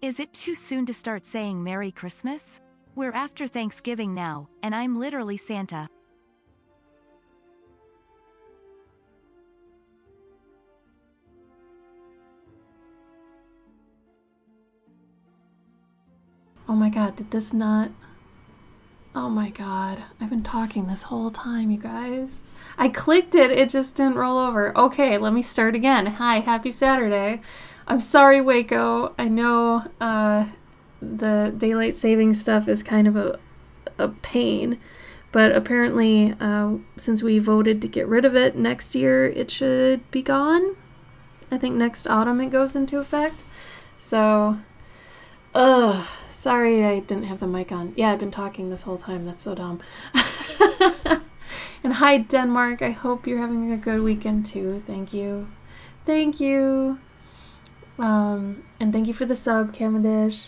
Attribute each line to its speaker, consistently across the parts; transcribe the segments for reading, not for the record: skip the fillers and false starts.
Speaker 1: Is it too soon to start saying Merry Christmas? We're after Thanksgiving now, and I'm literally Santa.
Speaker 2: Oh my god, did this not... Oh my god, I've been talking this whole time, you guys. I clicked it, it just didn't roll over. Okay, let me start again. Hi, happy Saturday. I'm sorry, Waco. I know the daylight saving stuff is kind of a pain, but apparently since we voted to get rid of it, next year it should be gone. I think next autumn it goes into effect. So, sorry I didn't have the mic on. Yeah, I've been talking this whole time. That's so dumb. And hi, Denmark. I hope you're having a good weekend too. Thank you. Thank you. And thank you for the sub, Cavendish.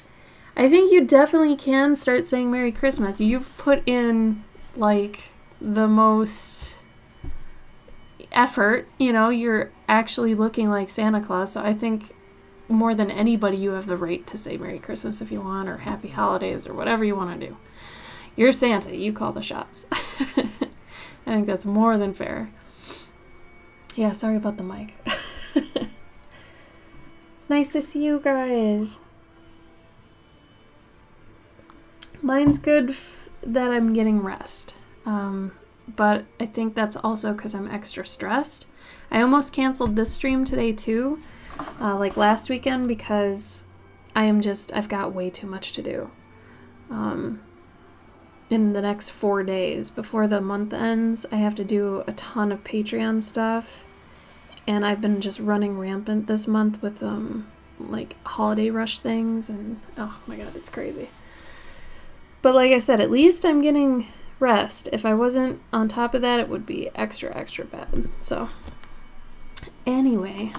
Speaker 2: I think you definitely can start saying Merry Christmas. You've put in, like, the most effort. You know, you're actually looking like Santa Claus. So I think more than anybody, you have the right to say Merry Christmas if you want, or Happy Holidays, or whatever you want to do. You're Santa. You call the shots. I think that's more than fair. Yeah, sorry about the mic. It's nice to see you guys. Mine's good that I'm getting rest. But I think that's also because I'm extra stressed. I almost canceled this stream today too, like last weekend, because I've got way too much to do. In the next 4 days before the month ends, I have to do a ton of Patreon stuff, and I've been just running rampant this month with like holiday rush things, and oh my god, it's crazy. But like I said, at least I'm getting rest. If I wasn't on top of that, it would be extra bad. So anyway,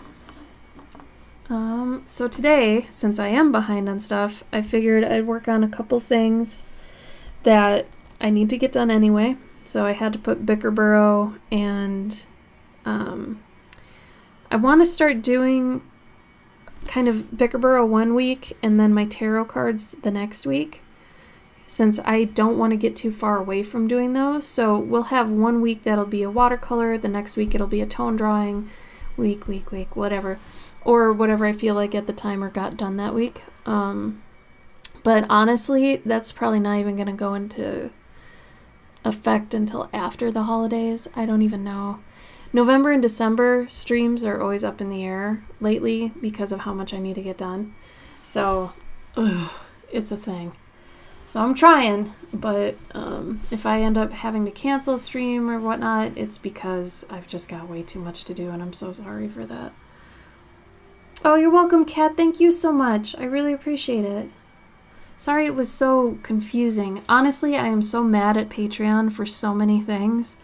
Speaker 2: so today, since I am behind on stuff, I figured I'd work on a couple things that I need to get done anyway. So I had to put Bickerborough, and I want to start doing kind of Bickerborough one week and then my tarot cards the next week, since I don't want to get too far away from doing those. So we'll have 1 week that'll be a watercolor, the next week it'll be a tone drawing, week, whatever. Or whatever I feel like at the time or got done that week. But honestly, that's probably not even going to go into effect until after the holidays. I don't even know. November and December streams are always up in the air lately because of how much I need to get done. So, it's a thing. So I'm trying, but if I end up having to cancel a stream or whatnot, it's because I've just got way too much to do, and I'm so sorry for that. Oh, you're welcome, Kat. Thank you so much. I really appreciate it. Sorry it was so confusing. Honestly, I am so mad at Patreon for so many things.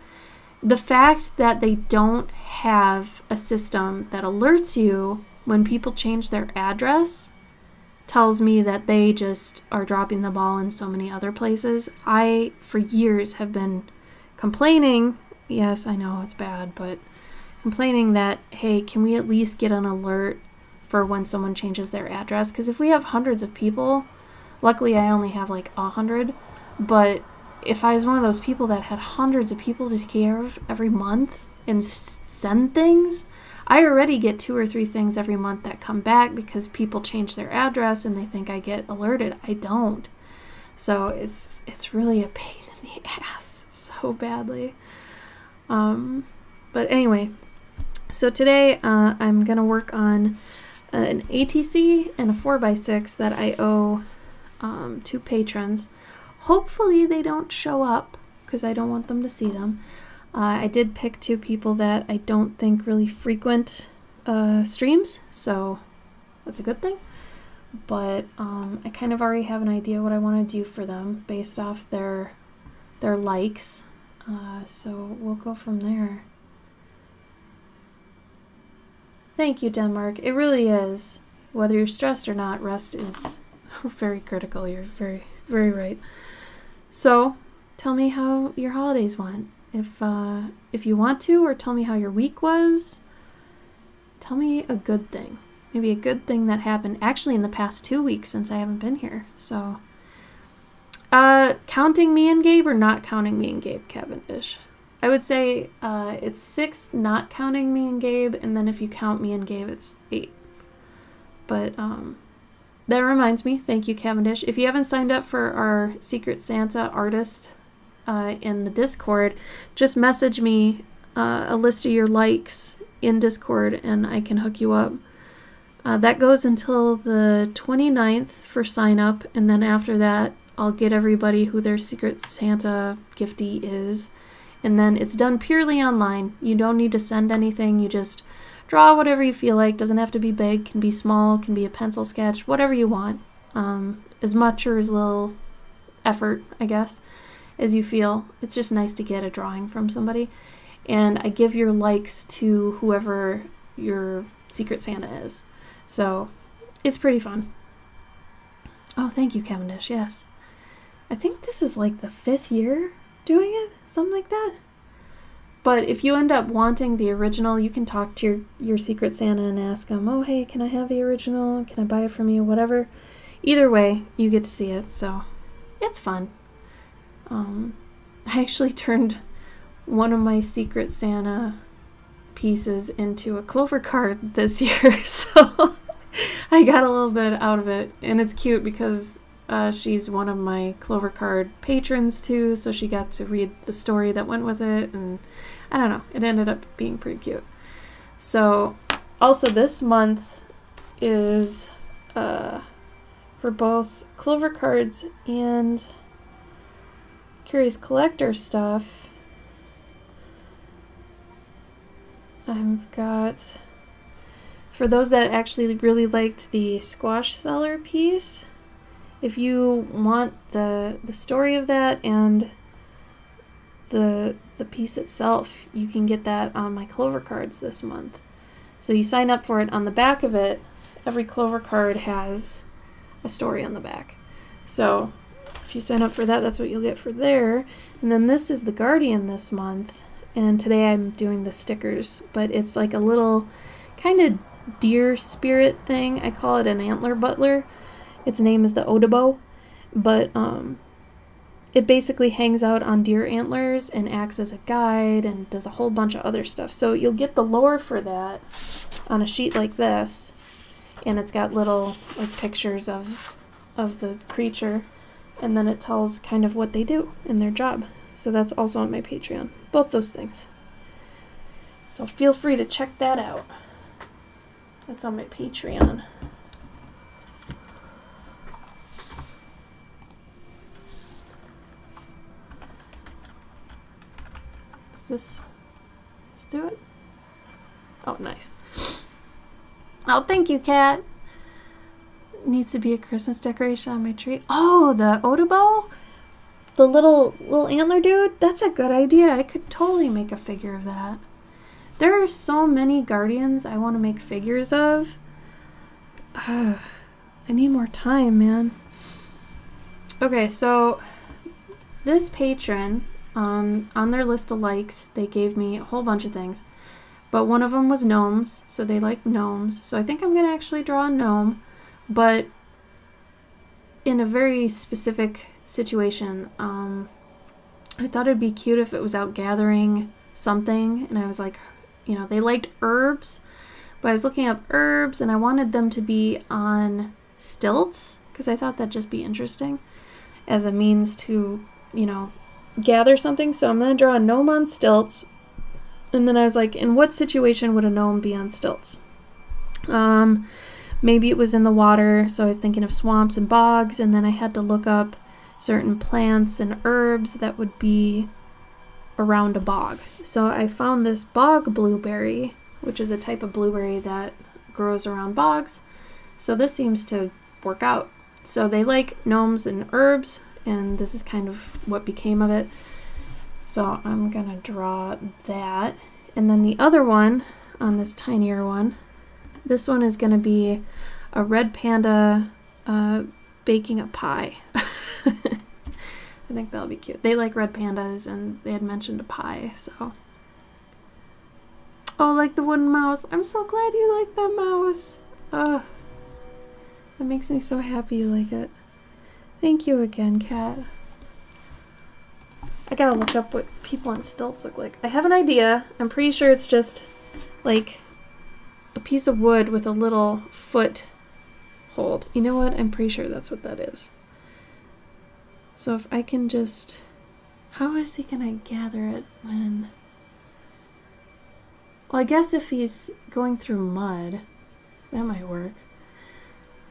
Speaker 2: The fact that they don't have a system that alerts you when people change their address tells me that they just are dropping the ball in so many other places. I, for years, have been complaining, yes, I know it's bad, but complaining that, hey, can we at least get an alert for when someone changes their address? Because if we have hundreds of people, luckily I only have like 100, but if I was one of those people that had hundreds of people to take care of every month and send things, I already get 2 or 3 things every month that come back because people change their address and they think I get alerted. I don't. So it's really a pain in the ass so badly. But anyway, so today I'm going to work on an ATC and a 4x6 that I owe 2 patrons. Hopefully they don't show up because I don't want them to see them. I did pick 2 people that I don't think really frequent streams, so that's a good thing. But I kind of already have an idea what I want to do for them based off their likes. So we'll go from there. Thank you, Denmark. It really is. Whether you're stressed or not, rest is very critical. You're very, very right. So, tell me how your holidays went. If you want to, or tell me how your week was. Tell me a good thing. Maybe a good thing that happened actually in the past 2 weeks since I haven't been here. So, counting me and Gabe or not counting me and Gabe Cavendish? I would say it's 6 not counting me and Gabe, and then if you count me and Gabe, it's 8. But that reminds me, thank you, Cavendish. If you haven't signed up for our Secret Santa artist in the Discord, just message me a list of your likes in Discord and I can hook you up. That goes until the 29th for sign up, and then after that I'll get everybody who their Secret Santa giftee is, and then it's done purely online. You don't need to send anything, you just draw whatever you feel like. Doesn't have to be big, can be small, can be a pencil sketch, whatever you want. As much or as little effort, I guess, as you feel. It's just nice to get a drawing from somebody. And I give your likes to whoever your Secret Santa is. So it's pretty fun. Oh, thank you, Cavendish, yes. I think this is like the 5th year doing it, something like that. But if you end up wanting the original, you can talk to your Secret Santa and ask him, oh, hey, can I have the original? Can I buy it from you? Whatever. Either way, you get to see it, so it's fun. I actually turned one of my Secret Santa pieces into a Clover card this year, so I got a little bit out of it. And it's cute because she's one of my Clover card patrons too, so she got to read the story that went with it, and I don't know, it ended up being pretty cute. So also this month is for both Clover cards and Curious Collector stuff. I've got For those that actually really liked the squash seller piece, if you want the story of that and the piece itself, you can get that on my Clover cards this month. So you sign up for it. On the back of it, every Clover card has a story on the back. So if you sign up for that, that's what you'll get for there. And then this is the Guardian this month. And today I'm doing the stickers, but it's like a little kind of deer spirit thing. I call it an antler butler. Its name is the Odobo, but it basically hangs out on deer antlers and acts as a guide and does a whole bunch of other stuff. So you'll get the lore for that on a sheet like this, and it's got little like pictures of the creature, and then it tells kind of what they do in their job. So that's also on my Patreon. Both those things. So feel free to check that out. That's on my Patreon. Let's do it. Oh, nice. Oh, thank you, Kat. Needs to be a Christmas decoration on my tree. Oh, the Odobo? The little antler dude? That's a good idea. I could totally make a figure of that. There are so many Guardians I want to make figures of. I need more time, man. Okay, so this patron, on their list of likes, they gave me a whole bunch of things. But one of them was gnomes, so they like gnomes. So I think I'm going to actually draw a gnome, but in a very specific situation. I thought it'd be cute if it was out gathering something, and I was like, you know, they liked herbs, but I was looking up herbs, and I wanted them to be on stilts, because I thought that'd just be interesting as a means to, you know, gather something. So I'm going to draw a gnome on stilts, and then I was like, in what situation would a gnome be on stilts? Maybe it was in the water, so I was thinking of swamps and bogs, and then I had to look up certain plants and herbs that would be around a bog. So I found this bog blueberry, which is a type of blueberry that grows around bogs. So this seems to work out. So they like gnomes and herbs, and this is kind of what became of it. So I'm gonna draw that. And then the other one, on this tinier one, this one is gonna be a red panda baking a pie. I think that'll be cute. They like red pandas, and they had mentioned a pie, so. Oh, like the wooden mouse. I'm so glad you like that mouse. That makes me so happy you like it. Thank you again, Kat. I gotta look up what people on stilts look like. I have an idea. I'm pretty sure it's just like a piece of wood with a little foot hold. You know what? I'm pretty sure that's what that is. So if I can just... How is he gonna gather it when... Well, I guess if he's going through mud, that might work.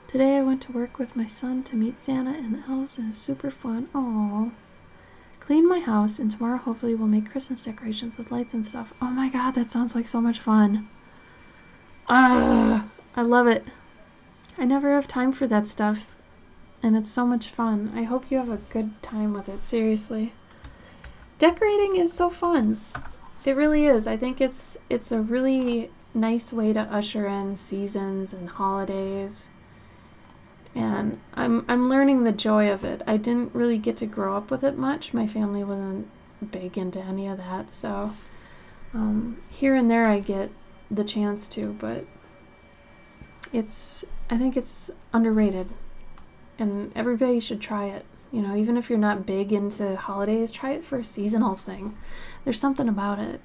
Speaker 2: Today I went to work with my son to meet Santa and the elves, and it's super fun. Aww. Clean my house, and tomorrow hopefully we'll make Christmas decorations with lights and stuff. Oh my god, that sounds like so much fun. I love it. I never have time for that stuff, and it's so much fun. I hope you have a good time with it, seriously. Decorating is so fun. It really is. I think it's a really nice way to usher in seasons and holidays. And I'm learning the joy of it. I didn't really get to grow up with it much. My family wasn't big into any of that, so here and there I get the chance to, but I think it's underrated, and everybody should try it. You know, even if you're not big into holidays, try it for a seasonal thing. There's something about it.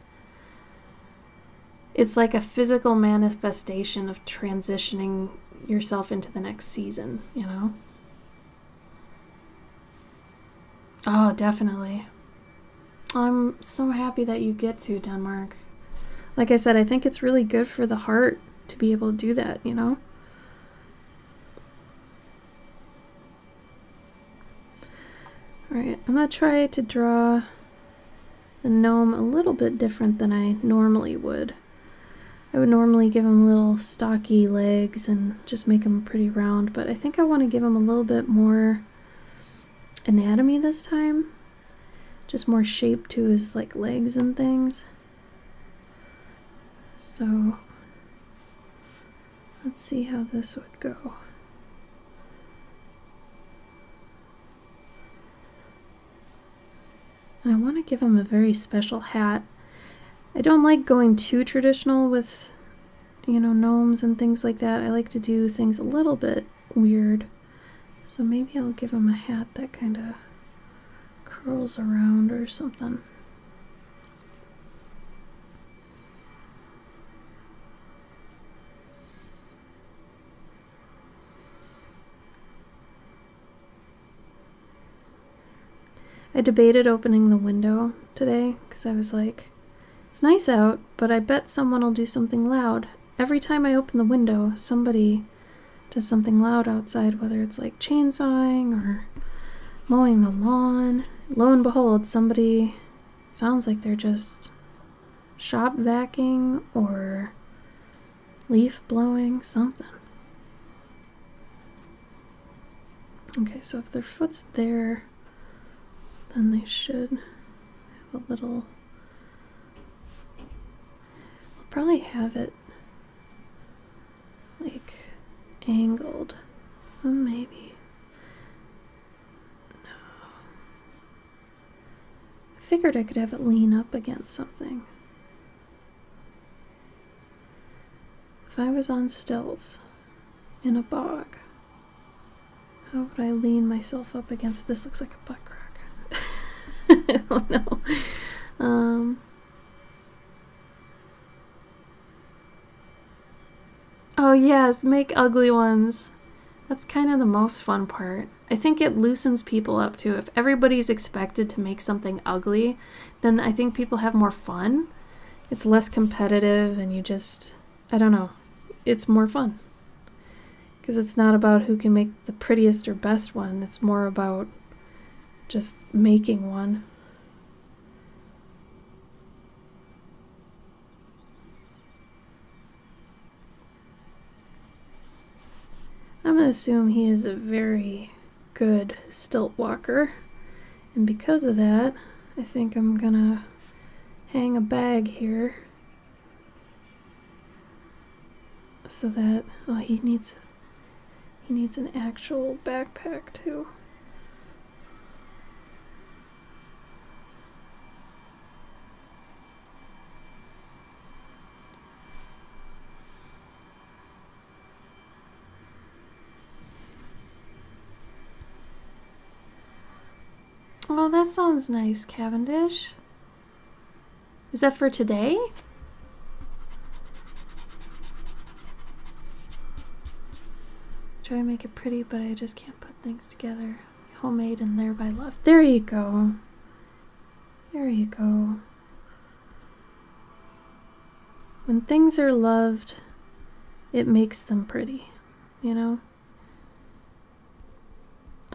Speaker 2: It's like a physical manifestation of transitioning yourself into the next season, you know? Oh, definitely. I'm so happy that you get to Denmark. Like I said, I think it's really good for the heart to be able to do that, you know? Alright, I'm going to try to draw the gnome a little bit different than I normally would. I would normally give him little stocky legs and just make him pretty round, but I think I want to give him a little bit more anatomy this time. Just more shape to his like legs and things. So let's see how this would go. And I want to give him a very special hat. I don't like going too traditional with, you know, gnomes and things like that. I like to do things a little bit weird. So maybe I'll give him a hat that kind of curls around or something. I debated opening the window today because I was like, it's nice out, but I bet someone will do something loud. Every time I open the window, somebody does something loud outside, whether it's like chainsawing or mowing the lawn. Lo and behold, somebody sounds like they're just shop vacuuming or leaf blowing, something. Okay, so if their foot's there, then they should have a little... I'll probably have it like angled. Maybe. No. I figured I could have it lean up against something. If I was on stilts in a bog, how would I lean myself up against this? Looks like a butt crack. I don't know. Oh yes, make ugly ones. That's kind of the most fun part. I think it loosens people up too. If everybody's expected to make something ugly, then I think people have more fun. It's less competitive and you just, I don't know, it's more fun. Because it's not about who can make the prettiest or best one. It's more about just making one. I'm going to assume he is a very good stilt walker. And because of that, I think I'm going to hang a bag here. So that, oh, he needs an actual backpack too. Oh, that sounds nice, Cavendish. Is that for today? Try to make it pretty, but I just can't put things together. Homemade and thereby loved. There you go. There you go. When things are loved, it makes them pretty, you know?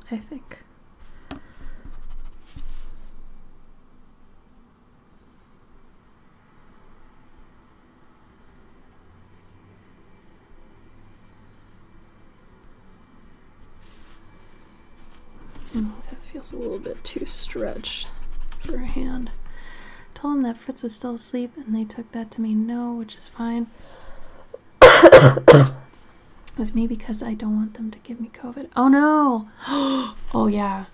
Speaker 2: I think. That feels a little bit too stretched for a hand. Told them that Fritz was still asleep, and they took that to mean no, which is fine. With me because I don't want them to give me COVID. Oh no! Oh yeah.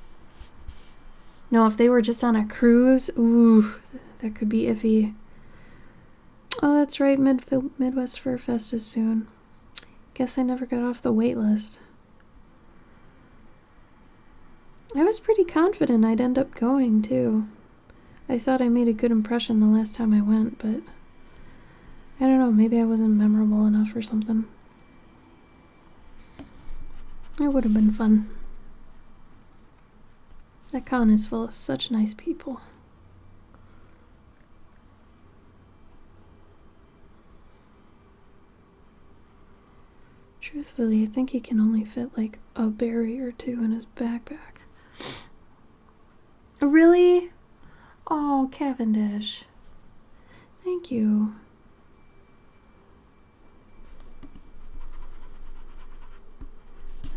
Speaker 2: No, if they were just on a cruise, ooh, that could be iffy. Oh, that's right, Midwest Fur Fest is soon. Guess I never got off the wait list. I was pretty confident I'd end up going, too. I thought I made a good impression the last time I went, but I don't know, maybe I wasn't memorable enough or something. It would have been fun. That con is full of such nice people. Truthfully, I think he can only fit like a berry or two in his backpack. Really? Oh, Cavendish. Thank you.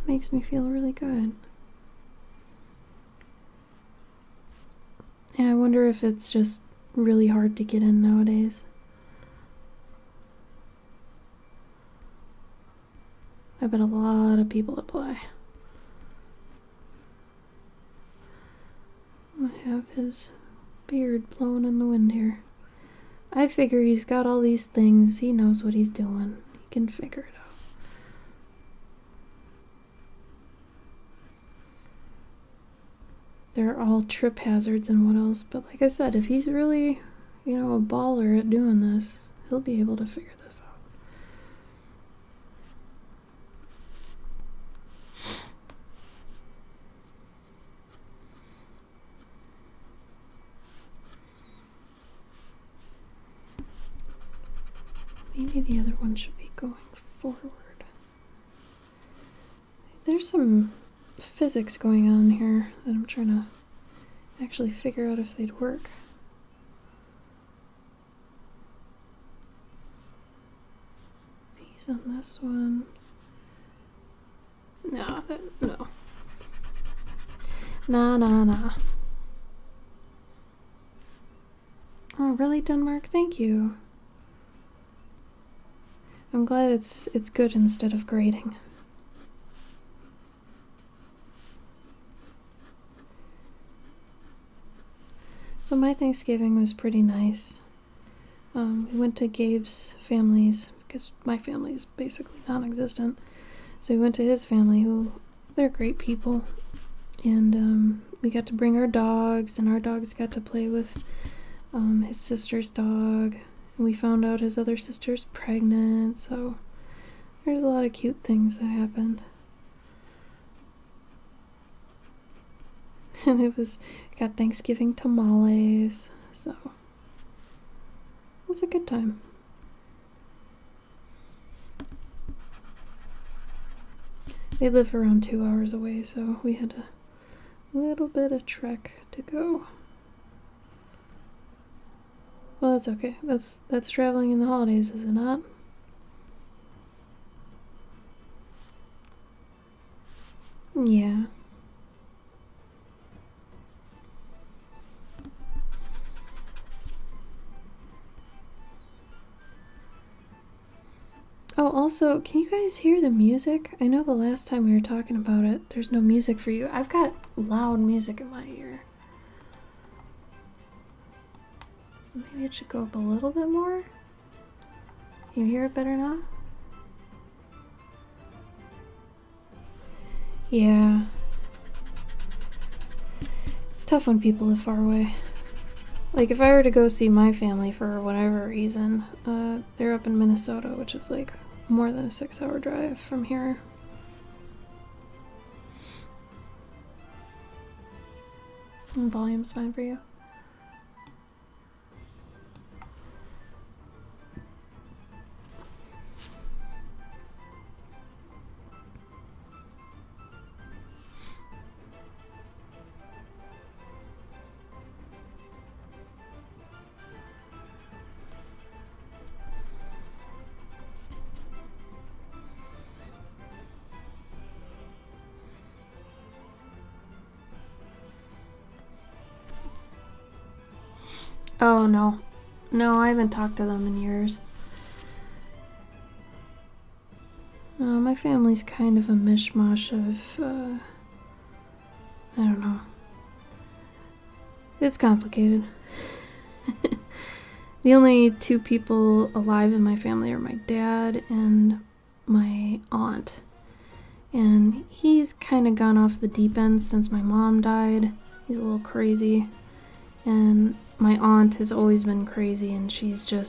Speaker 2: makes me feel really good. Yeah, I wonder if it's just really hard to get in nowadays. I bet a lot of people apply. I have his beard blowing in the wind here. I figure he's got all these things. He knows what he's doing. He can figure it out. They're all trip hazards and what else. But like I said, if he's really, a baller at doing this, he'll be able to figure this out. Maybe the other one should be going forward. There's some physics going on here that I'm trying to actually figure out if they'd work. He's on this one. No. Nah. Oh, really, Denmark? Thank you. I'm glad it's good instead of grading. So my Thanksgiving was pretty nice. We went to Gabe's family's, because my family is basically non-existent. So we went to his family, they're great people. And we got to bring our dogs, and our dogs got to play with his sister's dog. And we found out his other sister's pregnant, so there's a lot of cute things that happened. And got Thanksgiving tamales, so it was a good time. They live around 2 hours away, so we had a little bit of trek to go. Well, that's okay. That's traveling in the holidays, is it not? Yeah. Oh, also, can you guys hear the music? I know the last time we were talking about it, there's no music for you. I've got loud music in my ear. So maybe it should go up a little bit more? You hear it better now? Yeah. It's tough when people live far away. Like, if I were to go see my family for whatever reason, they're up in Minnesota, which is like more than a 6-hour drive from here. And volume's fine for you? Oh, no. No, I haven't talked to them in years. My family's kind of a mishmash of, I don't know. It's complicated. The only 2 people alive in my family are my dad and my aunt. And he's kind of gone off the deep end since my mom died. He's a little crazy. And my aunt has always been crazy, and she's a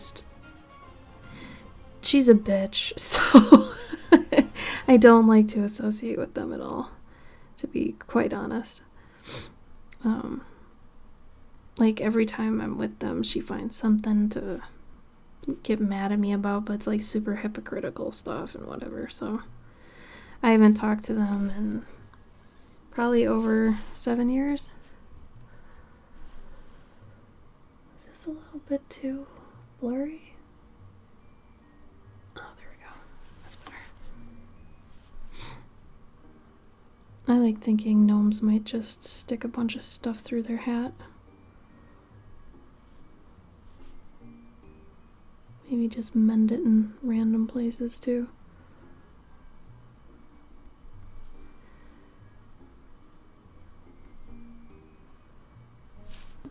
Speaker 2: bitch, so I don't like to associate with them at all, to be quite honest. Like, every time I'm with them, she finds something to get mad at me about, but it's like super hypocritical stuff and whatever, so I haven't talked to them in probably over 7 years. A little bit too blurry. Oh, there we go. That's better. I like thinking gnomes might just stick a bunch of stuff through their hat. Maybe just mend it in random places too.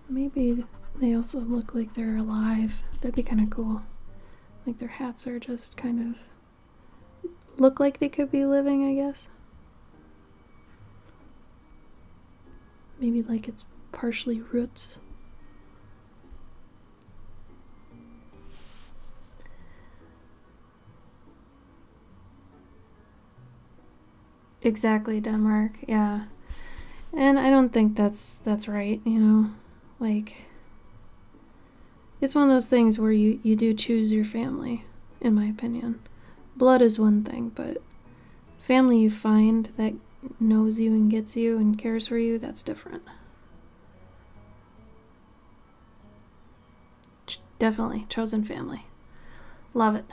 Speaker 2: Maybe they also look like they're alive. That'd be kind of cool. Like their hats are just kind of look like they could be living, I guess. Maybe like it's partially roots. Exactly, Denmark. Yeah. And I don't think that's right, you know? Like, it's one of those things where you do choose your family, in my opinion. Blood is one thing, but family you find that knows you and gets you and cares for you, that's different. Definitely, chosen family. Love it.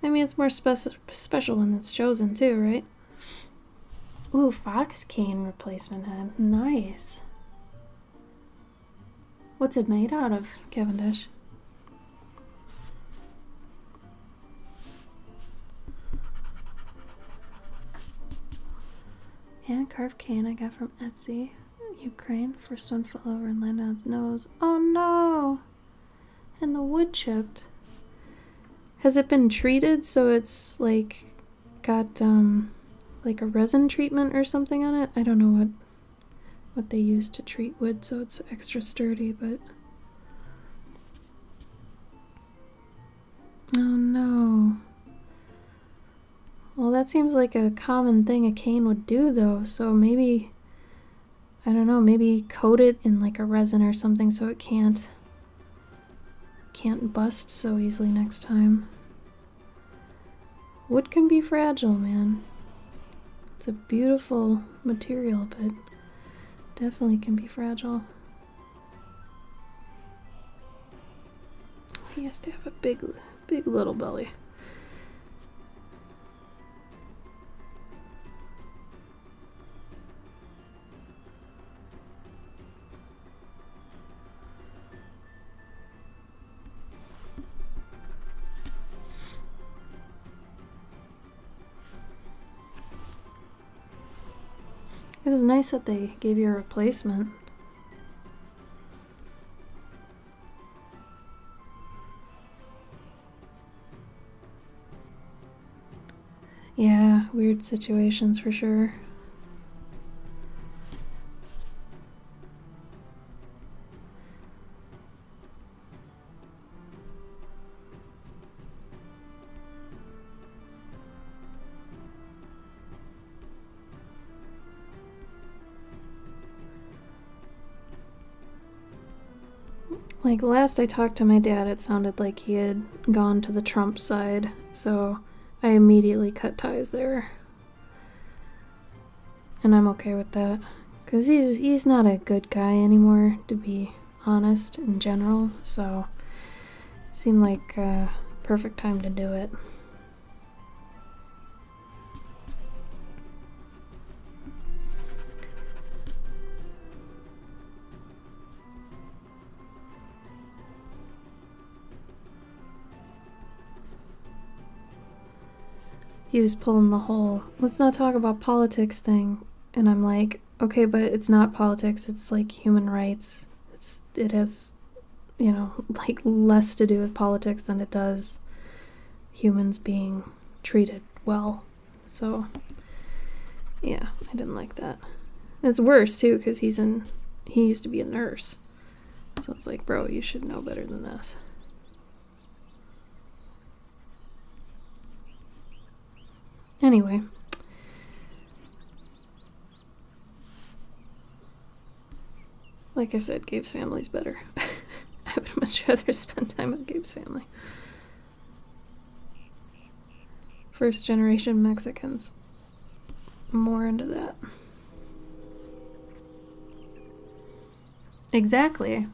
Speaker 2: I mean, it's more special when it's chosen too, right? Ooh, fox cane replacement head. Nice. What's it made out of, Cavendish? Hand-carved cane I got from Etsy. Ukraine. First one fell over and landed on its nose. Oh no! And the wood chipped. Has it been treated so it's like got like a resin treatment or something on it? I don't know what they use to treat wood so it's extra sturdy, but oh no. Well, that seems like a common thing a cane would do though, so maybe, I don't know, maybe coat it in like a resin or something so it can't bust so easily next time. Wood can be fragile, man. It's a beautiful material, but definitely can be fragile. He has to have a big little belly. It was nice that they gave you a replacement. Yeah, weird situations for sure. Like, last I talked to my dad, it sounded like he had gone to the Trump side, so I immediately cut ties there. And I'm okay with that, because he's not a good guy anymore, to be honest, in general, so it seemed like a perfect time to do it. He was pulling the whole, let's not talk about politics thing. And I'm like, okay, but it's not politics, it's like human rights. It has, you know, like less to do with politics than it does humans being treated well. So, yeah, I didn't like that. It's worse too, because he used to be a nurse. So it's like, bro, you should know better than this. Anyway. Like I said, Gabe's family's better. I would much rather spend time with Gabe's family. First generation Mexicans. More into that. Exactly.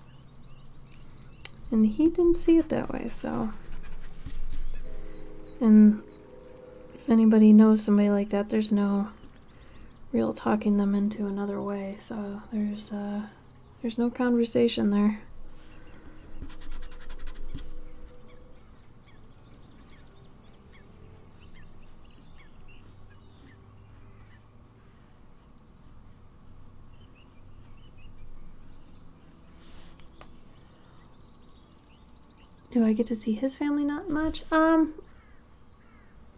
Speaker 2: And he didn't see it that way, so. And If anybody knows somebody like that, there's no real talking them into another way. So there's no conversation there. Do I get to see his family? Not much. I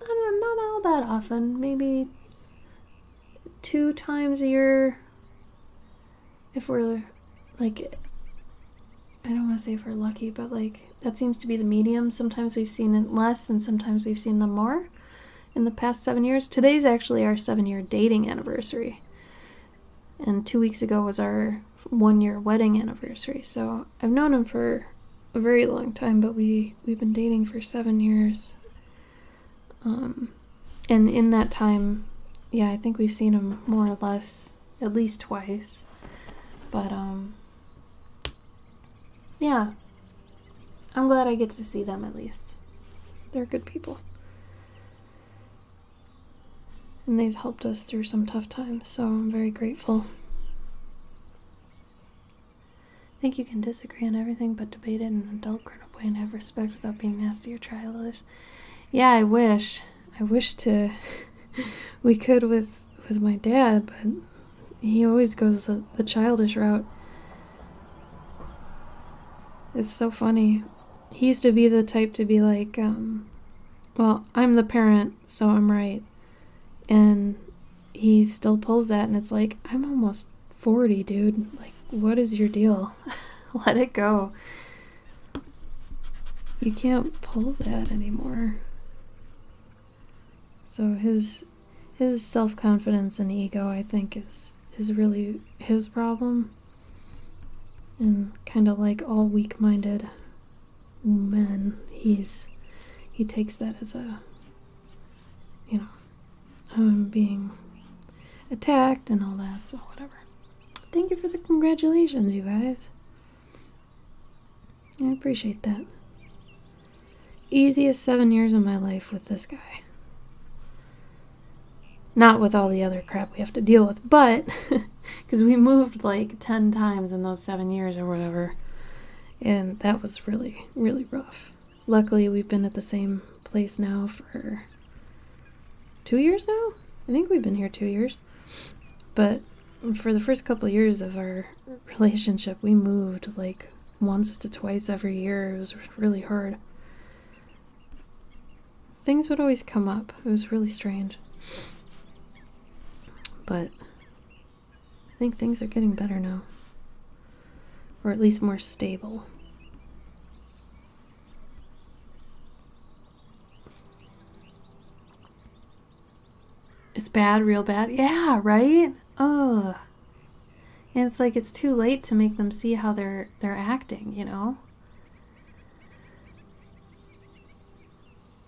Speaker 2: don't know, not all that often. Maybe 2 times a year. If we're, like, I don't want to say if we're lucky, but, like, that seems to be the medium. Sometimes we've seen it less, and sometimes we've seen them more in the past 7 years. Today's actually our 7-year dating anniversary. And 2 weeks ago was our 1-year wedding anniversary. So I've known him for a very long time, but we've been dating for 7 years. And in that time, yeah, I think we've seen him more or less at least twice. But yeah, I'm glad I get to see them at least. They're good people. And they've helped us through some tough times, so I'm very grateful. I think you can disagree on everything, but debate it in an adult, grown-up way and have respect without being nasty or childish. Yeah, I wish we could with my dad, but he always goes the childish route. It's so funny. He used to be the type to be like, well, I'm the parent, so I'm right. And he still pulls that, and it's like, I'm almost 40, dude. Like, what is your deal? Let it go. You can't pull that anymore. So his self-confidence and ego, I think, is really his problem. And kind of like all weak-minded men, he takes that as a, I'm being attacked and all that, so whatever. Thank you for the congratulations, you guys. I appreciate that. Easiest 7 years of my life with this guy. Not with all the other crap we have to deal with, but because we moved like 10 times in those 7 years or whatever, and that was really, really rough. Luckily, we've been at the same place now for 2 years now? I think we've been here 2 years. But for the first couple of years of our relationship, we moved like once to twice every year. It was really hard. Things would always come up. It was really strange. But I think things are getting better now. Or at least more stable. It's bad, real bad. Yeah, right? Ugh. And it's like it's too late to make them see how they're acting, you know?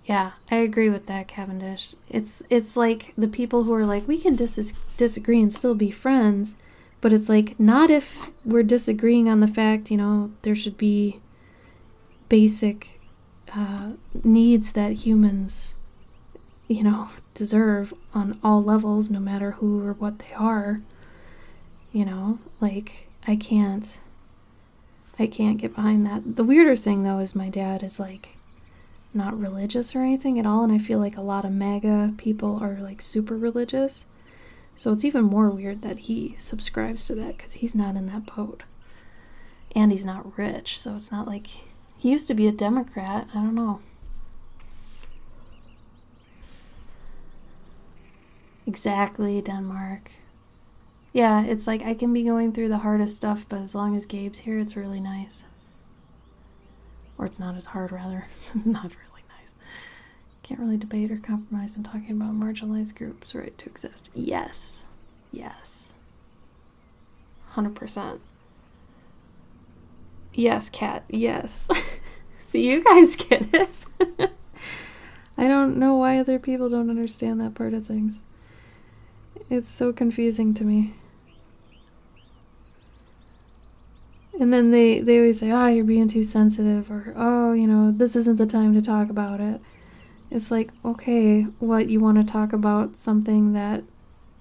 Speaker 2: Yeah, I agree with that, Cavendish. It's like the people who are like, we can disagree and still be friends, but it's like, not if we're disagreeing on the fact, there should be basic needs that humans, deserve on all levels, no matter who or what they are. Like, I can't get behind that. The weirder thing, though, is my dad is, like, not religious or anything at all, and I feel like a lot of MAGA people are, like, super religious. So it's even more weird that he subscribes to that, because he's not in that boat. And he's not rich, so it's not like... He used to be a Democrat. I don't know. Exactly, Denmark. Yeah, it's like I can be going through the hardest stuff, but as long as Gabe's here, it's really nice. Or it's not as hard, rather. It's not really nice. Can't really debate or compromise when talking about marginalized groups' right to exist. Yes. Yes. 100%. Yes, Kat. Yes. So you guys get it. I don't know why other people don't understand that part of things. It's so confusing to me. And then they always say, oh, you're being too sensitive, or, oh, this isn't the time to talk about it. It's like, okay, what, you want to talk about something that,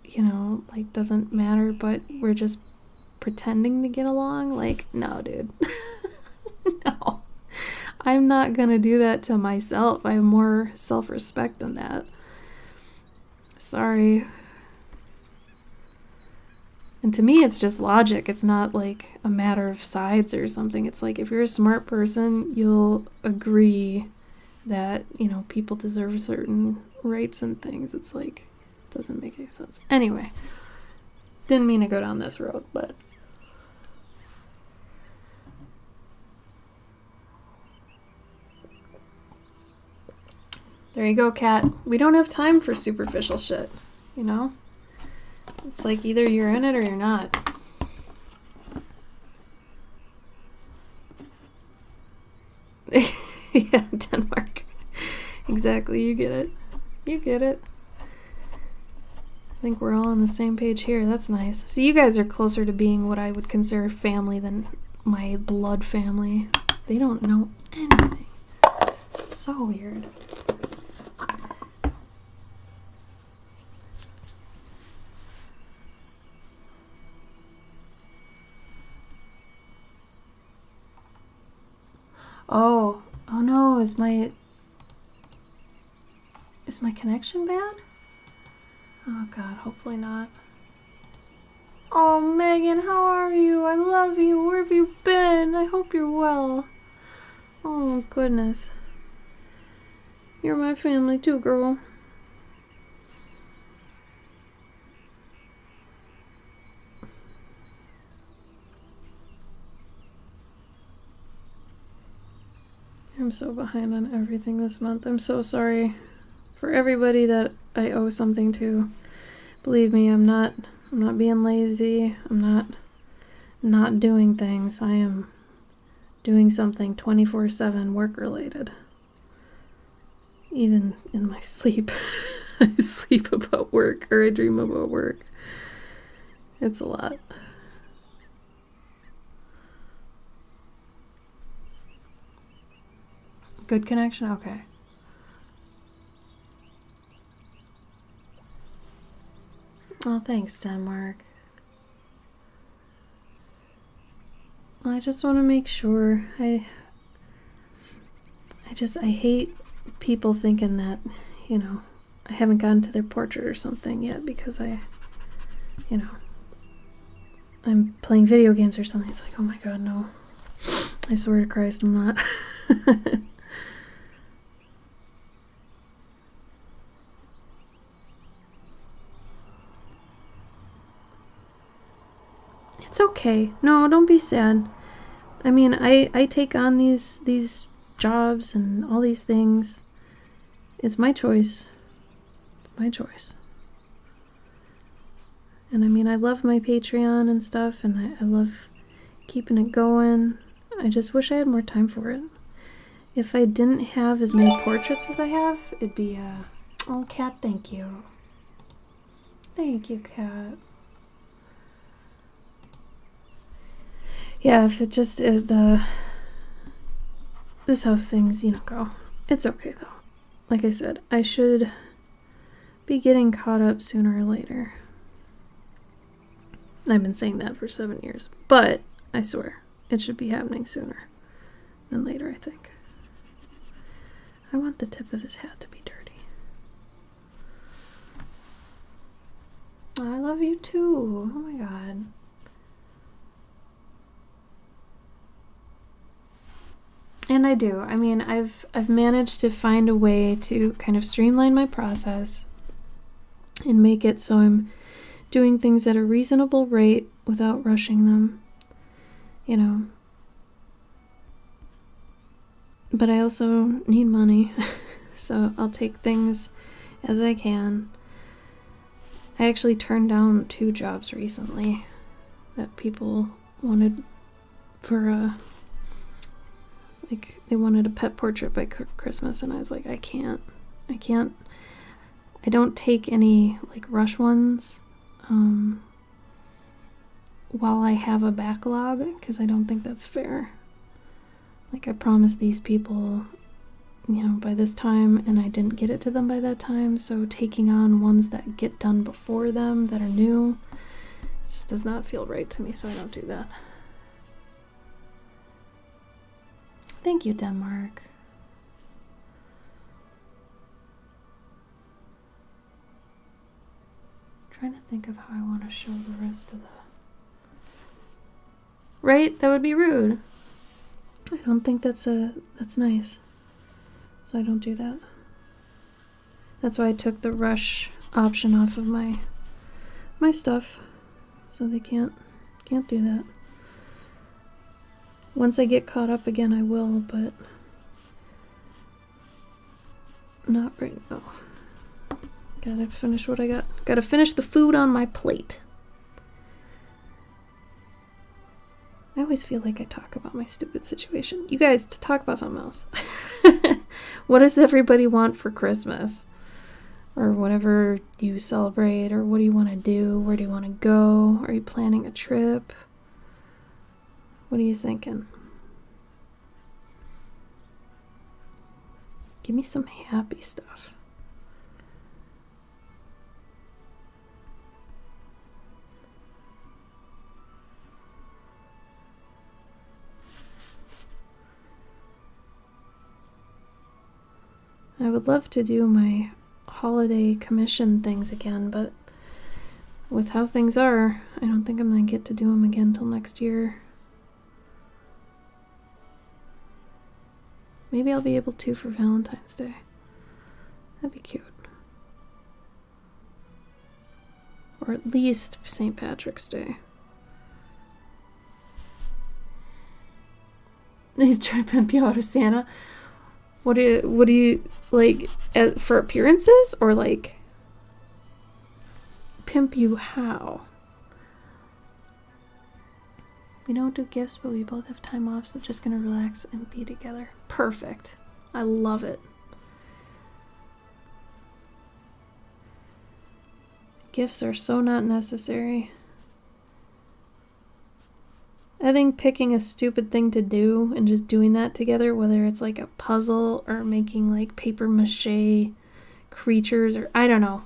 Speaker 2: you know, like doesn't matter, but we're just pretending to get along? Like, no, dude. No. I'm not gonna do that to myself. I have more self-respect than that. Sorry. And to me, it's just logic. It's not like a matter of sides or something. It's like if you're a smart person, you'll agree that, you know, people deserve certain rights and things. It's like, it doesn't make any sense. Anyway, didn't mean to go down this road, but there you go, Kat. We don't have time for superficial shit, you know? It's like either you're in it or you're not. Yeah, Denmark. Exactly, you get it. You get it. I think we're all on the same page here. That's nice. See, you guys are closer to being what I would consider family than my blood family. They don't know anything. It's so weird. Oh no, is my connection bad? Oh god, hopefully not. Oh, Megan, how are you? I love you. Where have you been? I hope you're well. Oh goodness. You're my family too, girl. I'm so behind on everything this month. I'm so sorry for everybody that I owe something to. Believe me, I'm not being lazy. I'm not doing things. I am doing something 24/7 work related. Even in my sleep. I sleep about work, or I dream about work. It's a lot. Good connection? Okay. Oh, thanks, Denmark. I just want to make sure. I hate people thinking that, you know, I haven't gotten to their portrait or something yet because you know, I'm playing video games or something. It's like, oh my god, no. I swear to Christ, I'm not. It's okay. No, don't be sad. I mean, I take on these jobs and all these things. It's my choice. It's my choice. And I mean, I love my Patreon and stuff, and I love keeping it going. I just wish I had more time for it. If I didn't have as many portraits as I have, it'd be, oh, Kat, thank you. Thank you, Kat. Yeah, if it just, this is how things, you know, go. It's okay, though. Like I said, I should be getting caught up sooner or later. I've been saying that for 7 years, but I swear, it should be happening sooner than later, I think. I want the tip of his hat to be dirty. I love you too. Oh my god. And I do. I mean, I've managed to find a way to kind of streamline my process and make it so I'm doing things at a reasonable rate without rushing them, you know. But I also need money, so I'll take things as I can. I actually turned down 2 jobs recently that people wanted for like, they wanted a pet portrait by Christmas, and I was like, I can't. I don't take any, like, rush ones while I have a backlog, because I don't think that's fair. Like, I promised these people by this time, and I didn't get it to them by that time, so taking on ones that get done before them that are new just does not feel right to me, so I don't do that. Thank you, Denmark. Trying to think of how I want to show the rest of the... Right? That would be rude. I don't think that's nice. So I don't do that. That's why I took the rush option off of my stuff. So they can't do that. Once I get caught up again, I will, but not right now. Gotta finish what I got. Gotta finish the food on my plate. I always feel like I talk about my stupid situation. You guys, to talk about something else. What does everybody want for Christmas? Or whatever you celebrate, or what do you want to do? Where do you want to go? Are you planning a trip? What are you thinking? Give me some happy stuff. I would love to do my holiday commission things again, but with how things are, I don't think I'm going to get to do them again till next year. Maybe I'll be able to for Valentine's Day. That'd be cute. Or at least St. Patrick's Day. He's trying to pimp you out of Santa. What do you like for appearances, or like pimp you how? We don't do gifts, but we both have time off, so just gonna relax and be together. Perfect. I love it. Gifts are so not necessary. I think picking a stupid thing to do and just doing that together, whether it's like a puzzle or making like paper mache creatures, or I don't know.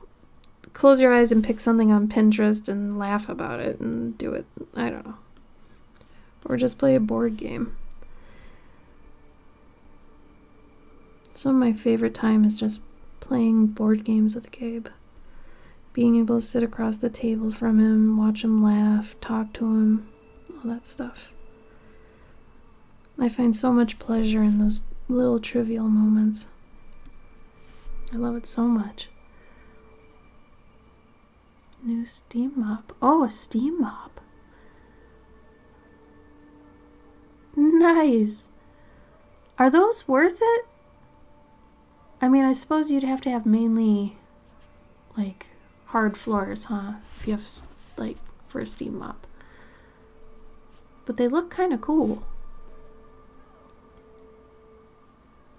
Speaker 2: Close your eyes and pick something on Pinterest and laugh about it and do it. I don't know. Or just play a board game. Some of my favorite time is just playing board games with Gabe. Being able to sit across the table from him, watch him laugh, talk to him. All that stuff. I find so much pleasure in those little trivial moments. I love it so much. New steam mop. Oh, a steam mop. Nice. Are those worth it? I mean, I suppose you'd have to have mainly like hard floors, huh? If you have like for a steam mop. But they look kind of cool.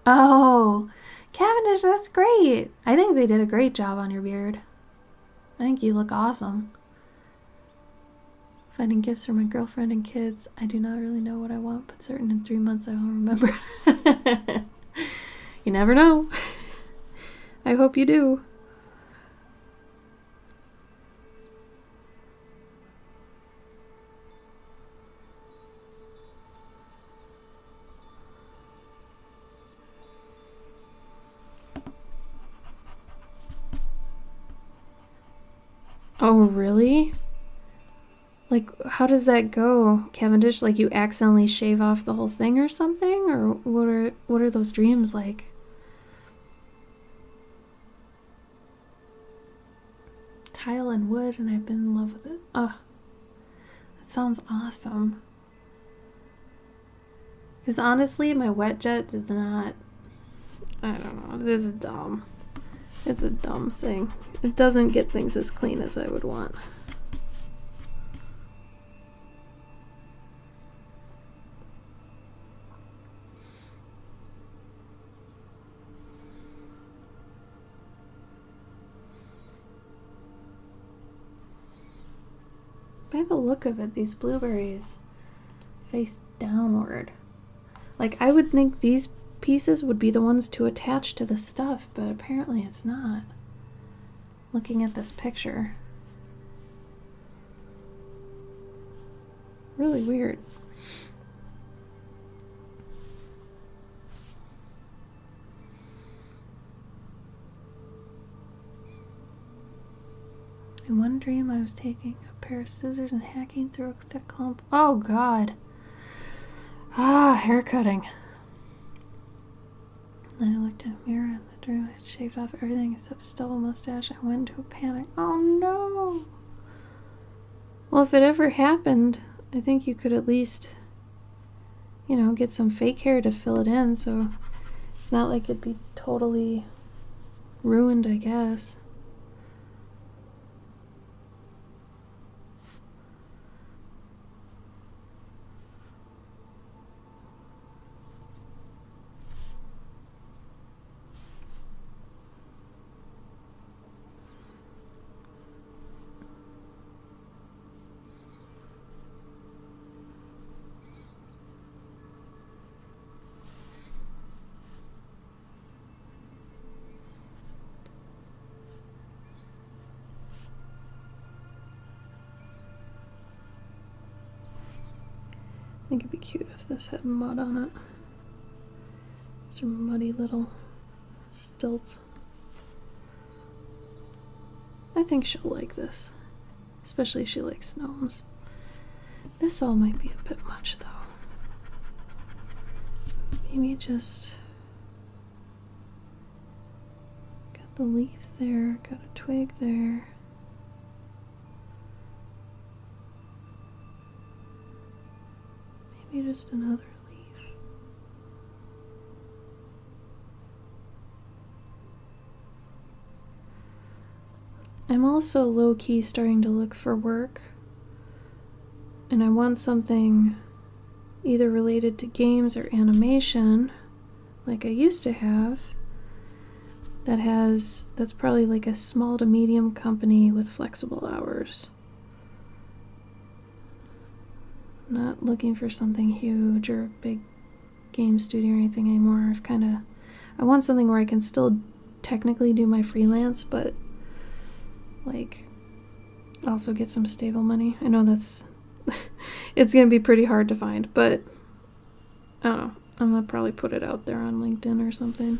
Speaker 2: Oh, Cavendish, that's great. I think they did a great job on your beard. I think you look awesome. Finding gifts for my girlfriend and kids. I do not really know what I want, but certain in 3 months I will remember. You never know. I hope you do. Oh, really? Like, how does that go, Cavendish? Like, you accidentally shave off the whole thing or something? Or what are those dreams like? Tile and wood, and I've been in love with it. Oh, that sounds awesome. Because honestly, my wet jet does not... I don't know. It's dumb. It's a dumb thing. It doesn't get things as clean as I would want. By the look of it, these blueberries face downward. Like, I would think these pieces would be the ones to attach to the stuff, but apparently it's not. Looking at this picture. Really weird. In one dream, I was taking a pair of scissors and hacking through a thick clump. Oh, God. Ah, haircutting. Then I looked in the mirror in the dream. I had shaved off everything except stubble mustache. I went into a panic. Oh, no. Well, if it ever happened, I think you could at least, you know, get some fake hair to fill it in, so it's not like it'd be totally ruined, I guess. I think it'd be cute if this had mud on it. These are muddy little stilts. I think she'll like this, especially if she likes gnomes. This all might be a bit much, though. Maybe just got the leaf there, got a twig there. Maybe just another leaf. I'm also low-key starting to look for work, and I want something either related to games or animation, like I used to have, that's probably like a small to medium company with flexible hours. Not looking for something huge or a big game studio or anything anymore. I want something where I can still technically do my freelance, but like also get some stable money. I know that's it's gonna be pretty hard to find, but I don't know. I'm gonna probably put it out there on LinkedIn or something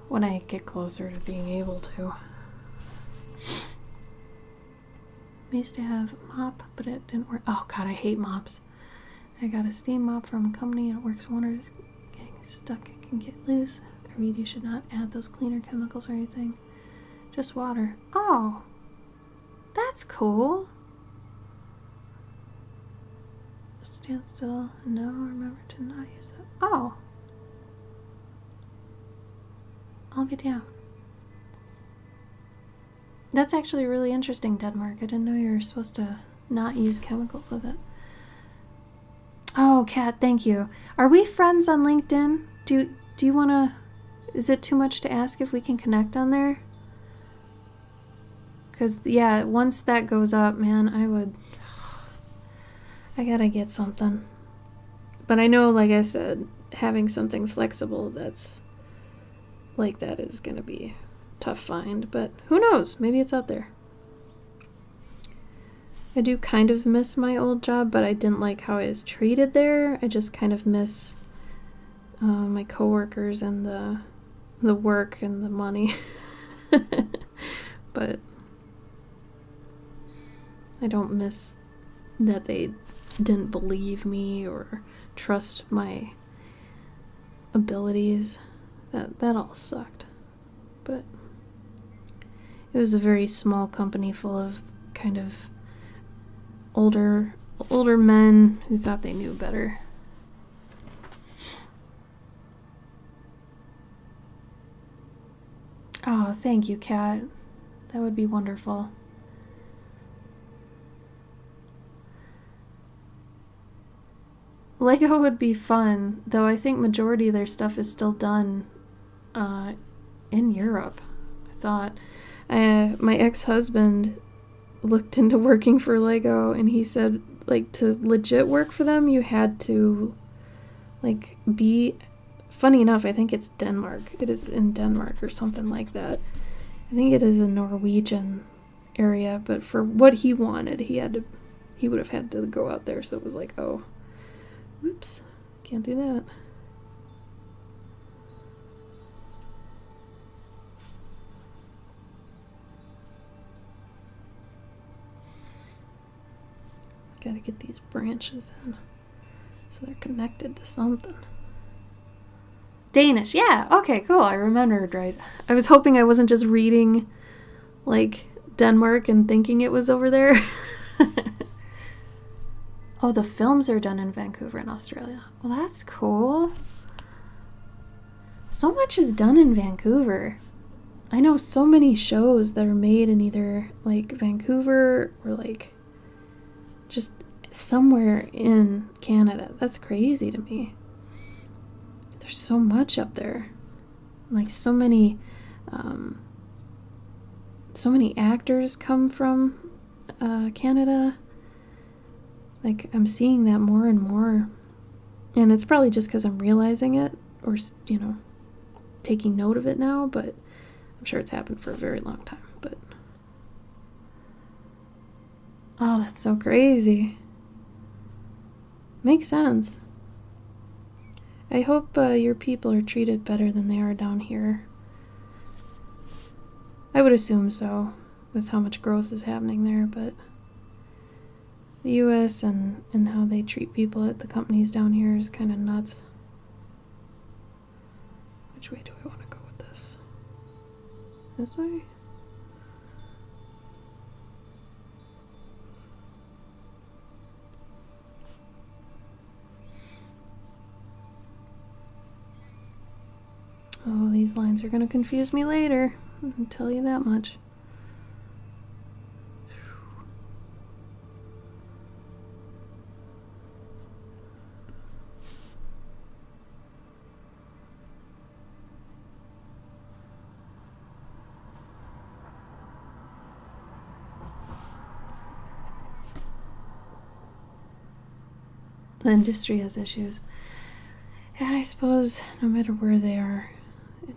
Speaker 2: when I get closer to being able to. I used to have a mop, but it didn't work. Oh God, I hate mops. I got a steam mop from a company and it works wonders. Getting stuck, it can get loose. I read you should not add those cleaner chemicals or anything. Just water. Oh, that's cool. Stand still and no, remember to not use that. Oh, I'll be down. That's actually really interesting, Denmark. I didn't know you were supposed to not use chemicals with it. Oh, Kat, thank you. Are we friends on LinkedIn? Do you want to... Is it too much to ask if we can connect on there? Because, yeah, once that goes up, man, I gotta get something. But I know, like I said, having something flexible that's like that is going to be tough find, but who knows? Maybe it's out there. I do kind of miss my old job, but I didn't like how I was treated there. I just kind of miss my coworkers and the work and the money. But I don't miss that they didn't believe me or trust my abilities. That all sucked. But it was a very small company full of kind of older men who thought they knew better. Oh, thank you, Kat. That would be wonderful. Lego would be fun, though I think majority of their stuff is still done in Europe. I thought my ex-husband looked into working for Lego, and he said, like, to legit work for them, you had to Like, funny enough, I think it's Denmark. It is in Denmark or something like that. I think it is a Norwegian area, but for what he wanted, he would have had to go out there. So it was like, oh, oops, can't do that. Gotta get these branches in so they're connected to something. Danish, yeah, okay, cool, I remembered right. I was hoping I wasn't just reading, like, Denmark and thinking it was over there. Oh, the films are done in Vancouver in Australia. Well, that's cool. So much is done in Vancouver. I know so many shows that are made in either, like, Vancouver or, like, just somewhere in Canada. That's crazy to me. There's so much up there. Like, so many actors come from Canada. Like, I'm seeing that more and more. And it's probably just because I'm realizing it or, you know, taking note of it now, but I'm sure it's happened for a very long time. But oh, that's so crazy. Makes sense. I hope your people are treated better than they are down here. I would assume so, with how much growth is happening there, but the US and how they treat people at the companies down here is kind of nuts. Which way do I want to go with this? This way? Oh, these lines are going to confuse me later. I can tell you that much. The industry has issues. Yeah, I suppose no matter where they are,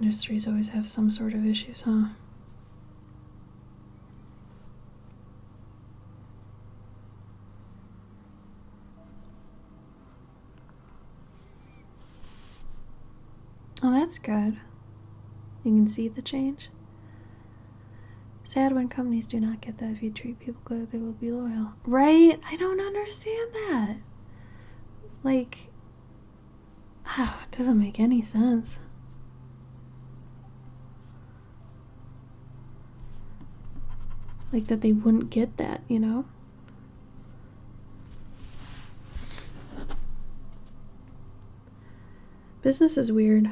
Speaker 2: industries always have some sort of issues, huh? Oh, that's good. You can see the change. Sad when companies do not get that. If you treat people good, they will be loyal. Right? I don't understand that. Like, it doesn't make any sense. Like that they wouldn't get that, you know? Business is weird.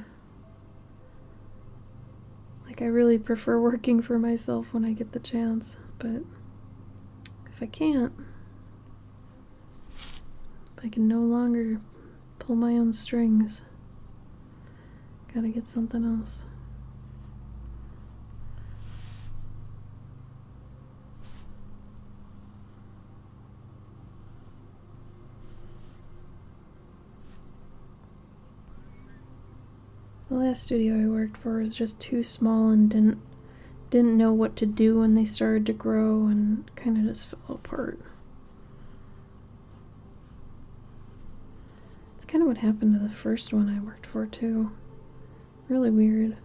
Speaker 2: Like, I really prefer working for myself when I get the chance, but if I can't, if I can no longer pull my own strings, gotta get something else. The last studio I worked for was just too small and didn't know what to do when they started to grow and kind of just fell apart. It's kind of what happened to the first one I worked for too. Really weird.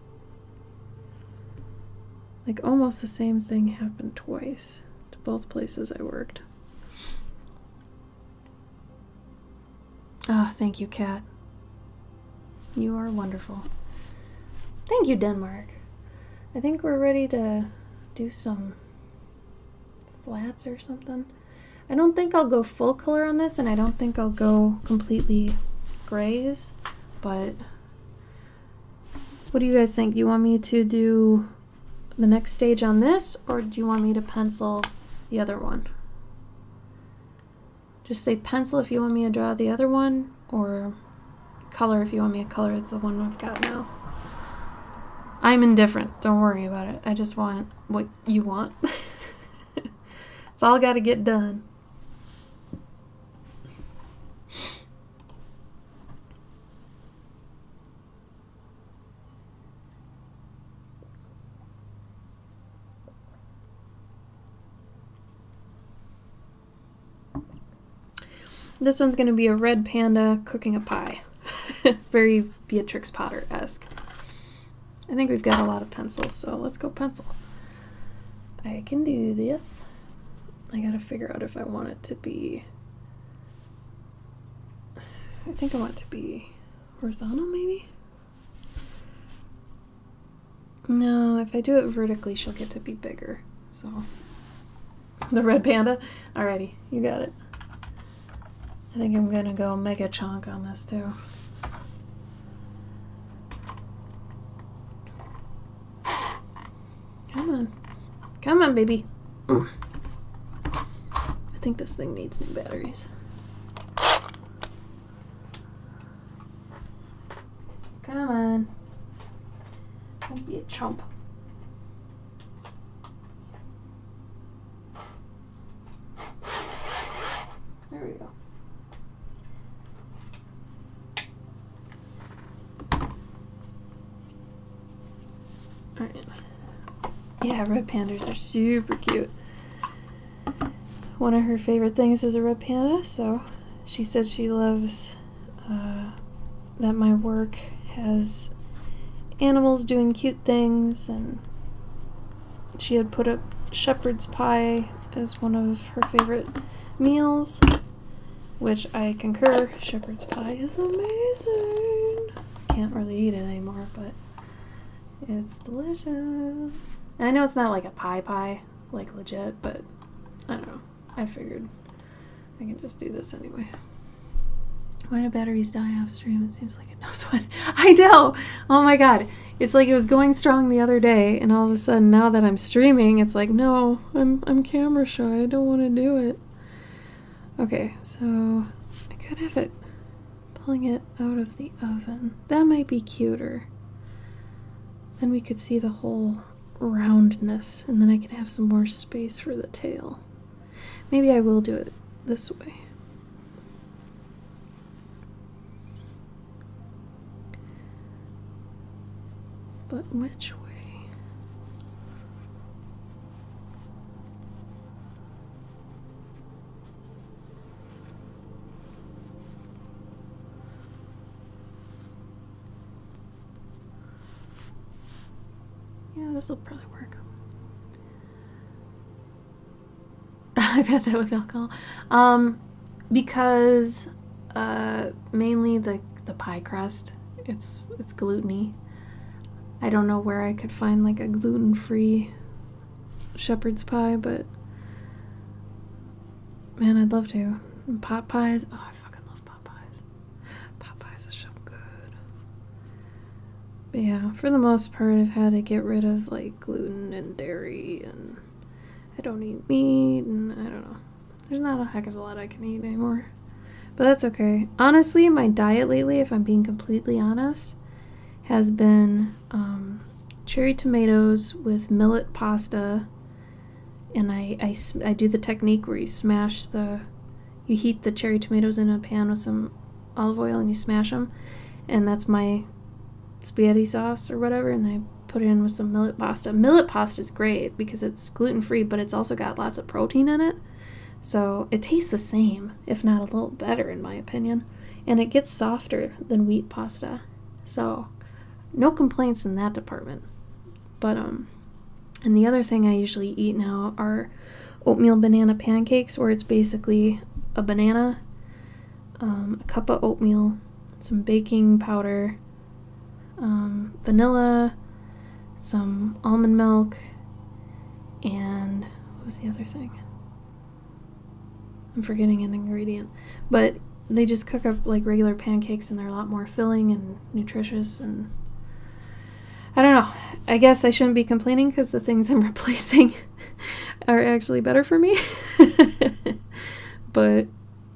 Speaker 2: Like almost the same thing happened twice to both places I worked. Ah, thank you, Kat. You are wonderful. Thank you, Denmark. I think we're ready to do some flats or something. I don't think I'll go full color on this, and I don't think I'll go completely grays, but what do you guys think? Do you want me to do the next stage on this, or do you want me to pencil the other one? Just say pencil if you want me to draw the other one, or color if you want me to color the one I've got now. I'm indifferent. Don't worry about it. I just want what you want. It's all got to get done. This one's going to be a red panda cooking a pie. Very Beatrix Potter-esque. I think we've got a lot of pencils, so let's go pencil. I can do this. I gotta figure out if I want it to be... I think I want it to be horizontal, maybe? No, if I do it vertically, she'll get to be bigger. So, the red panda? Alrighty, you got it. I think I'm gonna go mega chunk on this too. Come on. Come on, baby. I think this thing needs new batteries. Come on. Don't be a chump. There we go. Alright. Yeah, red pandas are super cute. One of her favorite things is a red panda, so she said she loves that my work has animals doing cute things, and she had put up shepherd's pie as one of her favorite meals, which I concur. Shepherd's pie is amazing. Can't really eat it anymore, but it's delicious. And I know it's not like a pie, like legit, but I don't know. I figured I can just do this anyway. Why do batteries die off stream? It seems like it knows when. I know! Oh my god. It's like it was going strong the other day, and all of a sudden, now that I'm streaming, it's like, no, I'm camera shy. I don't want to do it. Okay, so I could have it pulling it out of the oven. That might be cuter. Then we could see the whole roundness, and then I could have some more space for the tail. Maybe I will do it this way. But which way? Yeah, this will probably work. I got that with alcohol. Because mainly the pie crust, it's gluten-y. I don't know where I could find like a gluten-free shepherd's pie, but man, I'd love to. And pot pies, oh, I fucking love pot pies. Pot pies are so good. But yeah, for the most part, I've had to get rid of like gluten and dairy, and I don't eat meat, and I don't know. There's not a heck of a lot I can eat anymore. But that's okay. Honestly, my diet lately, if I'm being completely honest, has been cherry tomatoes with millet pasta, and I do the technique where you heat the cherry tomatoes in a pan with some olive oil and you smash them, and that's my spaghetti sauce or whatever, and I put it in with some millet pasta. Millet pasta is great because it's gluten-free, but it's also got lots of protein in it, so it tastes the same, if not a little better in my opinion, and it gets softer than wheat pasta, so no complaints in that department. But and the other thing I usually eat now are oatmeal banana pancakes, where it's basically a banana, a cup of oatmeal, some baking powder, vanilla, some almond milk, and what was the other thing? I'm forgetting an ingredient. But they just cook up like regular pancakes, and they're a lot more filling and nutritious, and I don't know. I guess I shouldn't be complaining because the things I'm replacing are actually better for me. But,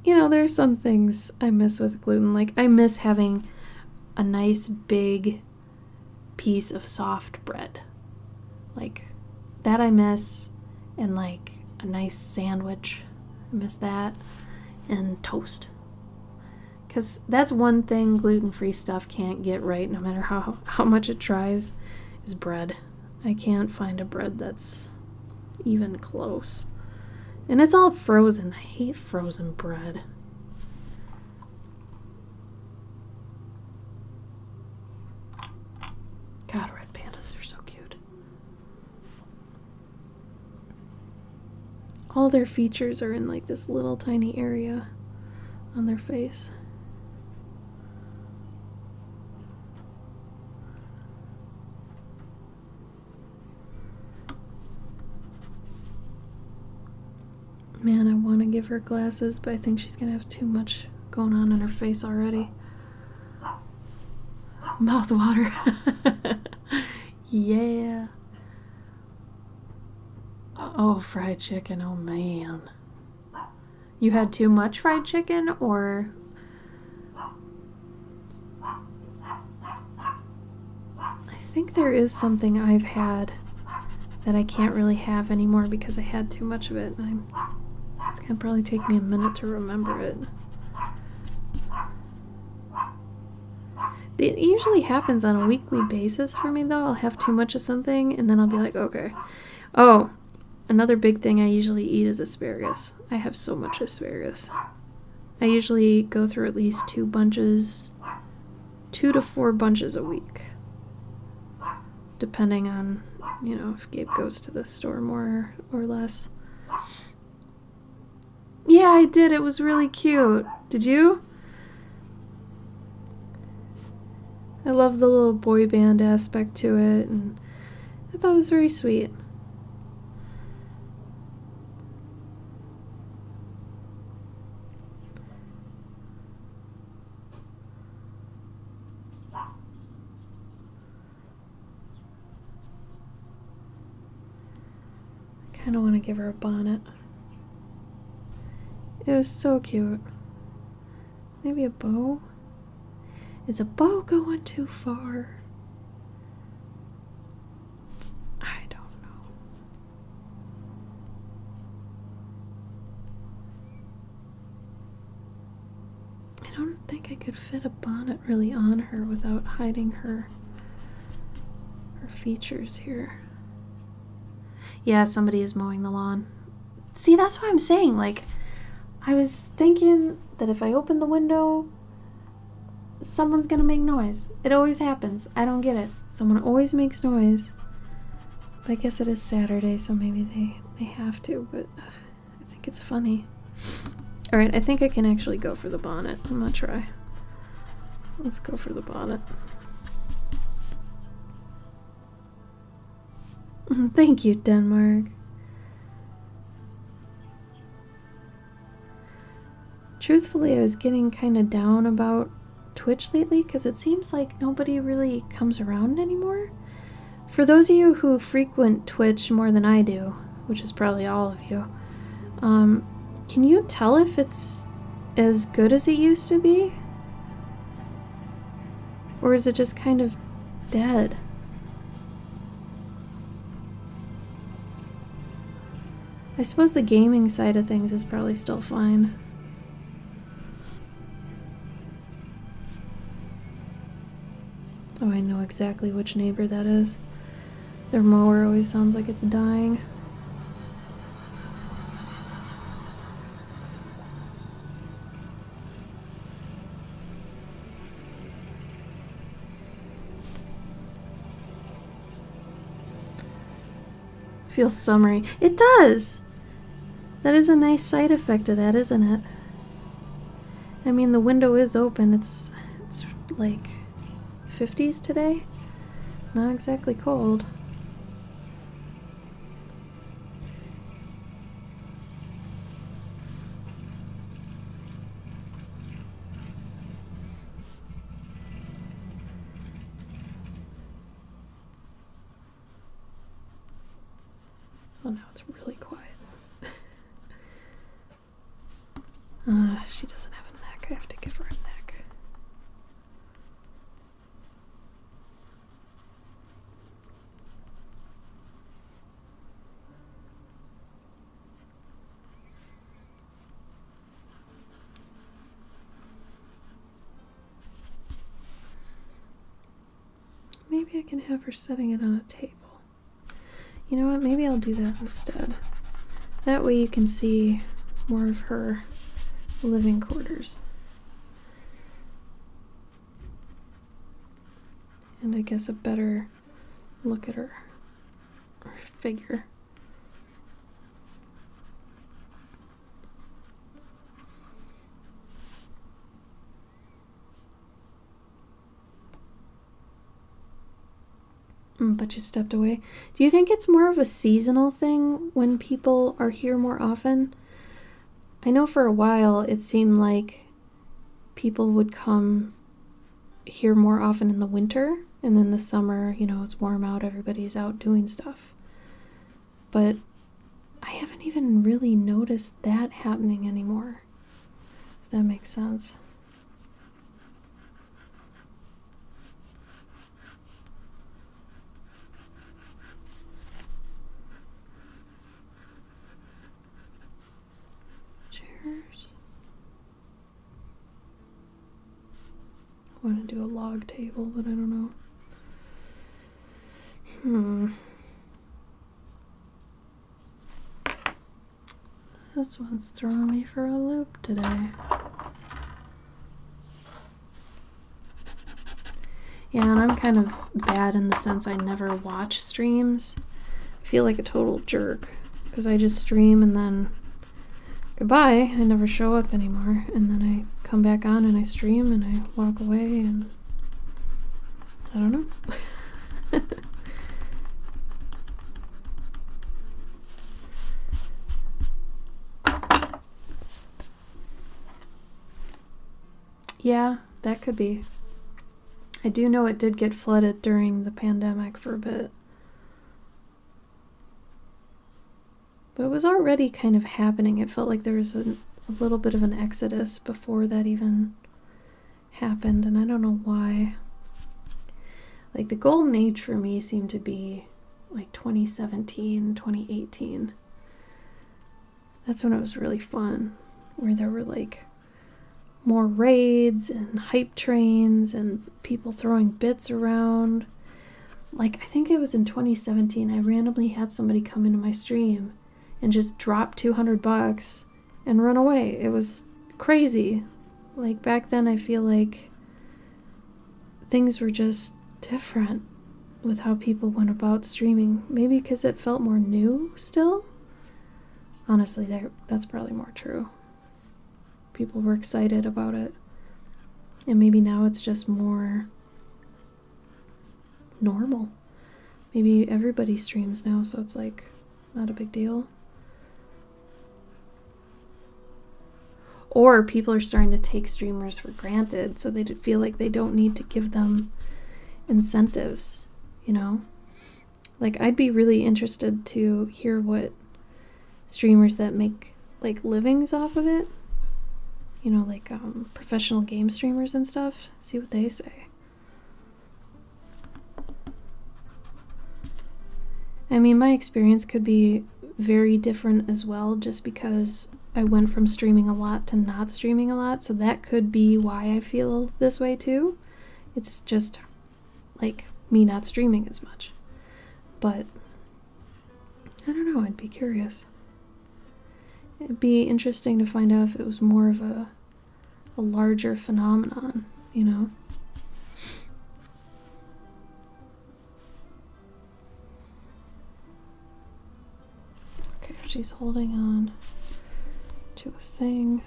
Speaker 2: you know, there's some things I miss with gluten. Like, I miss having a nice big piece of soft bread. Like, that I miss. And, like, a nice sandwich. I miss that. And toast. Because that's one thing gluten-free stuff can't get right, no matter how much it tries, is bread. I can't find a bread that's even close. And it's all frozen. I hate frozen bread. all their features are in like this little tiny area on their face. Man, I want to give her glasses, but I think she's gonna have too much going on in her face already. Mouth water. Yeah. Oh, fried chicken. Oh, man. You had too much fried chicken, or... I think there is something I've had that I can't really have anymore because I had too much of it. It's gonna probably take me a minute to remember it. It usually happens on a weekly basis for me, though. I'll have too much of something, and then I'll be like, okay. Oh, another big thing I usually eat is asparagus. I have so much asparagus. I usually go through at least 2 to 4 bunches a week. Depending on, you know, if Gabe goes to the store more or less. Yeah, I did. It was really cute. Did you? I love the little boy band aspect to it, and I thought it was very sweet. I kind of want to give her a bonnet. It was so cute. Maybe a bow? Is a bow going too far? I don't know. I don't think I could fit a bonnet really on her without hiding her features here. Yeah, somebody is mowing the lawn. See, that's what I'm saying. Like, I was thinking that if I open the window, someone's gonna make noise. It always happens. I don't get it. Someone always makes noise. But I guess it is Saturday, so maybe they have to, but I think it's funny. Alright, I think I can actually go for the bonnet. I'm gonna try. Let's go for the bonnet. Thank you, Denmark. Truthfully, I was getting kind of down about Twitch lately because it seems like nobody really comes around anymore. For those of you who frequent Twitch more than I do, which is probably all of you, can you tell if it's as good as it used to be? Or is it just kind of dead? I suppose the gaming side of things is probably still fine. Oh, I know exactly which neighbor that is. Their mower always sounds like it's dying. Feels summery. It does! That is a nice side effect of that, isn't it? I mean, the window is open. It's like 50s today. Not exactly cold. Oh, now it's really quiet. She doesn't have a neck. I have to give her a neck. Maybe I can have her setting it on a table. You know what? Maybe I'll do that instead. That way you can see more of her living quarters. And I guess a better look at her figure. But you stepped away. Do you think it's more of a seasonal thing when people are here more often? I know for a while it seemed like people would come here more often in the winter, and then the summer, it's warm out, everybody's out doing stuff. But I haven't even really noticed that happening anymore, if that makes sense. Chairs. I want to do a log table, but I don't know. This one's throwing me for a loop today. Yeah, and I'm kind of bad in the sense I never watch streams. I feel like a total jerk because I just stream and then goodbye. I never show up anymore, and then I come back on and I stream and I walk away, and I don't know. Yeah, that could be. I do know it did get flooded during the pandemic for a bit. But it was already kind of happening. It felt like there was a little bit of an exodus before that even happened, and I don't know why. Like, the golden age for me seemed to be like 2017, 2018. That's when it was really fun, where there were like more raids and hype trains and people throwing bits around. Like, I think it was in 2017, I randomly had somebody come into my stream and just drop $200 and run away. It was crazy. Like, back then I feel like things were just different with how people went about streaming. Maybe because it felt more new still? Honestly, that's probably more true. People were excited about it. And maybe now it's just more normal. Maybe everybody streams now, so it's like not a big deal. Or people are starting to take streamers for granted, so they feel like they don't need to give them incentives, Like, I'd be really interested to hear what streamers that make like livings off of it, like professional game streamers and stuff, see what they say. I mean, my experience could be very different as well, just because I went from streaming a lot to not streaming a lot, so that could be why I feel this way too. It's just like me not streaming as much. But I don't know, I'd be curious. It'd be interesting to find out if it was more of a larger phenomenon, Okay, she's holding on to a thing.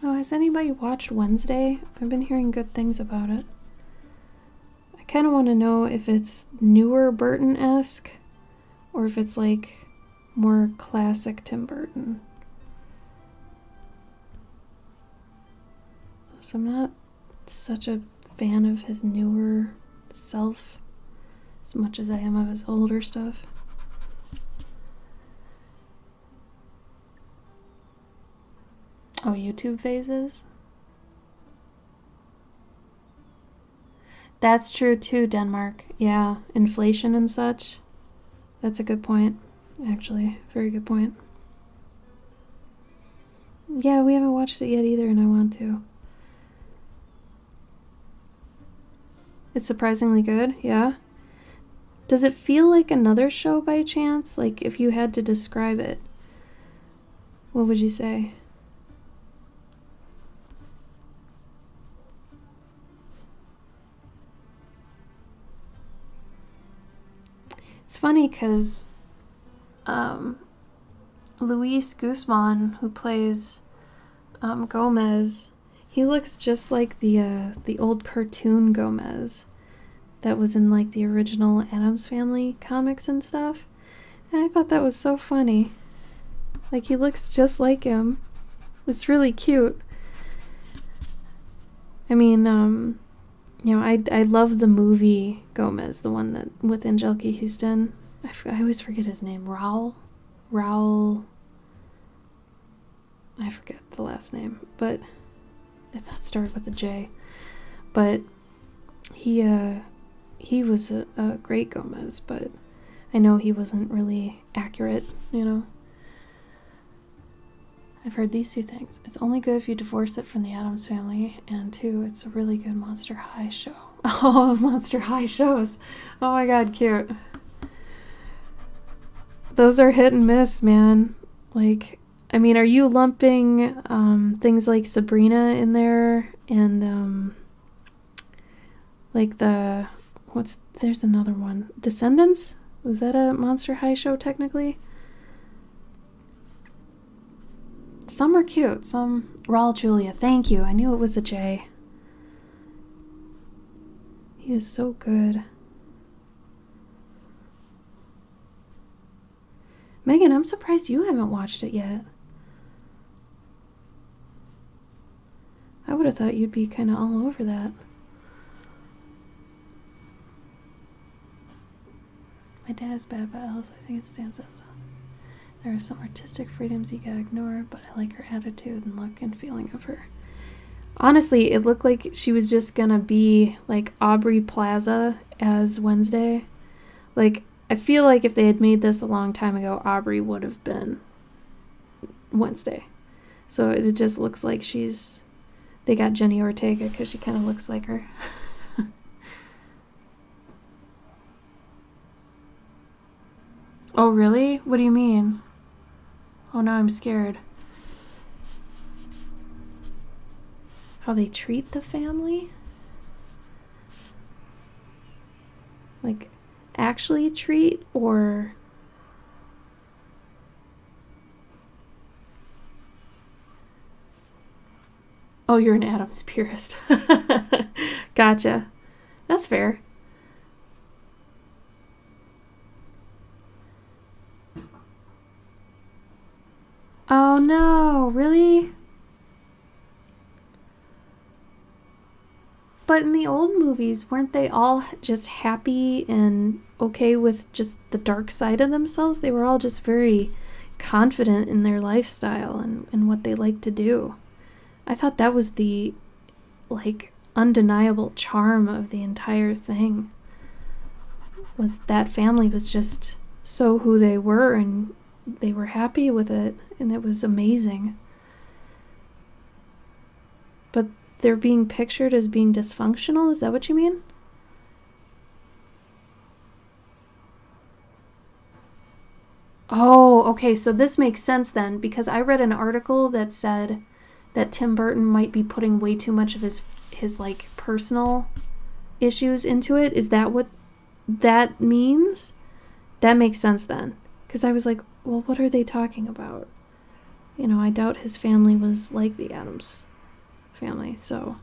Speaker 2: Oh, has anybody watched Wednesday? I've been hearing good things about it. I kind of want to know if it's newer Burton-esque or if it's like more classic Tim Burton. So I'm not such a fan of his newer self as much as I am of his older stuff. Oh, YouTube phases? That's true too, Denmark. Yeah, inflation and such. That's a good point, actually. Very good point. Yeah, we haven't watched it yet either, and I want to. It's surprisingly good, yeah? Does it feel like another show by chance? Like, if you had to describe it, what would you say? It's funny because Luis Guzman, who plays Gomez, he looks just like the old cartoon Gomez that was in like the original Addams Family comics and stuff. And I thought that was so funny. Like, he looks just like him. It's really cute. I mean, you know, I love the movie Gomez, the one that with Anjelica Houston. I always forget his name. Raul. I forget the last name, but I thought it started with a J. But he was a great Gomez, but I know he wasn't really accurate, you know. I've heard these two things. It's only good if you divorce it from the Addams Family, and 2, it's a really good Monster High show. Oh, Monster High shows. Oh my god, cute. Those are hit and miss, man. Like, I mean, are you lumping things like Sabrina in there, and like there's another one. Descendants? Was that a Monster High show technically? Some are cute, some... Raul Julia, thank you. I knew it was a J. He is so good. Megan, I'm surprised you haven't watched it yet. I would have thought you'd be kind of all over that. My dad's bad but else. I think it stands out. There are some artistic freedoms you gotta ignore, but I like her attitude and look and feeling of her. Honestly, it looked like she was just gonna be like Aubrey Plaza as Wednesday. Like, I feel like if they had made this a long time ago, Aubrey would have been Wednesday. So it just looks like they got Jenny Ortega because she kind of looks like her. Oh, really? What do you mean? Oh, now I'm scared. How they treat the family? Like, actually treat, or... Oh, you're an Addams purist. Gotcha. That's fair. Oh no, really? But in the old movies, weren't they all just happy and okay with just the dark side of themselves? They were all just very confident in their lifestyle and what they like to do. I thought that was the, like, undeniable charm of the entire thing. Was that family was just so who they were, and they were happy with it, and it was amazing. But they're being pictured as being dysfunctional? Is that what you mean? Oh, okay, so this makes sense then, because I read an article that said that Tim Burton might be putting way too much of his like personal issues into it. Is that what that means? That makes sense then. Because I was like, well, what are they talking about? You know, I doubt his family was like the Addams family, so...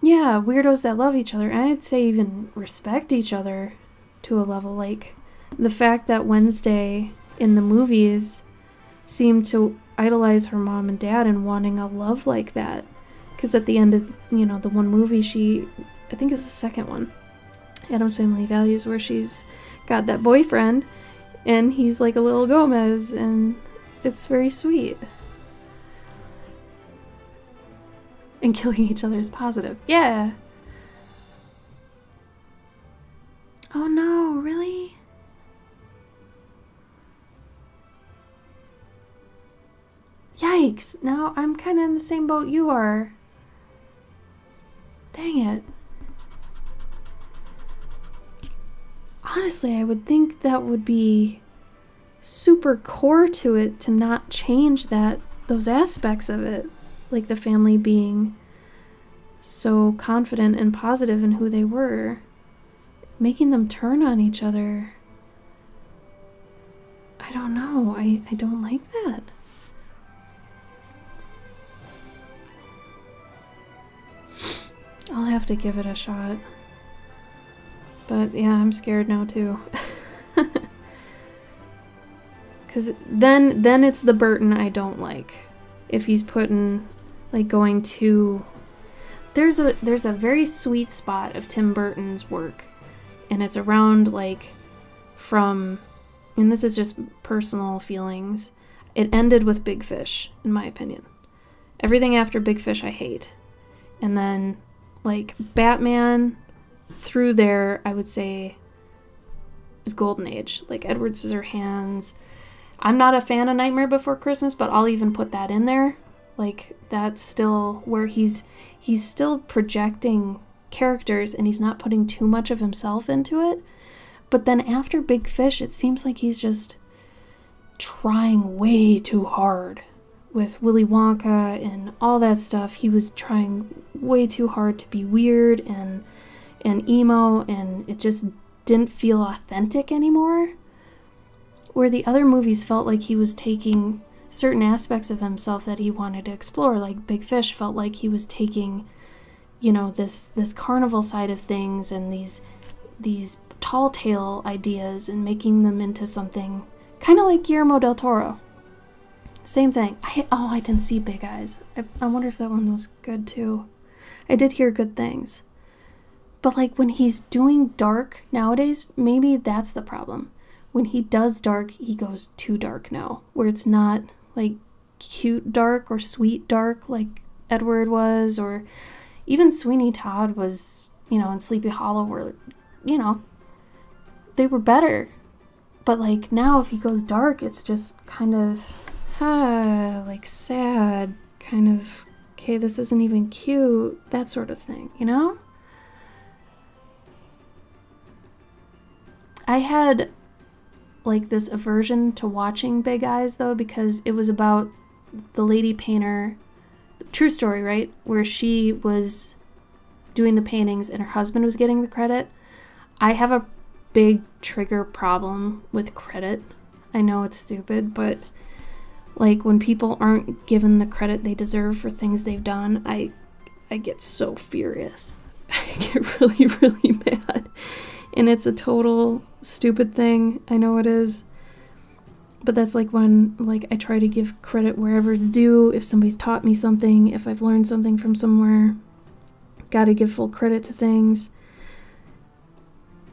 Speaker 2: Yeah, weirdos that love each other, and I'd say even respect each other to a level. Like, the fact that Wednesday in the movies seemed to idolize her mom and dad and wanting a love like that. Because at the end of, you know, the one movie I think it's the second one, Addams Family Values, where she's got that boyfriend and he's like a little Gomez, and it's very sweet. And killing each other is positive. Yeah. Oh no, really? Yikes. Now I'm kind of in the same boat you are. Dang it. Honestly, I would think that would be super core to it to not change those aspects of it. Like the family being so confident and positive in who they were. making them turn on each other. I don't know. I don't like that. I'll have to give it a shot. But yeah, I'm scared now too. Cause then it's the Burton I don't like. If he's putting like going to there's a very sweet spot of Tim Burton's work, and it's around like from, and this is just personal feelings, it ended with Big Fish, in my opinion. Everything after Big Fish I hate. And then like Batman through there, I would say is Golden Age, like Edward Scissorhands. I'm not a fan of Nightmare Before Christmas, but I'll even put that in there. Like, that's still where he's still projecting characters and he's not putting too much of himself into it. But then after Big Fish, it seems like he's just trying way too hard. With Willy Wonka and all that stuff, he was trying way too hard to be weird and emo, and it just didn't feel authentic anymore. Where the other movies felt like he was taking certain aspects of himself that he wanted to explore, like Big Fish felt like he was taking, you know, this carnival side of things and these tall tale ideas and making them into something kind of like Guillermo del Toro. Same thing. I didn't see Big Eyes. I wonder if that one was good too. I did hear good things. But like when he's doing dark nowadays, maybe that's the problem. When he does dark, he goes too dark now, where it's not like cute dark or sweet dark like Edward was, or even Sweeney Todd was, you know, and Sleepy Hollow were, you know, they were better. But like now if he goes dark, it's just kind of like sad, kind of, okay, this isn't even cute, that sort of thing, you know? I had like this aversion to watching Big Eyes though, because it was about the lady painter, true story, right, where she was doing the paintings and her husband was getting the credit. I have a big trigger problem with credit. I know it's stupid, but like when people aren't given the credit they deserve for things they've done, I get so furious. I get really, really mad. And it's a total stupid thing. I know it is. But that's like when like I try to give credit wherever it's due. If somebody's taught me something, if I've learned something from somewhere, gotta give full credit to things.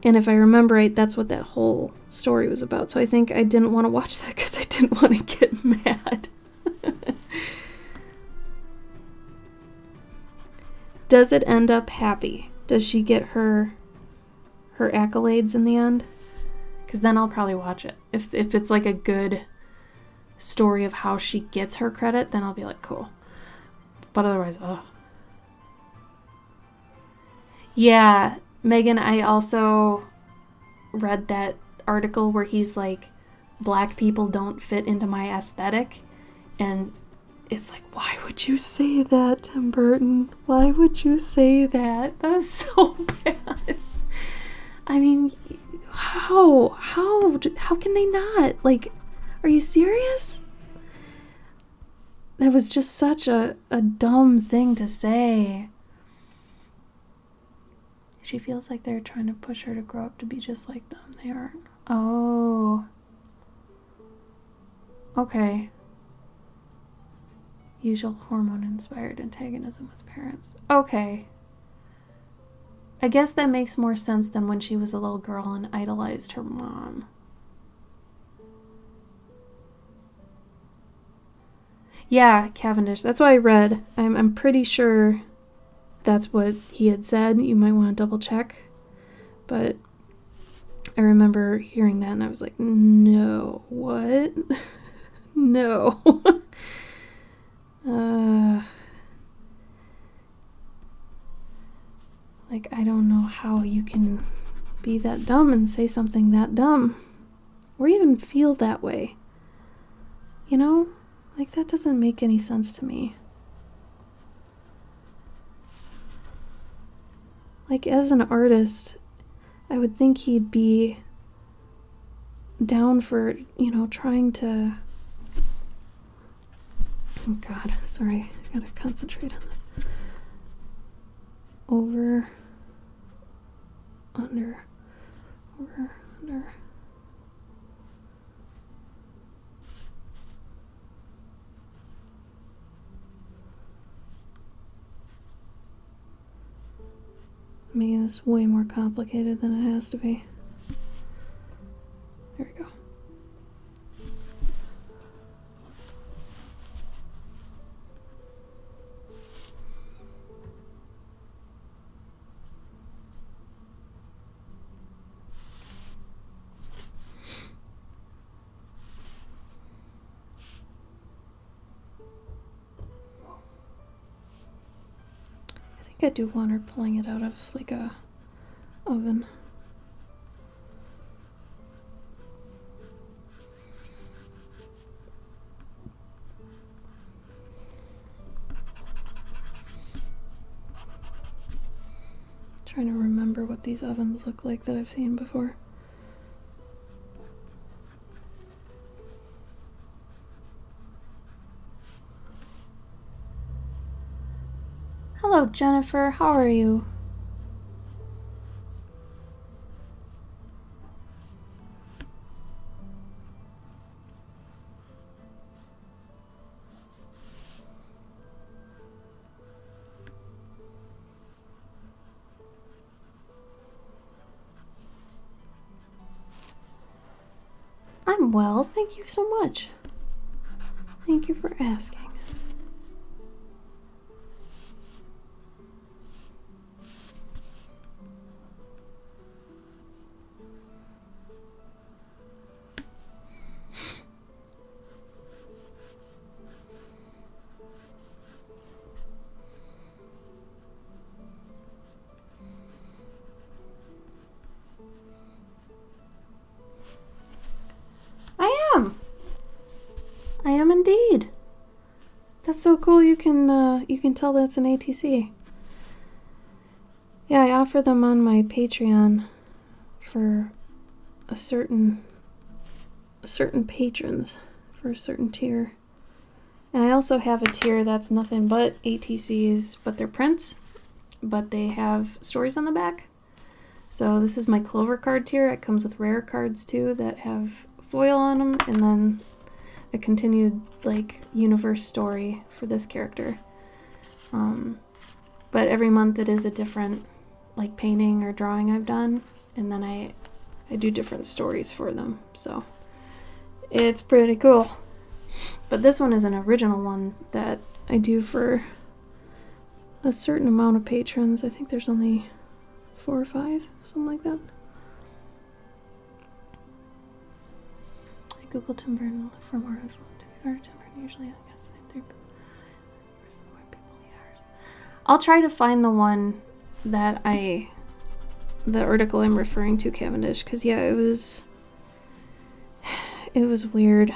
Speaker 2: And if I remember right, that's what that whole story was about. So I think I didn't want to watch that because I didn't want to get mad. Does it end up happy? Does she get her accolades in the end? Because then I'll probably watch it. If it's like a good story of how she gets her credit, then I'll be like, cool. But otherwise, ugh. Yeah, Megan, I also read that article where he's like, black people don't fit into my aesthetic. And it's like, why would you say that, Tim Burton? Why would you say that? That's so bad. I mean, how can they not? Like, are you serious? That was just such a dumb thing to say. She feels like they're trying to push her to grow up to be just like them. They aren't. Oh. Okay. Usual hormone-inspired antagonism with parents. Okay. I guess that makes more sense than when she was a little girl and idolized her mom. Yeah, Cavendish. That's what I read. I'm pretty sure that's what he had said. You might want to double check. But I remember hearing that and I was like, no, what? No. Like, I don't know how you can be that dumb and say something that dumb. Or even feel that way. You know? Like, that doesn't make any sense to me. Like, as an artist, I would think he'd be down for, you know, trying to... Oh God, sorry, I gotta concentrate on this. Over, under, over, under. Making this way more complicated than it has to be. There we go. I do want her pulling it out of like a oven. Trying to remember what these ovens look like that I've seen before. Hello, Jennifer. How are you? I'm well, thank you so much. Thank you for asking. I am indeed. That's so cool. You can tell that's an ATC. Yeah, I offer them on my Patreon for a certain patrons for a certain tier. And I also have a tier that's nothing but ATCs, but they're prints, but they have stories on the back. So this is my Clover card tier. It comes with rare cards too that have foil on them, and then a continued like universe story for this character. But every month it is a different like painting or drawing I've done, and then I do different stories for them. So it's pretty cool. But this one is an original one that I do for a certain amount of patrons. I think there's only 4 or 5, something like that. I googled Tim Burton for more info. Tim Burton usually, I guess, I'll try to find the one that the article I'm referring to, Cavendish, because yeah, it was weird.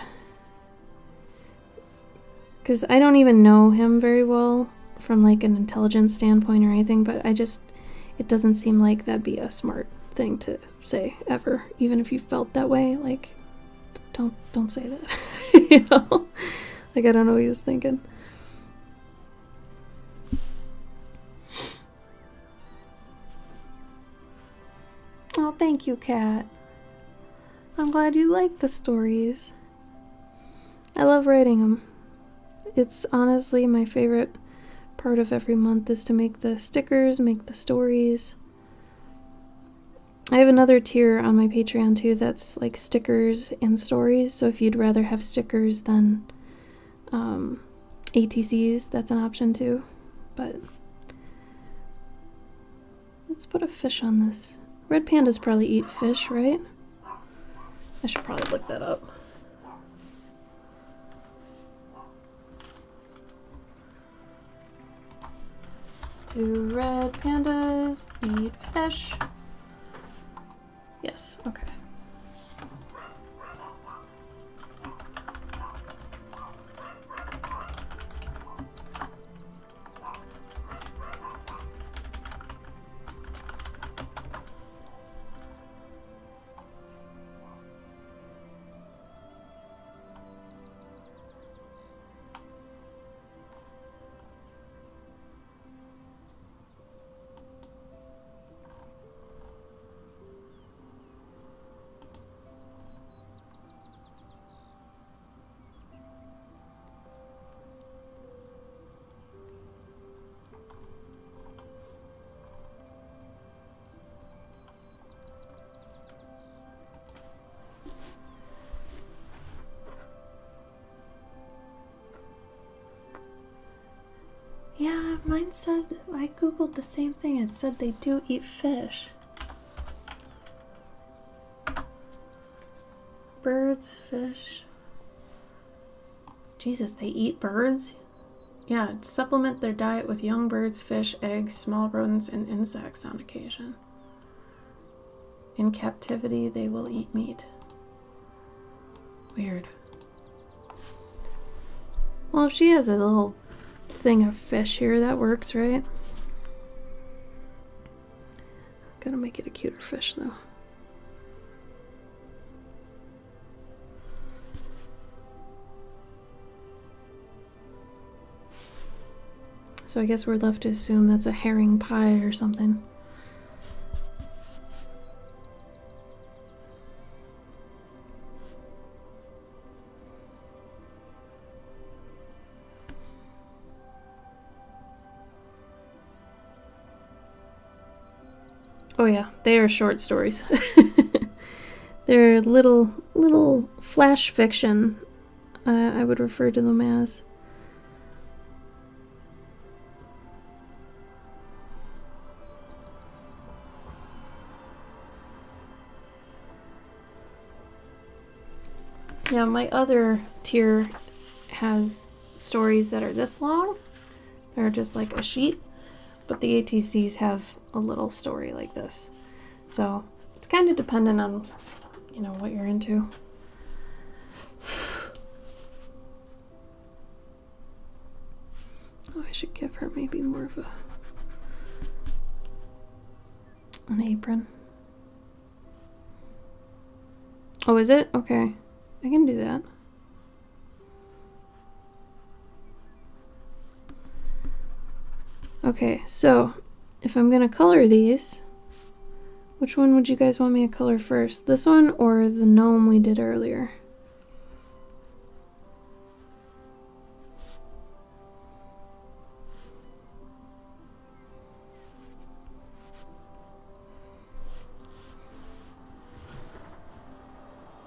Speaker 2: Because I don't even know him very well from like an intelligence standpoint or anything, but it doesn't seem like that'd be a smart thing to say ever, even if you felt that way. Like, don't say that. You know, like I don't know what he was thinking. Oh, thank you, Kat. I'm glad you like the stories. I love writing them. It's honestly my favorite part of every month is to make the stickers, make the stories. I have another tier on my Patreon too that's like stickers and stories, so if you'd rather have stickers than ATCs, that's an option too. But let's put a fish on this. Red pandas probably eat fish, right? I should probably look that up. Do red pandas eat fish? Yes, okay. mine said, I googled the same thing. It said they do eat fish. Birds, fish. Jesus, they eat birds? Yeah, supplement their diet with young birds, fish, eggs, small rodents, and insects on occasion. In captivity, they will eat meat. Weird. Well, if she has a little thing of fish here, that works, right? Gotta make it a cuter fish, though. So I guess we're left to assume that's a herring pie or something. Oh yeah, they are short stories. They're little flash fiction, I would refer to them as. Yeah, my other tier has stories that are this long. They're just like a sheet. But the ATCs have a little story like this. So it's kind of dependent on, you know, what you're into. Oh, I should give her maybe more of an apron. Oh, is it? Okay. I can do that. Okay, so if I'm gonna color these, which one would you guys want me to color first? This one or the gnome we did earlier?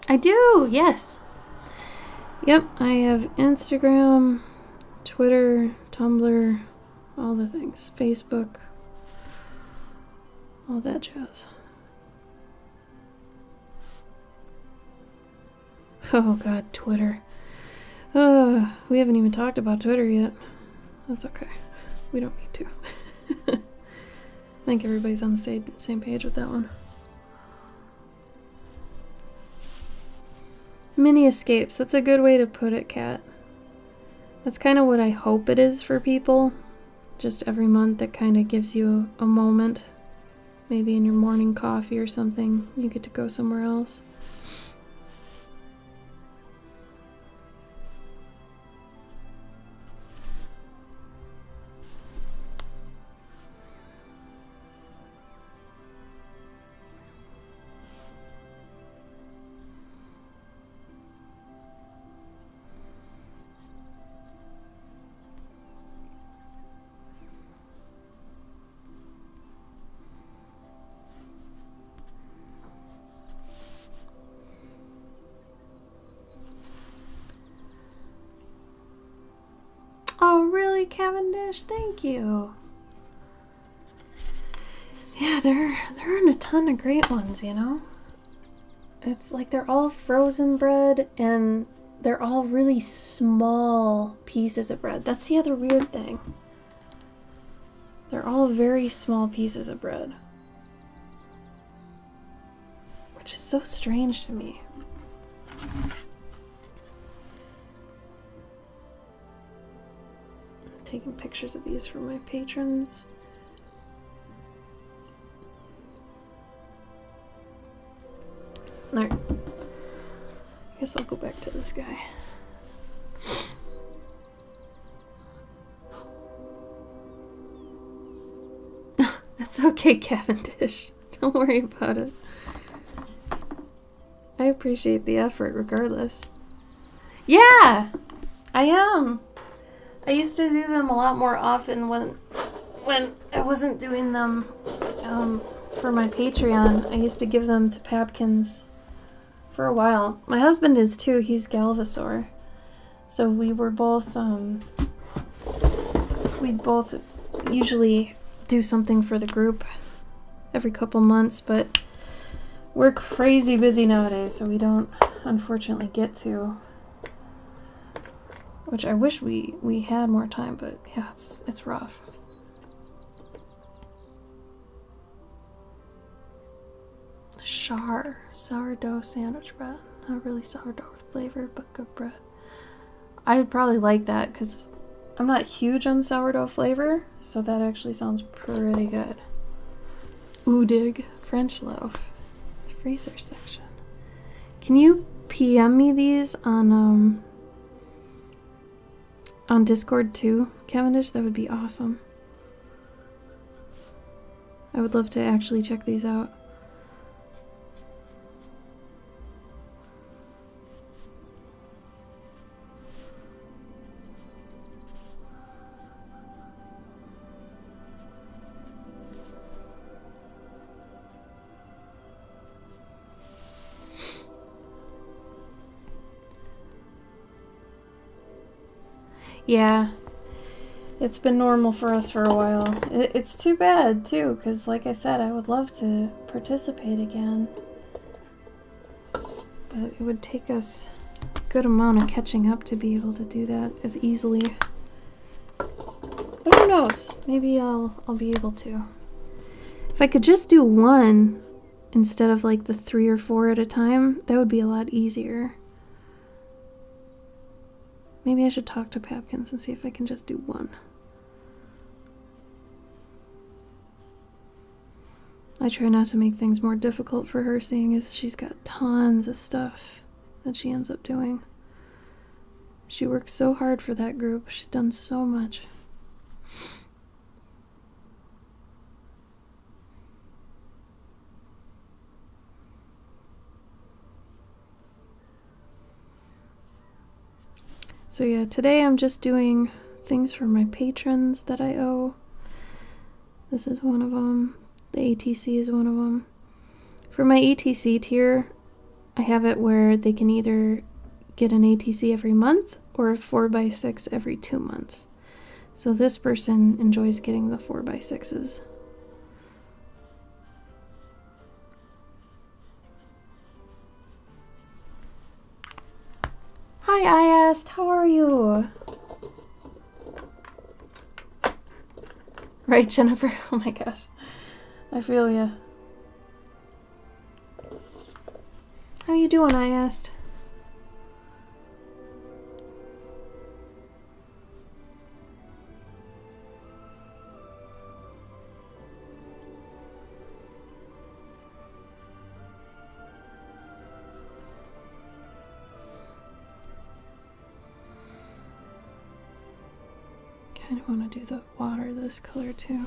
Speaker 2: I do, yes. Yep, I have Instagram, Twitter, Tumblr, all the things. Facebook, all that jazz. Oh god, Twitter. We haven't even talked about Twitter yet. That's okay. We don't need to. I think everybody's on the same page with that one. Mini escapes. That's a good way to put it, Kat. That's kind of what I hope it is for people. Just every month it kind of gives you a moment. Maybe in your morning coffee or something, you get to go somewhere else. Oh, really, Cavendish? Thank you. Yeah, there aren't a ton of great ones, you know? It's like they're all frozen bread and they're all really small pieces of bread. That's the other weird thing. They're all very small pieces of bread. Which is so strange to me. Taking pictures of these for my patrons. Alright. I guess I'll go back to this guy. That's okay, Cavendish. Don't worry about it. I appreciate the effort regardless. Yeah! I am! I used to do them a lot more often when I wasn't doing them for my Patreon. I used to give them to Papkins for a while. My husband is too. He's Galvasaur. So we were both, we'd both usually do something for the group every couple months, but we're crazy busy nowadays, so we don't unfortunately get to. Which I wish we had more time, but yeah, it's rough. Sourdough sandwich bread. Not really sourdough flavor, but good bread. I would probably like that because I'm not huge on sourdough flavor, so that actually sounds pretty good. Udig French loaf. Freezer section. Can you PM me these on Discord too, Cavendish? That would be awesome. I would love to actually check these out. Yeah, it's been normal for us for a while. It's too bad, too, because like I said, I would love to participate again. But it would take us a good amount of catching up to be able to do that as easily. But who knows? Maybe I'll be able to. If I could just do one instead of like the 3 or 4 at a time, that would be a lot easier. Maybe I should talk to Papkins and see if I can just do one. I try not to make things more difficult for her, seeing as she's got tons of stuff that she ends up doing. She works so hard for that group. She's done so much. So yeah, today I'm just doing things for my patrons that I owe. This is one of them. The ATC is one of them. For my ATC tier, I have it where they can either get an ATC every month or a 4x6 every 2 months. So this person enjoys getting the 4x6s. Hi, Ayast. How are you? Right, Jennifer? Oh my gosh. I feel ya. How you doing, Ayast? Kind of want to do the water this color too.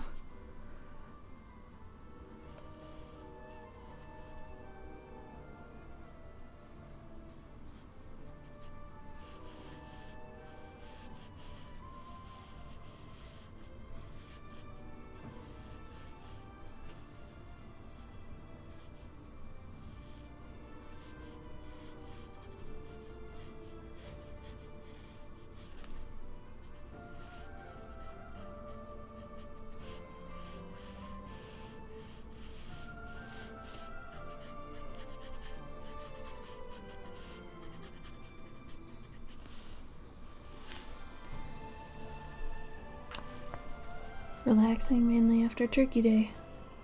Speaker 2: Relaxing mainly after Turkey Day.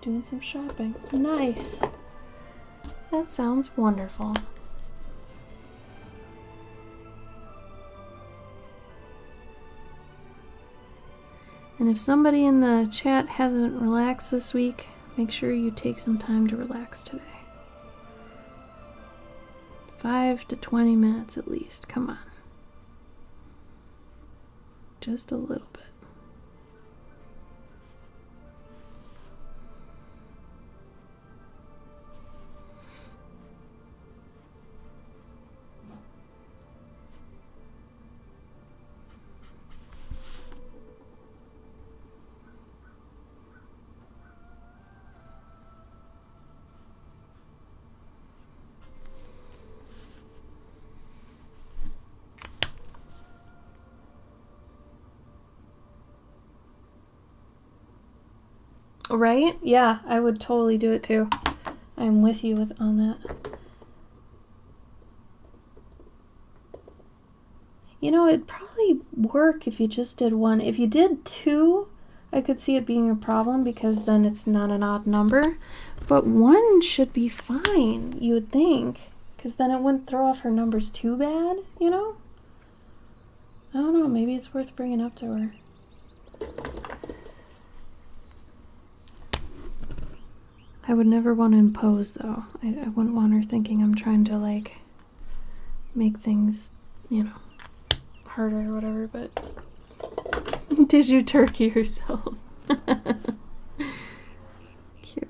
Speaker 2: Doing some shopping. Nice. That sounds wonderful. And if somebody in the chat hasn't relaxed this week, make sure you take some time to relax today. 5 to 20 minutes at least. Come on. Just a little bit. Right? Yeah, I would totally do it too. I'm with you on that. You know, it'd probably work if you just did one. If you did two, I could see it being a problem because then it's not an odd number. But one should be fine, you would think. Because then it wouldn't throw off her numbers too bad, you know? I don't know, maybe it's worth bringing up to her. I would never want to impose, though. I wouldn't want her thinking I'm trying to, like, make things, you know, harder or whatever, but... Did you turkey yourself? Cute.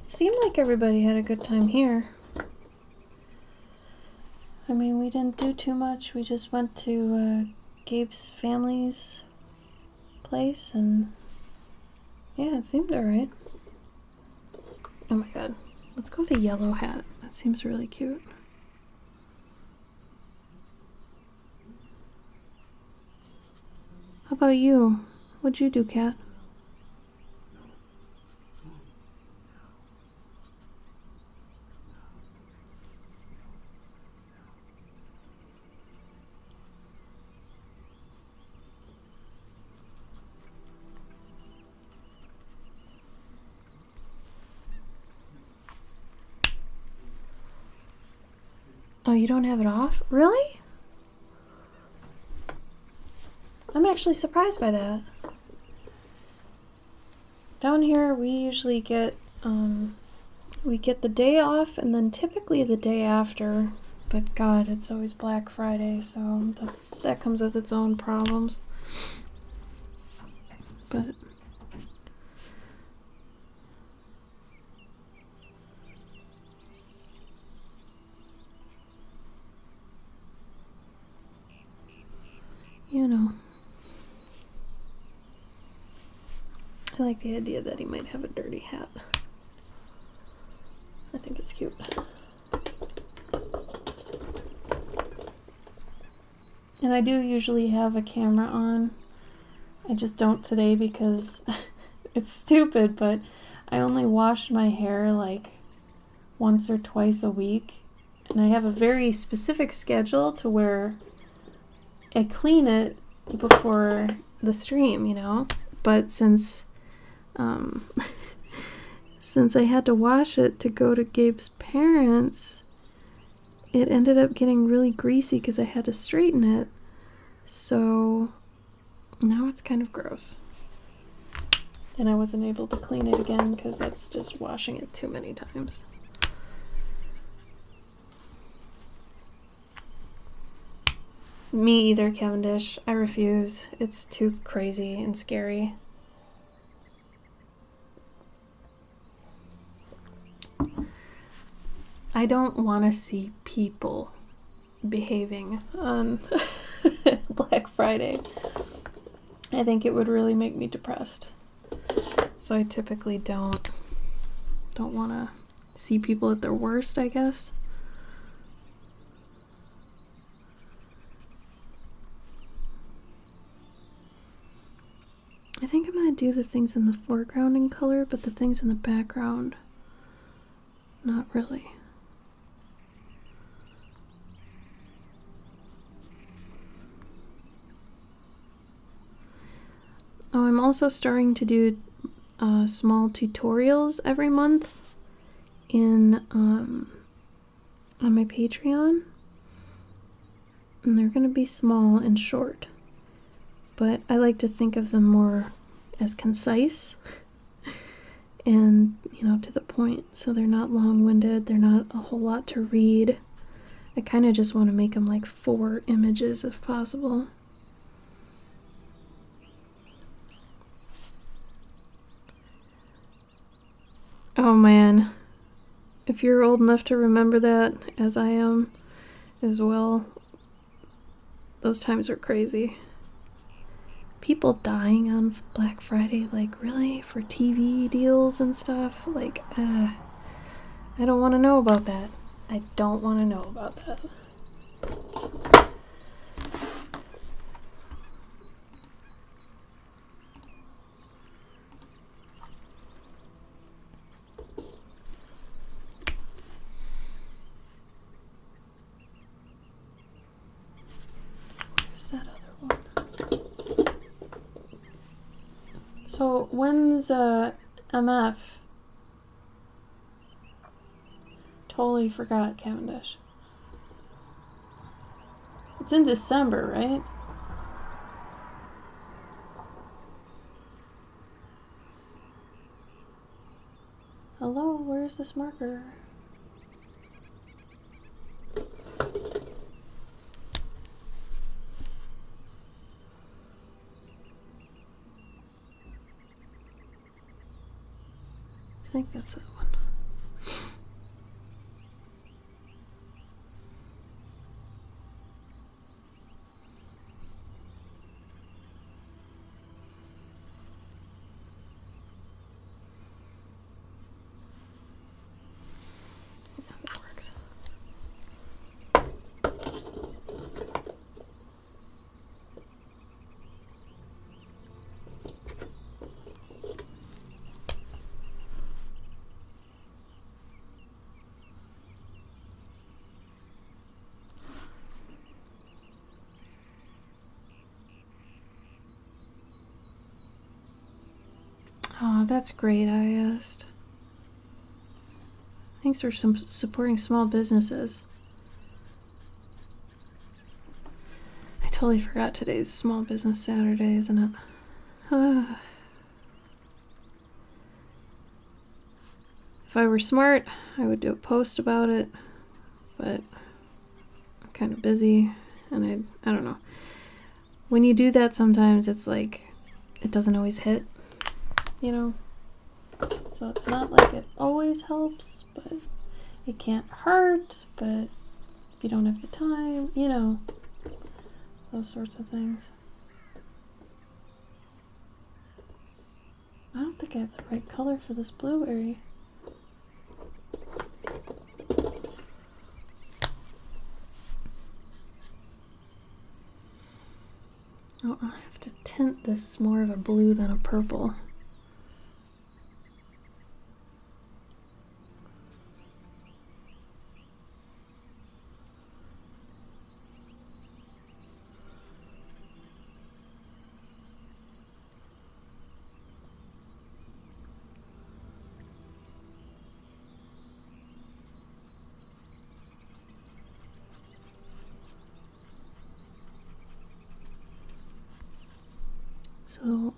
Speaker 2: Seemed like everybody had a good time here. I mean, we didn't do too much. We just went to Gabe's family's place, and yeah, it seemed alright. Oh my god. Let's go with a yellow hat. That seems really cute. How about you? What'd you do, Kat? Oh, you don't have it off? Really? I'm actually surprised by that. Down here, we usually get the day off and then typically the day after. But God, it's always Black Friday, so that comes with its own problems. But you know, I like the idea that he might have a dirty hat. I think it's cute. And I do usually have a camera on. I just don't today because it's stupid, but I only wash my hair like once or twice a week. And I have a very specific schedule to where I clean it before the stream, you know? But since I had to wash it to go to Gabe's parents, it ended up getting really greasy because I had to straighten it. So now it's kind of gross. And I wasn't able to clean it again because that's just washing it too many times. Me either, Cavendish. I refuse. It's too crazy and scary. I don't want to see people behaving on Black Friday. I think it would really make me depressed. So I typically don't want to see people at their worst, I guess. to do the things in the foreground in color, but the things in the background, not really. Oh, I'm also starting to do small tutorials every month on my Patreon. And they're going to be small and short. But I like to think of them more as concise and, to the point. So they're not long-winded. They're not a whole lot to read. I kind of just want to make them like 4 images if possible. Oh man, if you're old enough to remember that, as I am as well, those times were crazy. People dying on Black Friday, like really? For TV deals and stuff? Like, I don't want to know about that. I don't want to know about that. So when's MF? Totally forgot Cavendish. It's in December, right? Hello, where's this marker? I think that's that one. Yeah, that works. Oh, that's great, IAST. Thanks for supporting small businesses. I totally forgot today's Small Business Saturday, isn't it? If I were smart, I would do a post about it, but I'm kind of busy, and I don't know. When you do that, sometimes it's like, it doesn't always hit. So it's not like it always helps, but it can't hurt, but if you don't have the time, those sorts of things. I don't think I have the right color for this blueberry. Oh, I have to tint this more of a blue than a purple. So I'm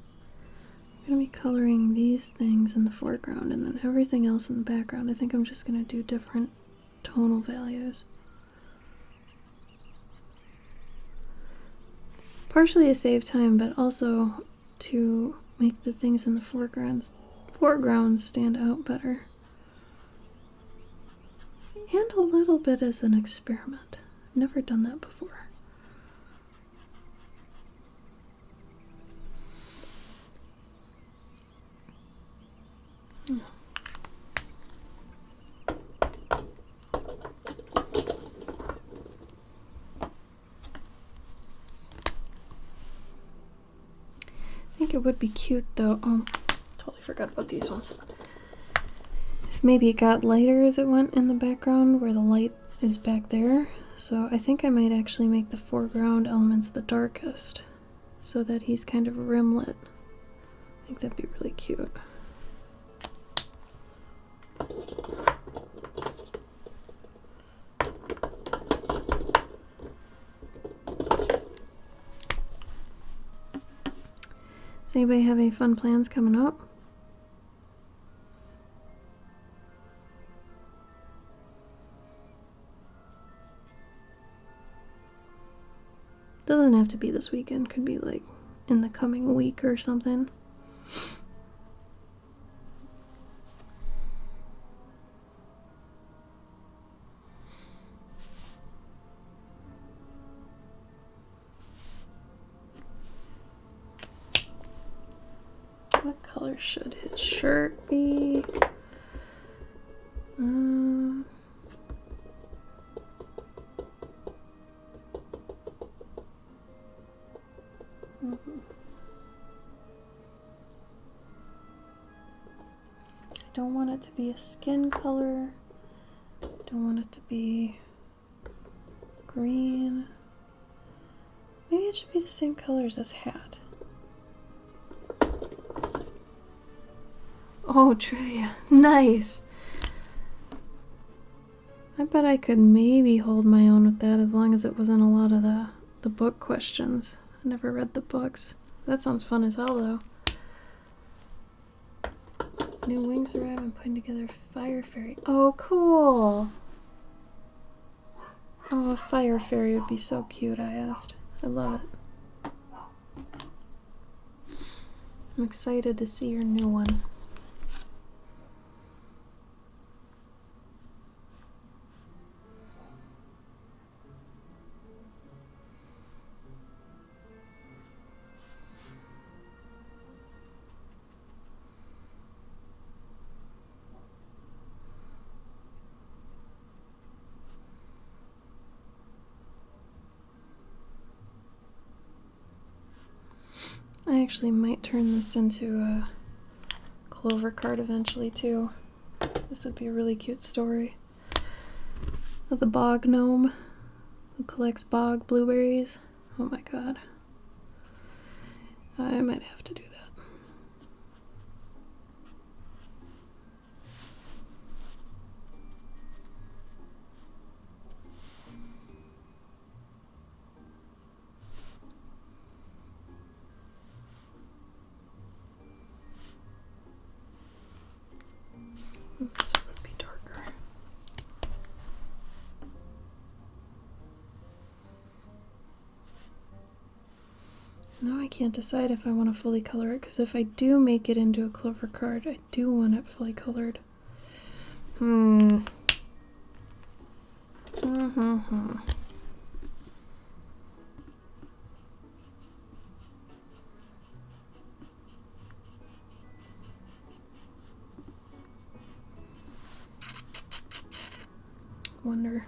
Speaker 2: going to be coloring these things in the foreground and then everything else in the background. I think I'm just going to do different tonal values. Partially to save time, but also to make the things in the foreground stand out better. And a little bit as an experiment. I've never done that before. think it would be cute though. Oh, totally forgot about these ones. If maybe it got lighter as it went in the background where the light is back there. So I think I might actually make the foreground elements the darkest so that he's kind of rimlet. I think that'd be really cute. Does anybody have any fun plans coming up? Doesn't have to be this weekend, could be like in the coming week or something. What color should his shirt be? I don't want it to be a skin color. Don't want it to be green. Maybe it should be the same color as this hat. Oh, trivia. Nice. I bet I could maybe hold my own with that as long as it wasn't a lot of the book questions. I never read the books. That sounds fun as hell, though. New wings arrive. I'm putting together Fire Fairy. Oh, cool. Oh, a Fire Fairy would be so cute, I asked. I love it. I'm excited to see your new one. I actually might turn this into a Clover card eventually too. This would be a really cute story of the bog gnome who collects bog blueberries. Oh my god. I might have to do that. This one would be darker. Now I can't decide if I want to fully color it, because if I do make it into a Clover card, I do want it fully colored. Wonder.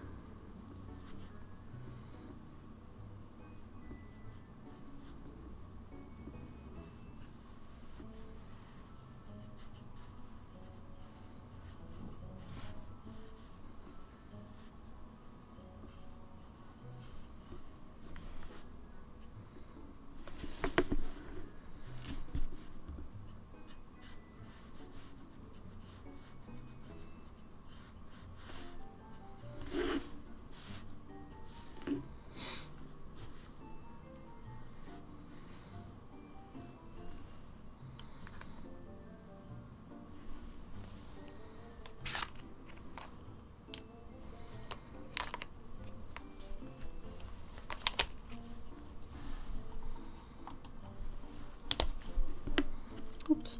Speaker 2: Oops,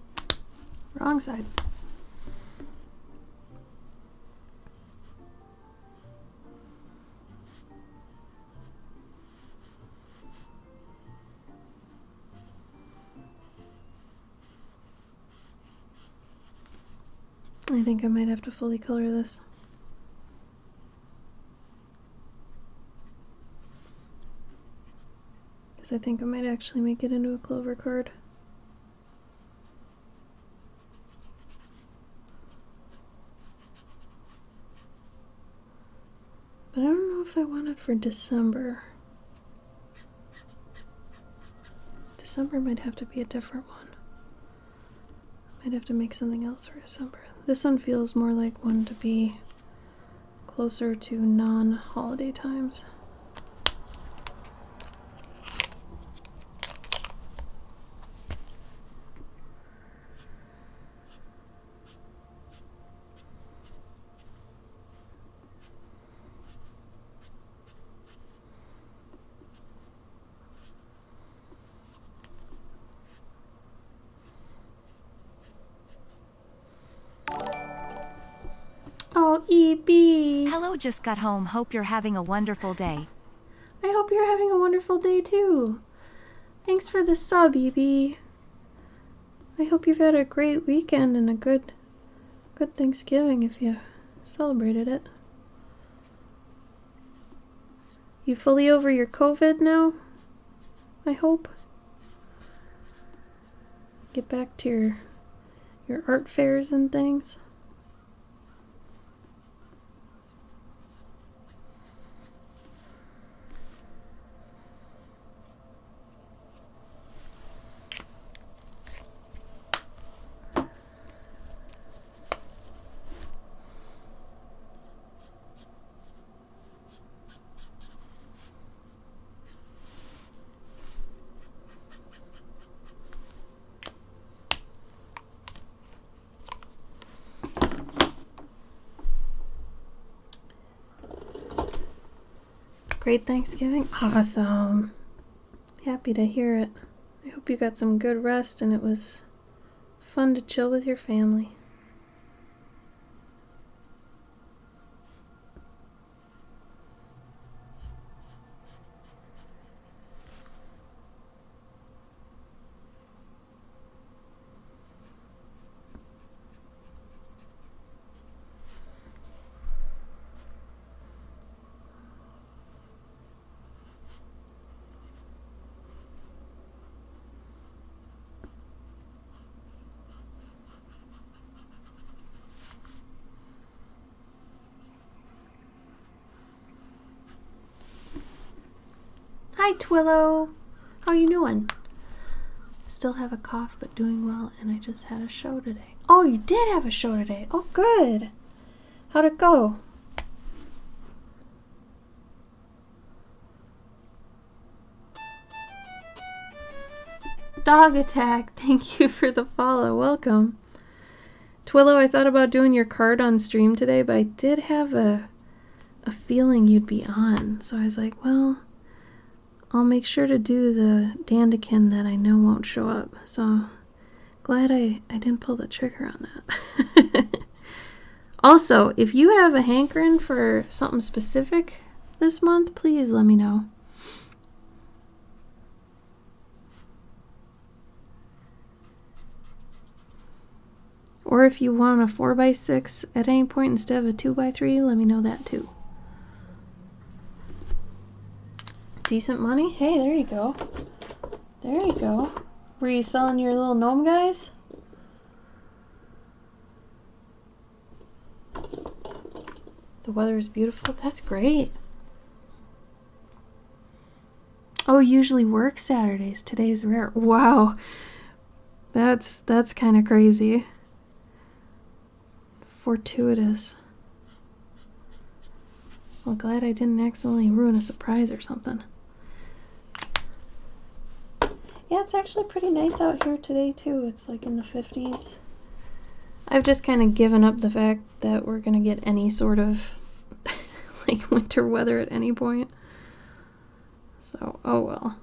Speaker 2: wrong side. I think I might have to fully color this. Because I think I might actually make it into a Clover card. if I want it for December. December might have to be a different one. Might have to make something else for December. This one feels more like one to be closer to non-holiday times. Oh, EB!
Speaker 1: Hello, just got home. Hope you're having a wonderful day.
Speaker 2: I hope you're having a wonderful day too. Thanks for the sub, EB. I hope you've had a great weekend and a good Thanksgiving if you celebrated it. You fully over your COVID now? I hope. Get back to your art fairs and things. Great Thanksgiving? Awesome. Happy to hear it. I hope you got some good rest and it was fun to chill with your family. Hi, Twillo. How you doing? Still have a cough, but doing well, and I just had a show today. Oh, you did have a show today. Oh, good. How'd it go? Dog Attack, thank you for the follow. Welcome. Twillo, I thought about doing your card on stream today, but I did have a feeling you'd be on. So I was like, well, I'll make sure to do the Dandakin that I know won't show up. So glad I didn't pull the trigger on that. Also, if you have a hankering for something specific this month, please let me know. Or if you want a 4x6 at any point instead of a 2x3, let me know that too. Decent money? Hey, there you go. There you go. Were you selling your little gnome guys? The weather is beautiful. That's great. Oh, usually work Saturdays. Today's rare. Wow. That's kind of crazy. Fortuitous. Well, glad I didn't accidentally ruin a surprise or something. Yeah, it's actually pretty nice out here today, too. It's like in the 50s. I've just kind of given up the fact that we're going to get any sort of like winter weather at any point. So, oh well.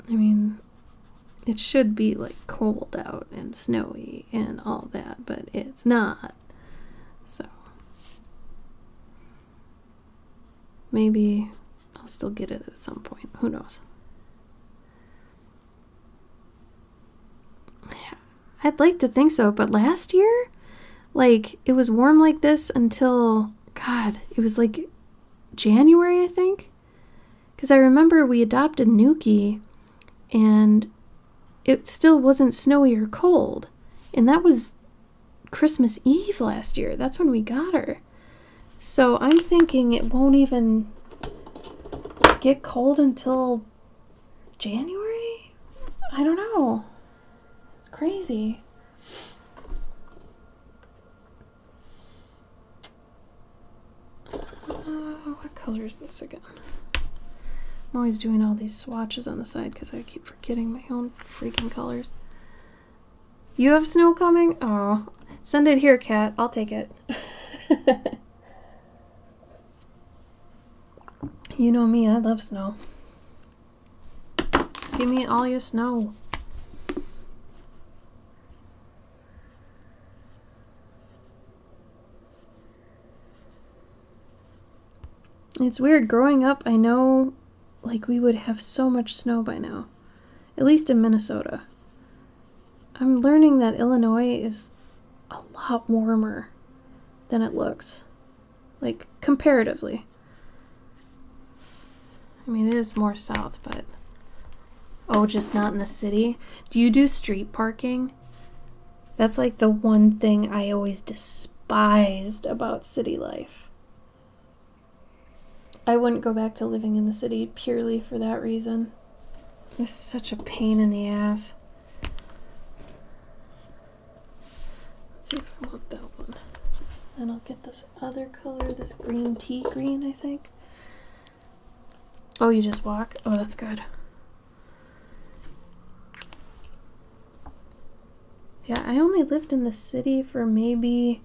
Speaker 2: I mean, it should be like cold out and snowy and all that, but it's not. So, maybe I'll still get it at some point. Who knows? I'd like to think so, but last year, like, it was warm like this until, God, it was like January, I think. Because I remember we adopted Nuki, and it still wasn't snowy or cold. And that was Christmas Eve last year. That's when we got her. So I'm thinking it won't even get cold until January? I don't know. It's crazy. What color is this again? I'm always doing all these swatches on the side because I keep forgetting my own freaking colors. You have snow coming? Oh, send it here, Kat. I'll take it. You know me, I love snow. Give me all your snow. It's weird. Growing up, I know like we would have so much snow by now. At least in Minnesota. I'm learning that Illinois is a lot warmer than it looks. Like, comparatively. I mean, it is more south, but... Oh, just not in the city? Do you do street parking? That's like the one thing I always despised about city life. I wouldn't go back to living in the city purely for that reason. It's such a pain in the ass. Let's see if I want that one. And I'll get this other color, this green tea green, I think. Oh, you just walk? Oh, that's good. Yeah, I only lived in the city for maybe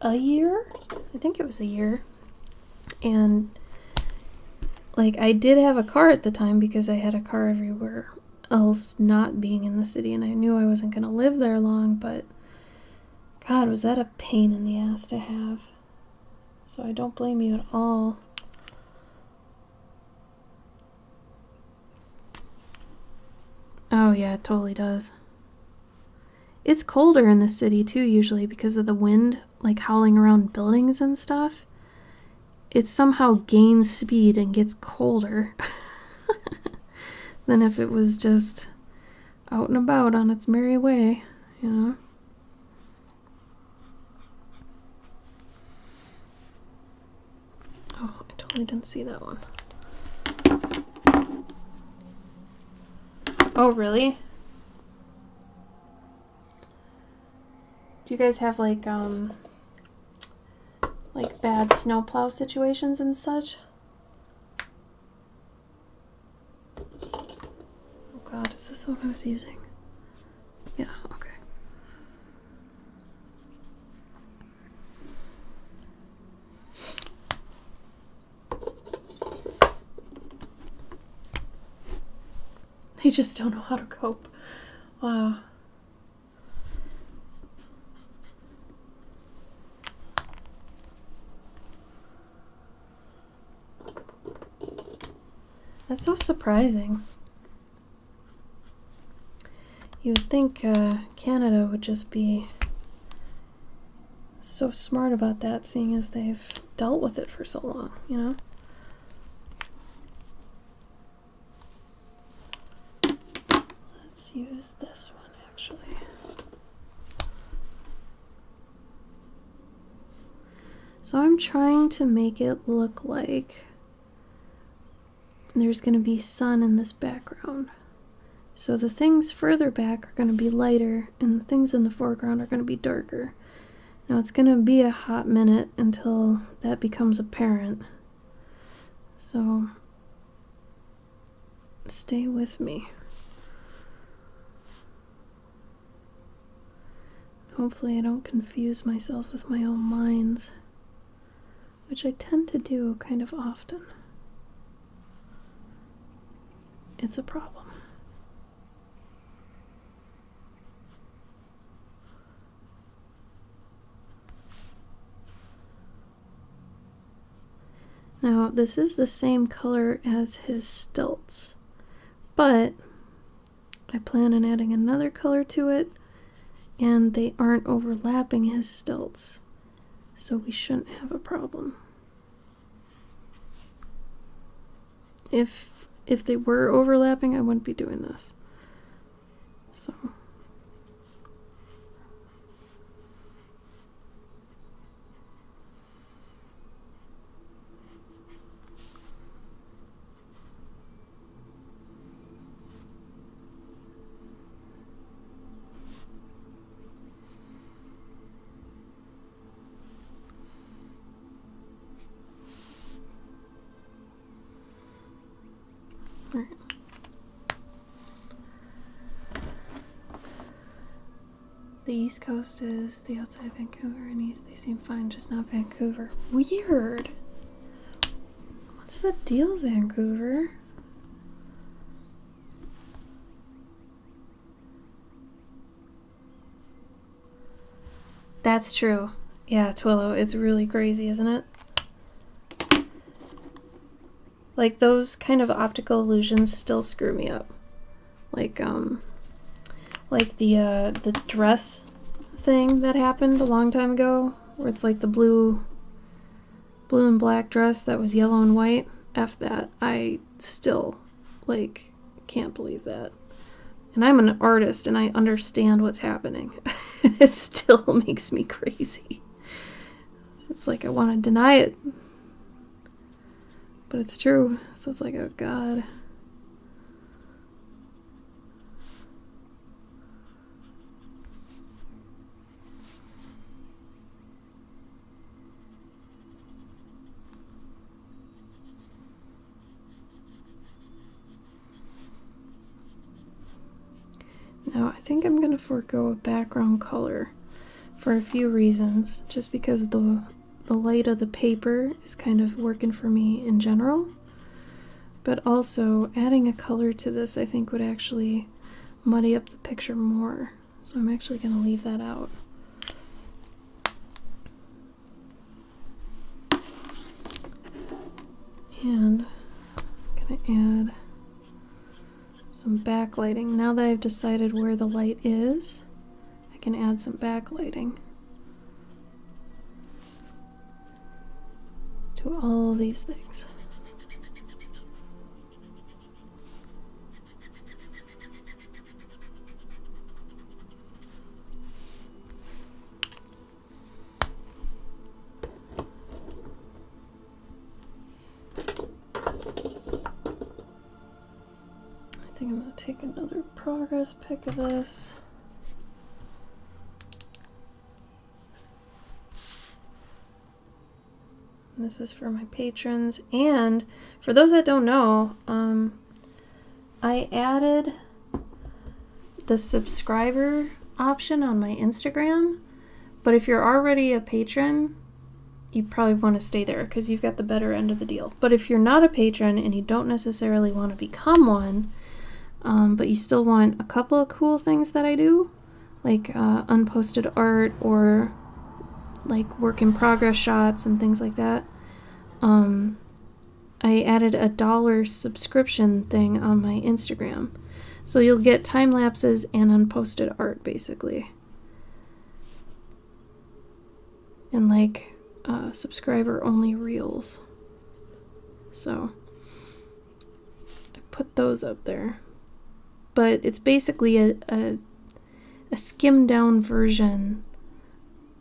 Speaker 2: a year. I think it was a year. And like I did have a car at the time because I had a car everywhere else not being in the city, and I knew I wasn't going to live there long, but God, was that a pain in the ass to have. So I don't blame you at all. Oh yeah, it totally does. It's colder in the city too, usually, because of the wind, like howling around buildings and stuff. It somehow gains speed and gets colder than if it was just out and about on its merry way, you know? Oh, I totally didn't see that one. Oh, really? Do you guys have like bad snowplow situations and such? Oh God, is this what I was using? Yeah, okay. They just don't know how to cope. Wow. That's so surprising. You would think Canada would just be so smart about that, seeing as they've dealt with it for so long, you know? Let's use this one, actually. So I'm trying to make it look like there's going to be sun in this background. So the things further back are going to be lighter, and the things in the foreground are going to be darker. Now it's going to be a hot minute until that becomes apparent. So stay with me. Hopefully I don't confuse myself with my own lines, which I tend to do kind of often. It's a problem. Now, this is the same color as his stilts, but I plan on adding another color to it, and they aren't overlapping his stilts, so we shouldn't have a problem. If they were overlapping, I wouldn't be doing this. So the East Coast is the outside Vancouver and East. They seem fine, just not Vancouver. Weird. What's the deal, Vancouver? That's true. Yeah, Twillo, it's really crazy, isn't it? Like, those kind of optical illusions still screw me up. Like the dress thing that happened a long time ago, where it's like the blue and black dress that was yellow and white. F that. I still, like, can't believe that. And I'm an artist and I understand what's happening. It still makes me crazy. It's like I want to deny it. But it's true. So it's like, oh God. Now, I think I'm going to forego a background color for a few reasons, just because the light of the paper is kind of working for me in general, but also adding a color to this I think would actually muddy up the picture more, so I'm actually going to leave that out. And I'm going to add some backlighting. Now that I've decided where the light is, I can add some backlighting to all these things. I think I'm going to take another progress pic of this. And this is for my patrons. And for those that don't know, I added the subscriber option on my Instagram. But if you're already a patron, you probably want to stay there because you've got the better end of the deal. But if you're not a patron and you don't necessarily want to become one, but you still want a couple of cool things that I do, like unposted art or like work in progress shots and things like that, I added a $1 subscription thing on my Instagram. So you'll get time lapses and unposted art basically. And like subscriber only reels. So I put those up there. But it's basically a skimmed down version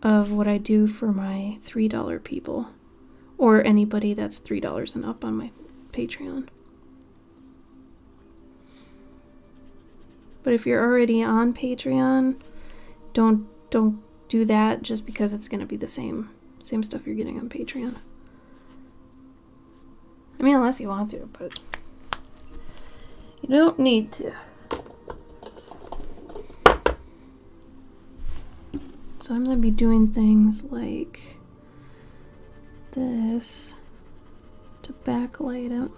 Speaker 2: of what I do for my $3 people, or anybody that's $3 and up on my Patreon. But if you're already on Patreon, don't do that just because it's going to be the same stuff you're getting on Patreon. I mean, unless you want to, but you don't need to. So I'm going to be doing things like this to backlight it.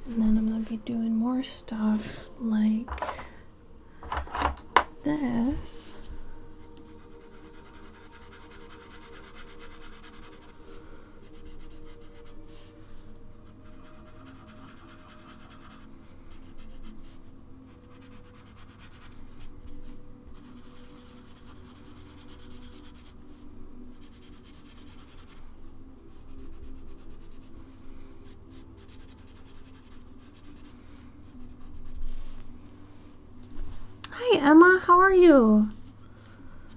Speaker 2: And then I'm going to be doing more stuff like this. Hi Emma, how are you?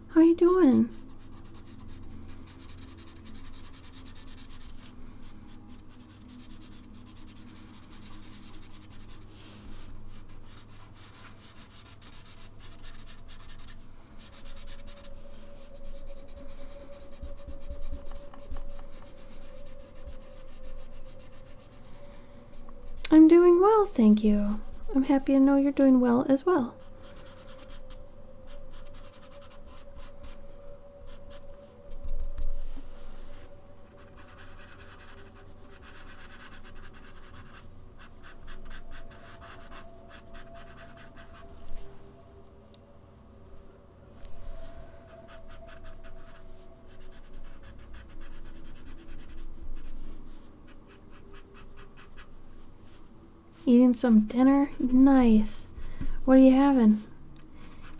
Speaker 2: How are you doing? I'm doing well, thank you. I'm happy to know you're doing well as well. Eating some dinner? Nice. What are you having?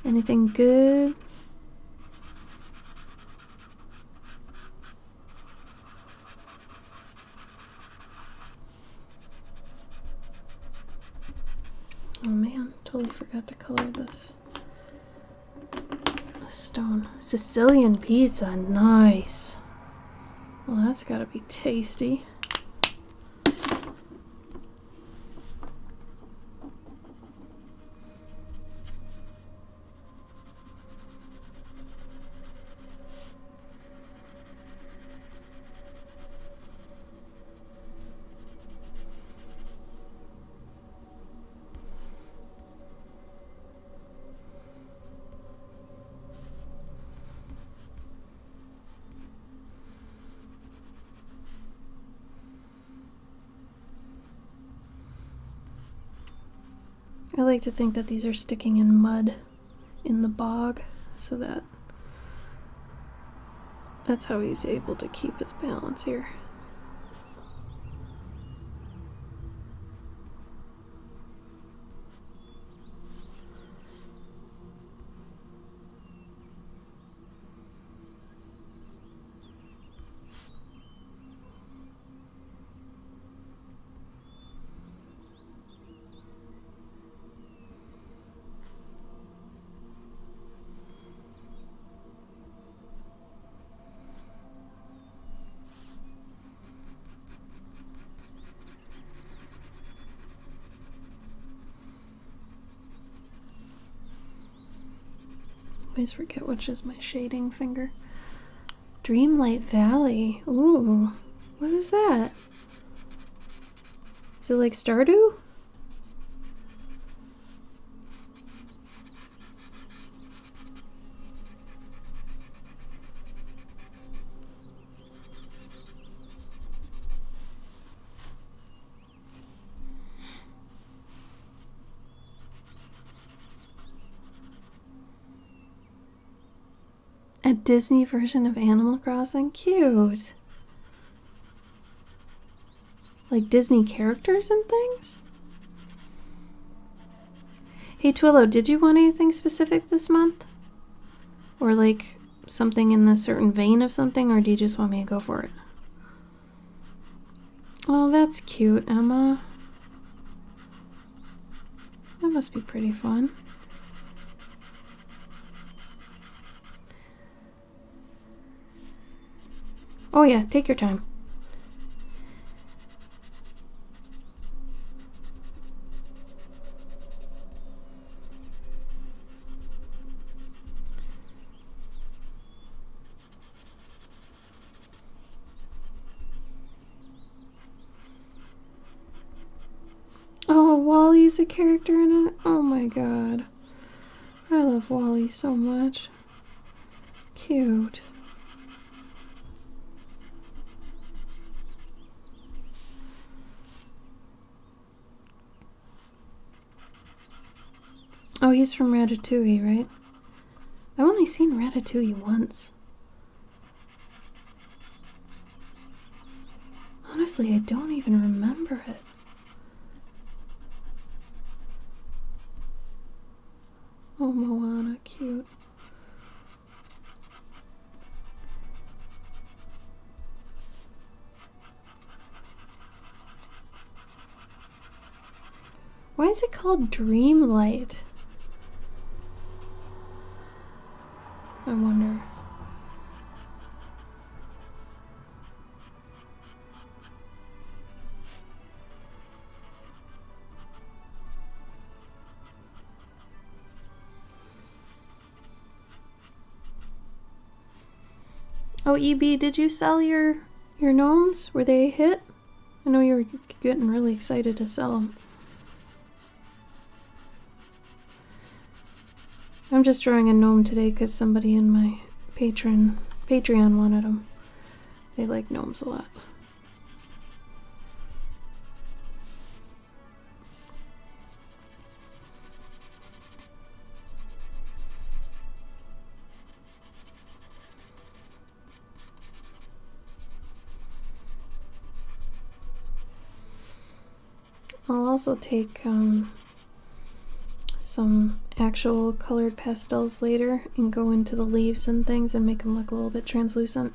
Speaker 2: Anything good? Oh man, totally forgot to color this. The stone. Sicilian pizza, nice. Well, that's gotta be tasty. I like to think that these are sticking in mud in the bog, so that's how he's able to keep his balance here. I always forget which is my shading finger. Dreamlight Valley. Ooh, what is that? Is it like Stardew? A Disney version of Animal Crossing? Cute. Like Disney characters and things? Hey Twillo, did you want anything specific this month? Or like something in the certain vein of something, or do you just want me to go for it? Oh, that's cute, Emma. That must be pretty fun. Oh yeah, take your time. Oh, Wally's a character in it? Oh my god. I love Wally so much. Cute. Oh, he's from Ratatouille, right? I've only seen Ratatouille once. Honestly, I don't even remember it. Oh, Moana, cute. Why is it called Dreamlight? I wonder. Oh, EB, did you sell your gnomes? Were they a hit? I know you were getting really excited to sell them. I'm just drawing a gnome today because somebody in my Patreon wanted them. They like gnomes a lot. I'll also take some actual colored pastels later and go into the leaves and things and make them look a little bit translucent.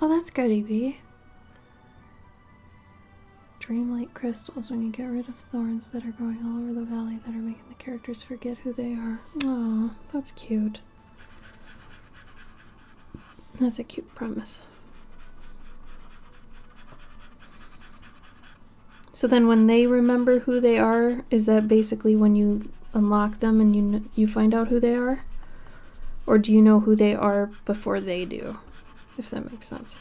Speaker 2: Oh, that's good, EB. Dreamlight crystals when you get rid of thorns that are growing all over the valley that are making the characters forget who they are. Oh, that's cute. That's a cute premise. So then when they remember who they are, is that basically when you unlock them and you find out who they are? Or do you know who they are before they do? If that makes sense.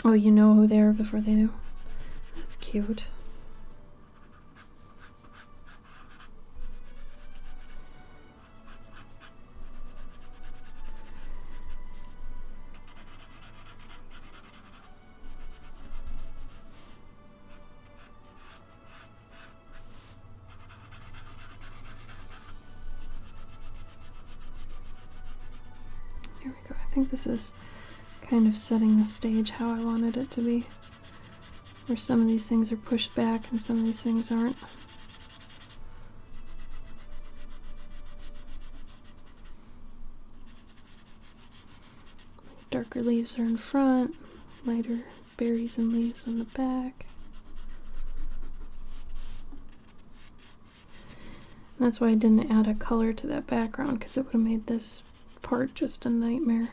Speaker 2: Oh, you know who they are before they do? That's cute. Here we go. I think this is kind of setting the stage how I wanted it to be. Where some of these things are pushed back and some of these things aren't. Darker leaves are in front, lighter berries and leaves in the back. And that's why I didn't add a color to that background, because it would have made this part just a nightmare.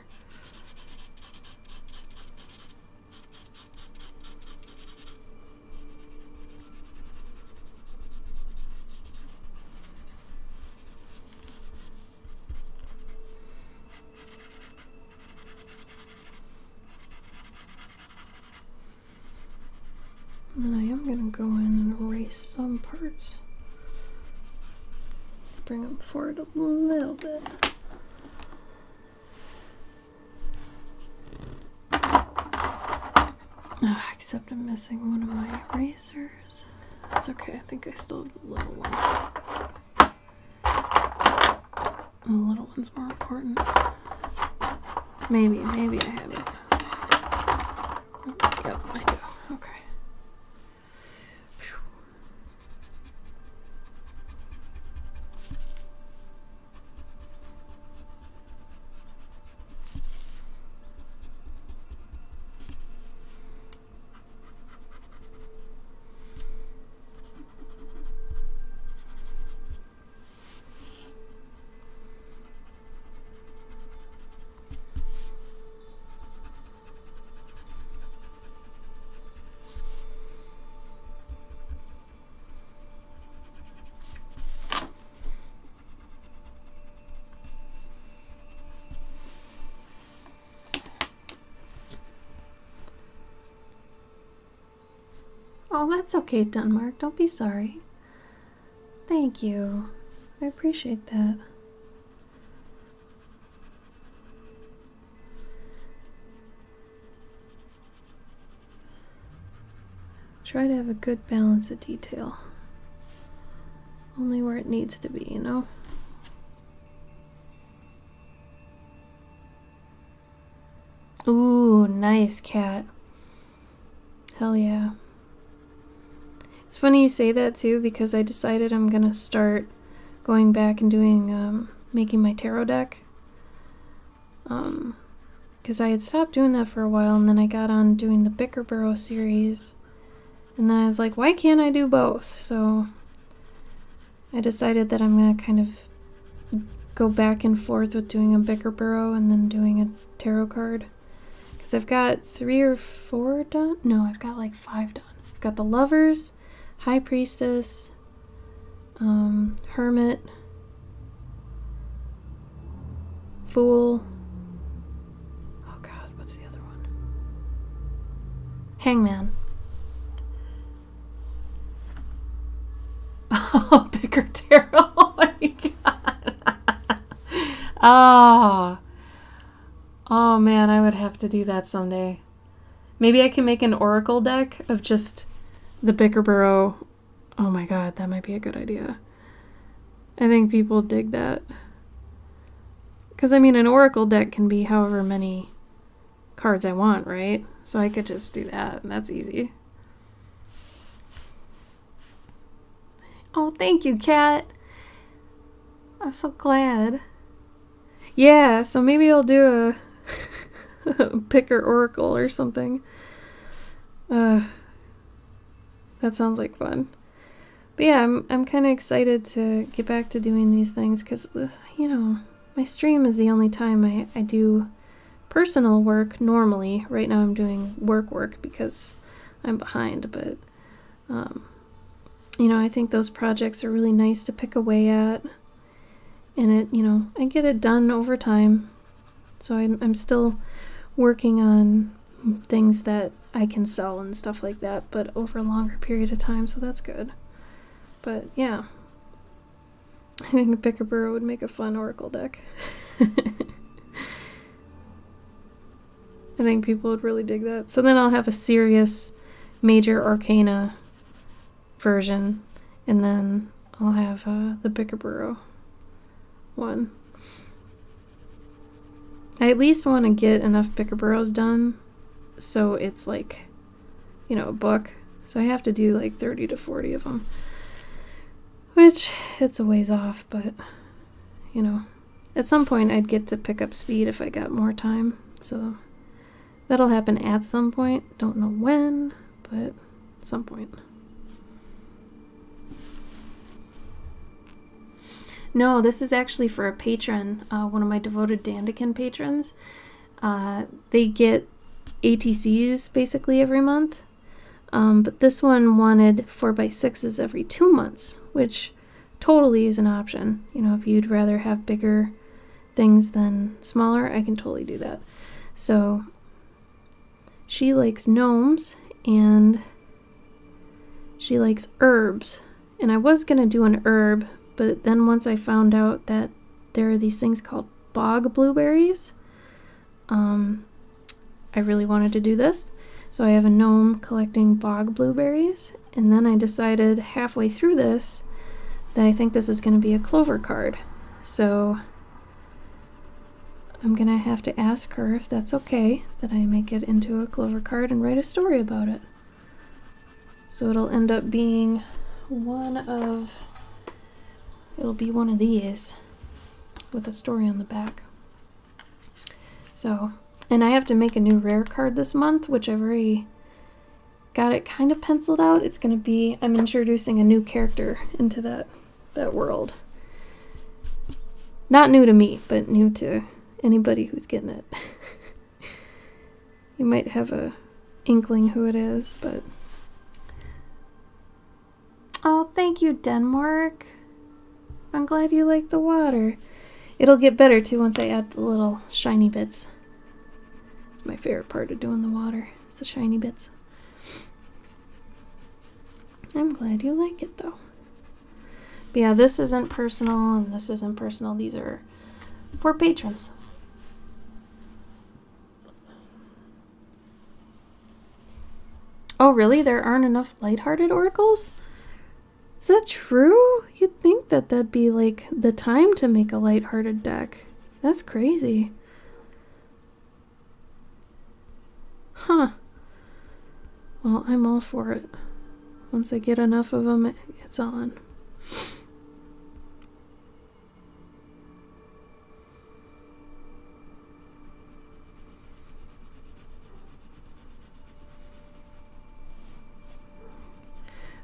Speaker 2: And I am going to go in and erase some parts. Bring them forward a little bit. Except I'm missing one of my erasers. That's okay, I think I still have the little one. The little one's more important. Maybe I have it. Yep, I do. Okay. Oh, that's okay, Denmark. Don't be sorry. Thank you. I appreciate that. Try to have a good balance of detail. Only where it needs to be, you know? Ooh, nice cat. Hell yeah. It's funny you say that too, because I decided I'm gonna start going back and doing making my tarot deck. Because because I had stopped doing that for a while, and then I got on doing the Bickerborough series. And then I was like, why can't I do both? So I decided that I'm going to kind of go back and forth with doing a Bickerborough and then doing a tarot card. Because I've got 3 or 4 done. No, I've got like 5 done. I've got the Lovers, High Priestess, Hermit, Fool. Oh God, what's the other one? Hangman. Oh, Bicker Tarot. Oh my God. Oh man, I would have to do that someday. Maybe I can make an oracle deck of just the Bickerborough. Oh my God, that might be a good idea. I think people dig that. Because, I mean, an oracle deck can be however many cards I want, right? So I could just do that, and that's easy. Oh, thank you, Kat. I'm so glad. Yeah, so maybe I'll do a Picker Oracle or something. That sounds like fun. But yeah, I'm kind of excited to get back to doing these things because, you know, my stream is the only time I do personal work normally. Right now I'm doing work because I'm behind, but, you know, I think those projects are really nice to pick away at. And it, you know, I get it done over time. So I'm still working on things that I can sell and stuff like that, but over a longer period of time, so that's good. But yeah, I think a Bickerborough would make a fun oracle deck. I think people would really dig that. So then I'll have a serious major arcana version, and then I'll have the Bickerborough one. I at least want to get enough Bickerboroughs done so it's like, you know, a book. So I have to do like 30 to 40 of them. Which, it's a ways off, but, you know, at some point I'd get to pick up speed if I got more time. So that'll happen at some point. Don't know when, but some point. No, this is actually for a patron, one of my devoted Dandikin patrons. They get ATCs basically every month. But this one wanted 4x6s every 2 months, which totally is an option. You know, if you'd rather have bigger things than smaller, I can totally do that. So she likes gnomes and she likes herbs. And I was going to do an herb, but then once I found out that there are these things called bog blueberries, I really wanted to do this. So I have a gnome collecting bog blueberries, and then I decided halfway through this that I think this is going to be a clover card. So I'm going to have to ask her if that's okay that I make it into a clover card and write a story about it. So it'll end up being it'll be one of these with a story on the back. So, and I have to make a new rare card this month, which I've already got it kind of penciled out. It's going to be, I'm introducing a new character into that world. Not new to me, but new to anybody who's getting it. You might have a inkling who it is, but... Oh, thank you, Denmark. I'm glad you like the water. It'll get better, too, once I add the little shiny bits. It's my favorite part of doing the water. It's the shiny bits. I'm glad you like it, though. But yeah, this isn't personal, and this isn't personal. These are for patrons. Oh, really? There aren't enough lighthearted oracles? Is that true? You'd think that that'd be like the time to make a lighthearted deck. That's crazy. Huh. Well, I'm all for it. Once I get enough of them, it's on.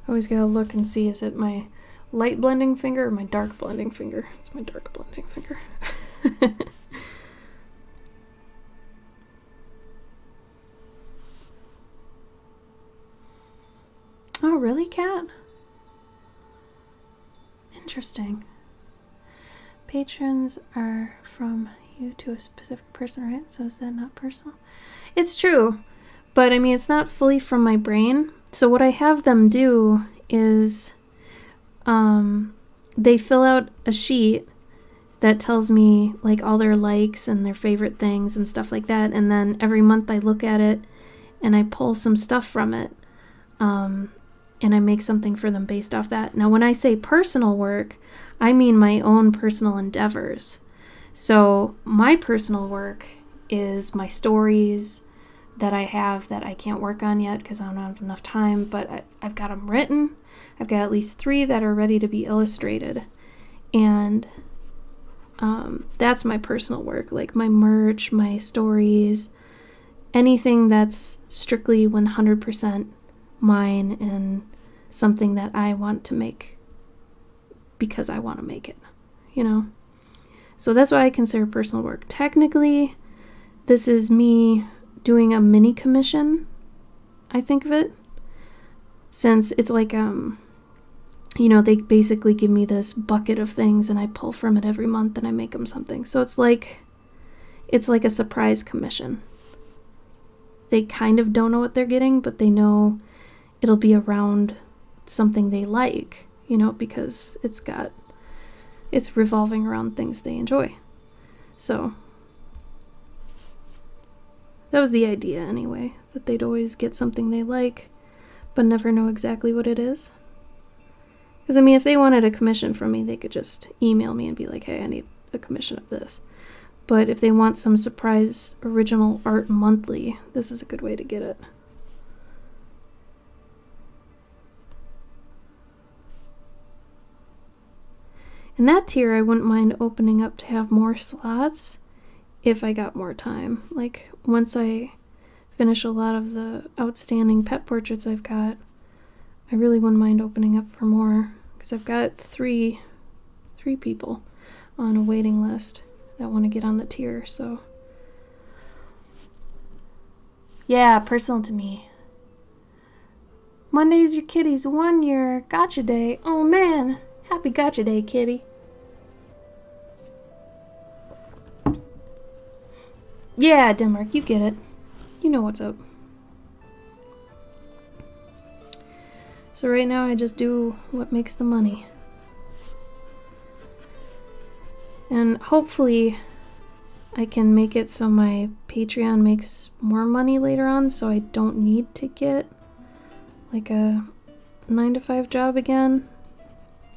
Speaker 2: Always gotta look and see, is it my light blending finger or my dark blending finger? It's my dark blending finger. Oh, really, Kat? Interesting. Patrons are from you to a specific person, right? So is that not personal? It's true, but I mean, it's not fully from my brain. So what I have them do is they fill out a sheet that tells me like all their likes and their favorite things and stuff like that. And then every month I look at it and I pull some stuff from it. And I make something for them based off that. Now, when I say personal work, I mean my own personal endeavors. So my personal work is my stories that I have that I can't work on yet because I don't have enough time, but I've got them written. I've got at least 3 that are ready to be illustrated. And that's my personal work, like my merch, my stories, anything that's strictly 100% mine and something that I want to make because I want to make it, you know? So that's why I consider personal work. Technically, this is me doing a mini commission, I think of it, since it's like, you know, they basically give me this bucket of things and I pull from it every month and I make them something. So it's like a surprise commission. They kind of don't know what they're getting, but they know it'll be around something they like, you know, because it's revolving around things they enjoy. So that was the idea anyway, that they'd always get something they like, but never know exactly what it is. Because, I mean, if they wanted a commission from me, they could just email me and be like, hey, I need a commission of this. But if they want some surprise original art monthly, this is a good way to get it. And that tier, I wouldn't mind opening up to have more slots if I got more time. Like, once I finish a lot of the outstanding pet portraits I've got, I really wouldn't mind opening up for more. Because I've got three people on a waiting list that want to get on the tier, so. Yeah, personal to me. Monday's your kitty's 1 year gotcha day. Oh man, happy gotcha day, kitty. Yeah, Denmark, you get it. You know what's up. So right now I just do what makes the money. And hopefully I can make it so my Patreon makes more money later on, so I don't need to get like a 9-to-5 job again.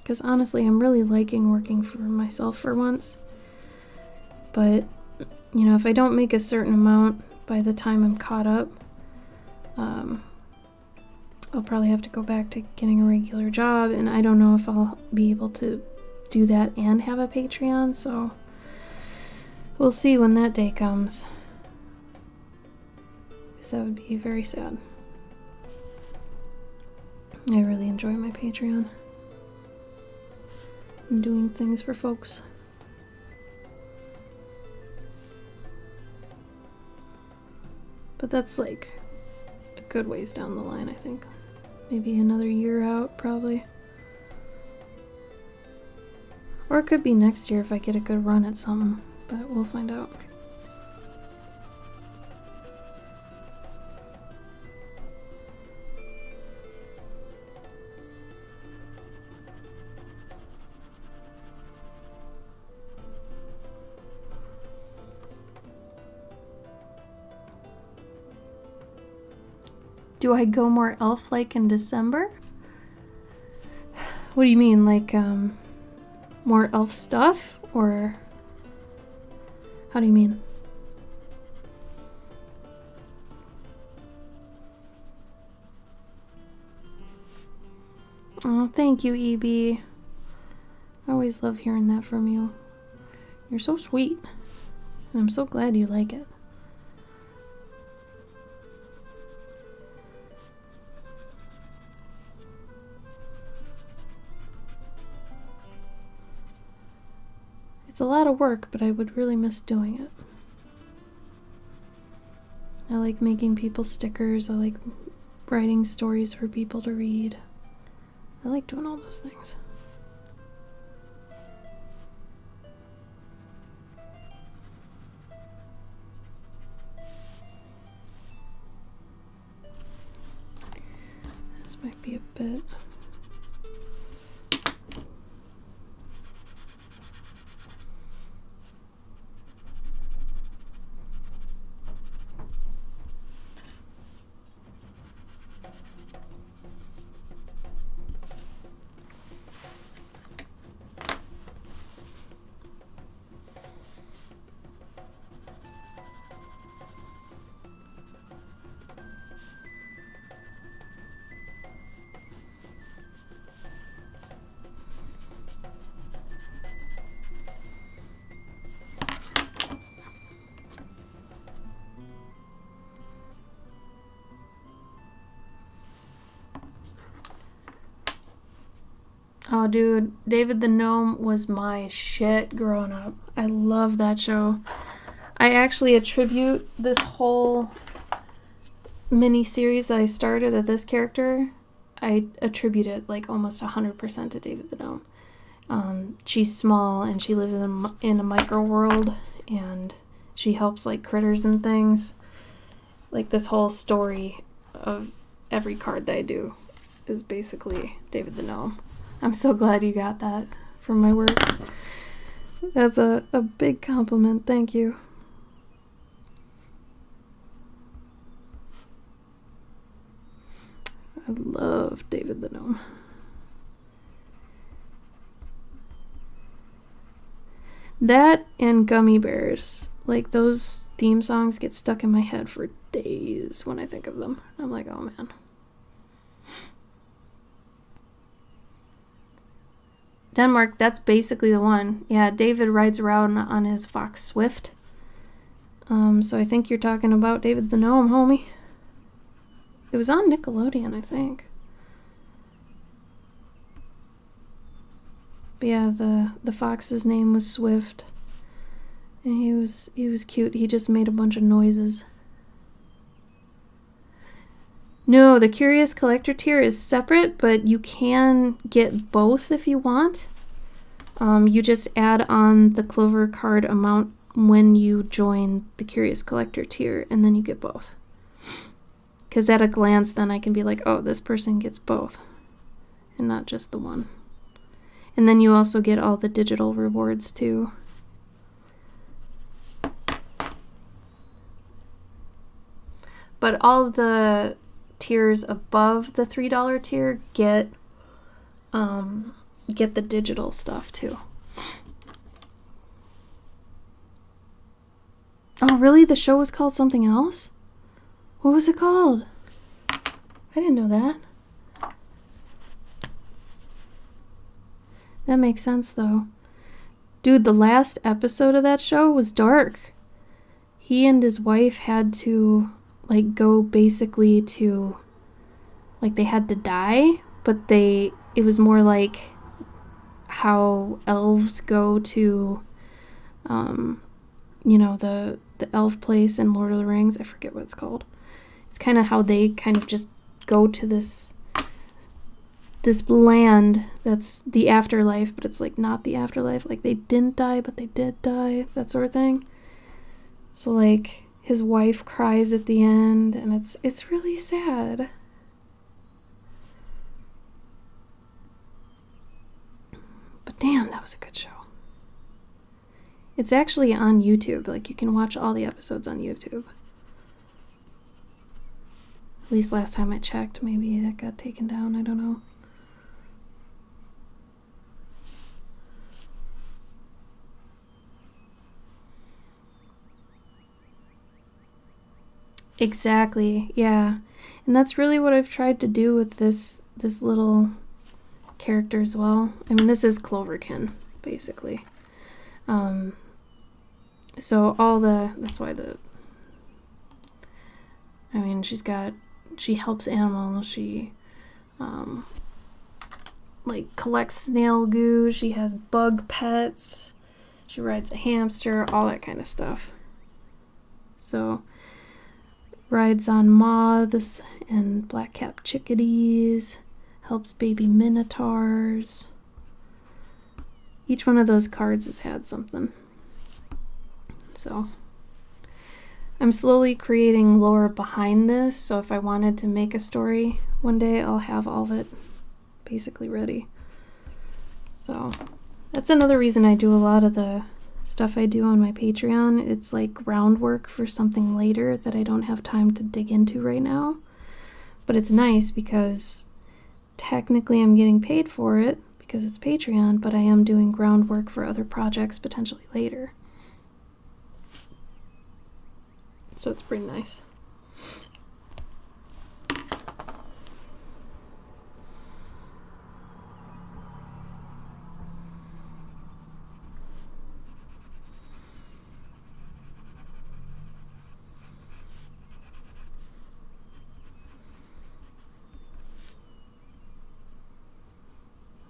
Speaker 2: Because honestly, I'm really liking working for myself for once. But, you know, if I don't make a certain amount by the time I'm caught up, I'll probably have to go back to getting a regular job, and I don't know if I'll be able to do that and have a Patreon, so we'll see when that day comes. Because that would be very sad. I really enjoy my Patreon. I'm doing things for folks. But that's like a good ways down the line, I think. Maybe another year out, probably. Or it could be next year if I get a good run at something, but we'll find out. Do I go more elf-like in December? What do you mean, like, more elf stuff? Or how do you mean? Oh, thank you, EB. I always love hearing that from you. You're so sweet. And I'm so glad you like it. It's a lot of work, but I would really miss doing it. I like making people stickers. I like writing stories for people to read. I like doing all those things. This might be a bit... Oh, dude, David the Gnome was my shit growing up. I love that show. I actually attribute this whole mini-series that I started of this character, I attribute it like almost 100% to David the Gnome. She's small and she lives in a micro world and she helps like critters and things. Like this whole story of every card that I do is basically David the Gnome. I'm so glad you got that from my work. That's a big compliment. Thank you. I love David the Gnome. That and Gummy Bears. Like, those theme songs get stuck in my head for days when I think of them. I'm like, oh man. Denmark, that's basically the one. Yeah, David rides around on his Fox Swift. So I think you're talking about David the Gnome, homie. It was on Nickelodeon, I think. But yeah, the fox's name was Swift. And he was cute. He just made a bunch of noises. No, the Curious Collector tier is separate, but you can get both if you want. You just add on the Clover card amount when you join the Curious Collector tier, and then you get both. Because at a glance, then I can be like, oh, this person gets both, and not just the one. And then you also get all the digital rewards, too. But all the tiers above the $3 tier get the digital stuff too. Oh, really? The show was called something else? What was it called? I didn't know that. That makes sense though. Dude, the last episode of that show was dark. He and his wife had to like go basically to, like, they had to die, but it was more like how elves go to you know, the elf place in Lord of the Rings. I forget what it's called. It's kind of how they kind of just go to this land that's the afterlife, but it's like not the afterlife. Like they didn't die, but they did die, that sort of thing. So like his wife cries at the end, and it's really sad. But damn, that was a good show. It's actually on YouTube. Like, you can watch all the episodes on YouTube. At least last time I checked. Maybe that got taken down. I don't know. Exactly, yeah. And that's really what I've tried to do with this little character as well. I mean, this is Cloverkin, basically. So that's why I mean, she helps animals, she, like, collects snail goo, she has bug pets, She rides a hamster, all that kind of stuff. So, rides on moths and black-capped chickadees, helps baby minotaurs. Each one of those cards has had something. So, I'm slowly creating lore behind this, so if I wanted to make a story one day, I'll have all of it basically ready. So, that's another reason I do a lot of the stuff I do on my Patreon. It's like groundwork for something later that I don't have time to dig into right now. But it's nice because technically I'm getting paid for it because it's Patreon, but I am doing groundwork for other projects potentially later. So it's pretty nice.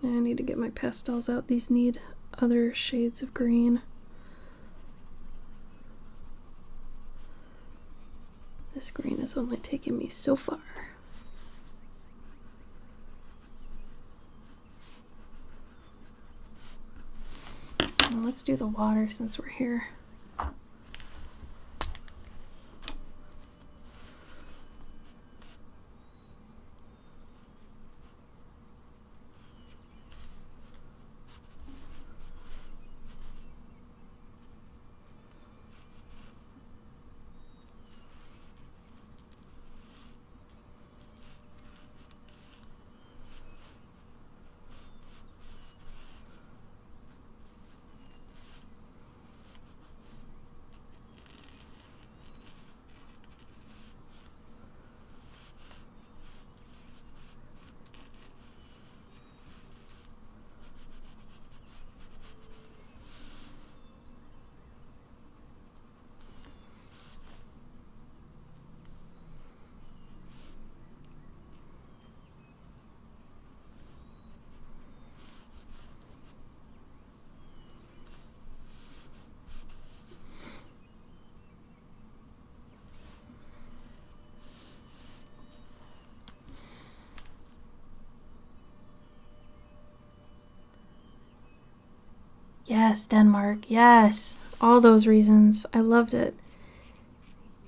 Speaker 2: I need to get my pastels out. These need other shades of green. This green is only taking me so far. Well, let's do the water since we're here. Yes, Denmark, yes. All those reasons. I loved it.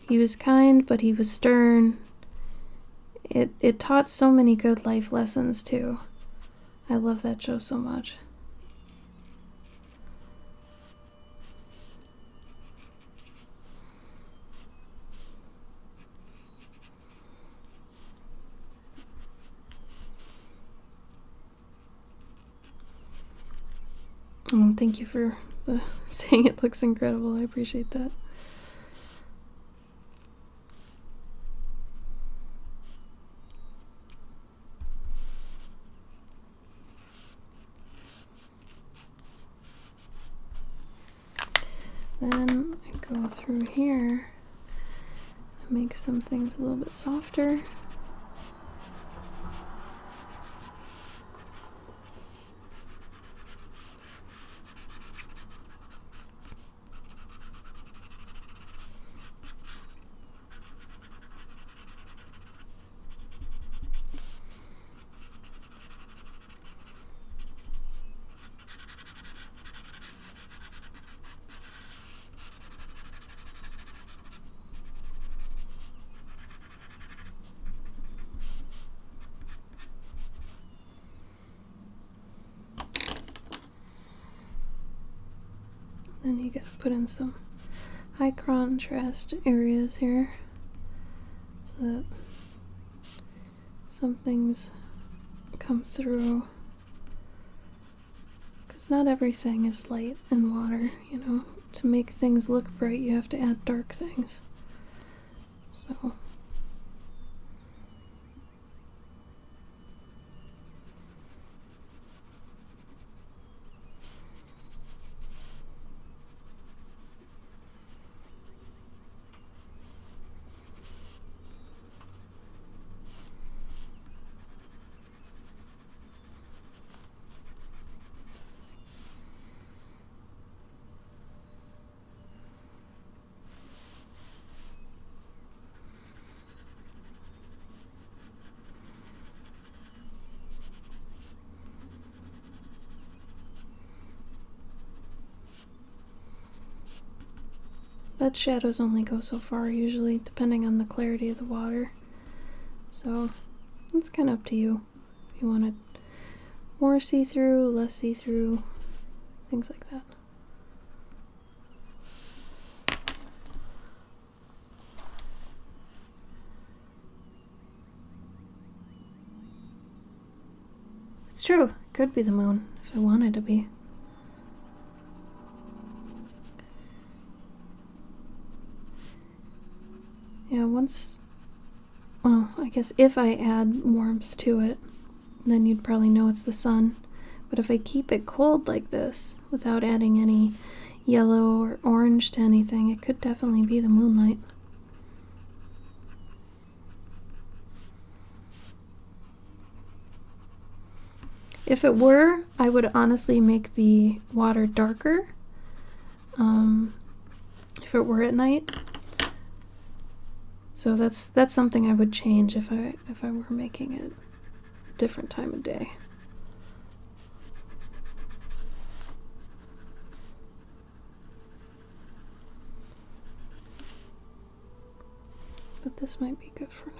Speaker 2: He was kind, but he was stern. It taught so many good life lessons, too. I love that show so much. Oh, thank you for saying it looks incredible. I appreciate that. Then I go through here and make some things a little bit softer. Then you gotta put in some high contrast areas here so that some things come through. Because not everything is light and water, you know. To make things look bright, you have to add dark things. So but shadows only go so far usually, depending on the clarity of the water. So it's kind of up to you. If you want it more see-through, less see-through, things like that. It's true. It could be the moon if it wanted to be. Yeah, well, I guess if I add warmth to it, then you'd probably know it's the sun. But if I keep it cold like this, without adding any yellow or orange to anything, it could definitely be the moonlight. If it were, I would honestly make the water darker. If it were at night. So that's something I would change if I were making it a different time of day. But this might be good for now.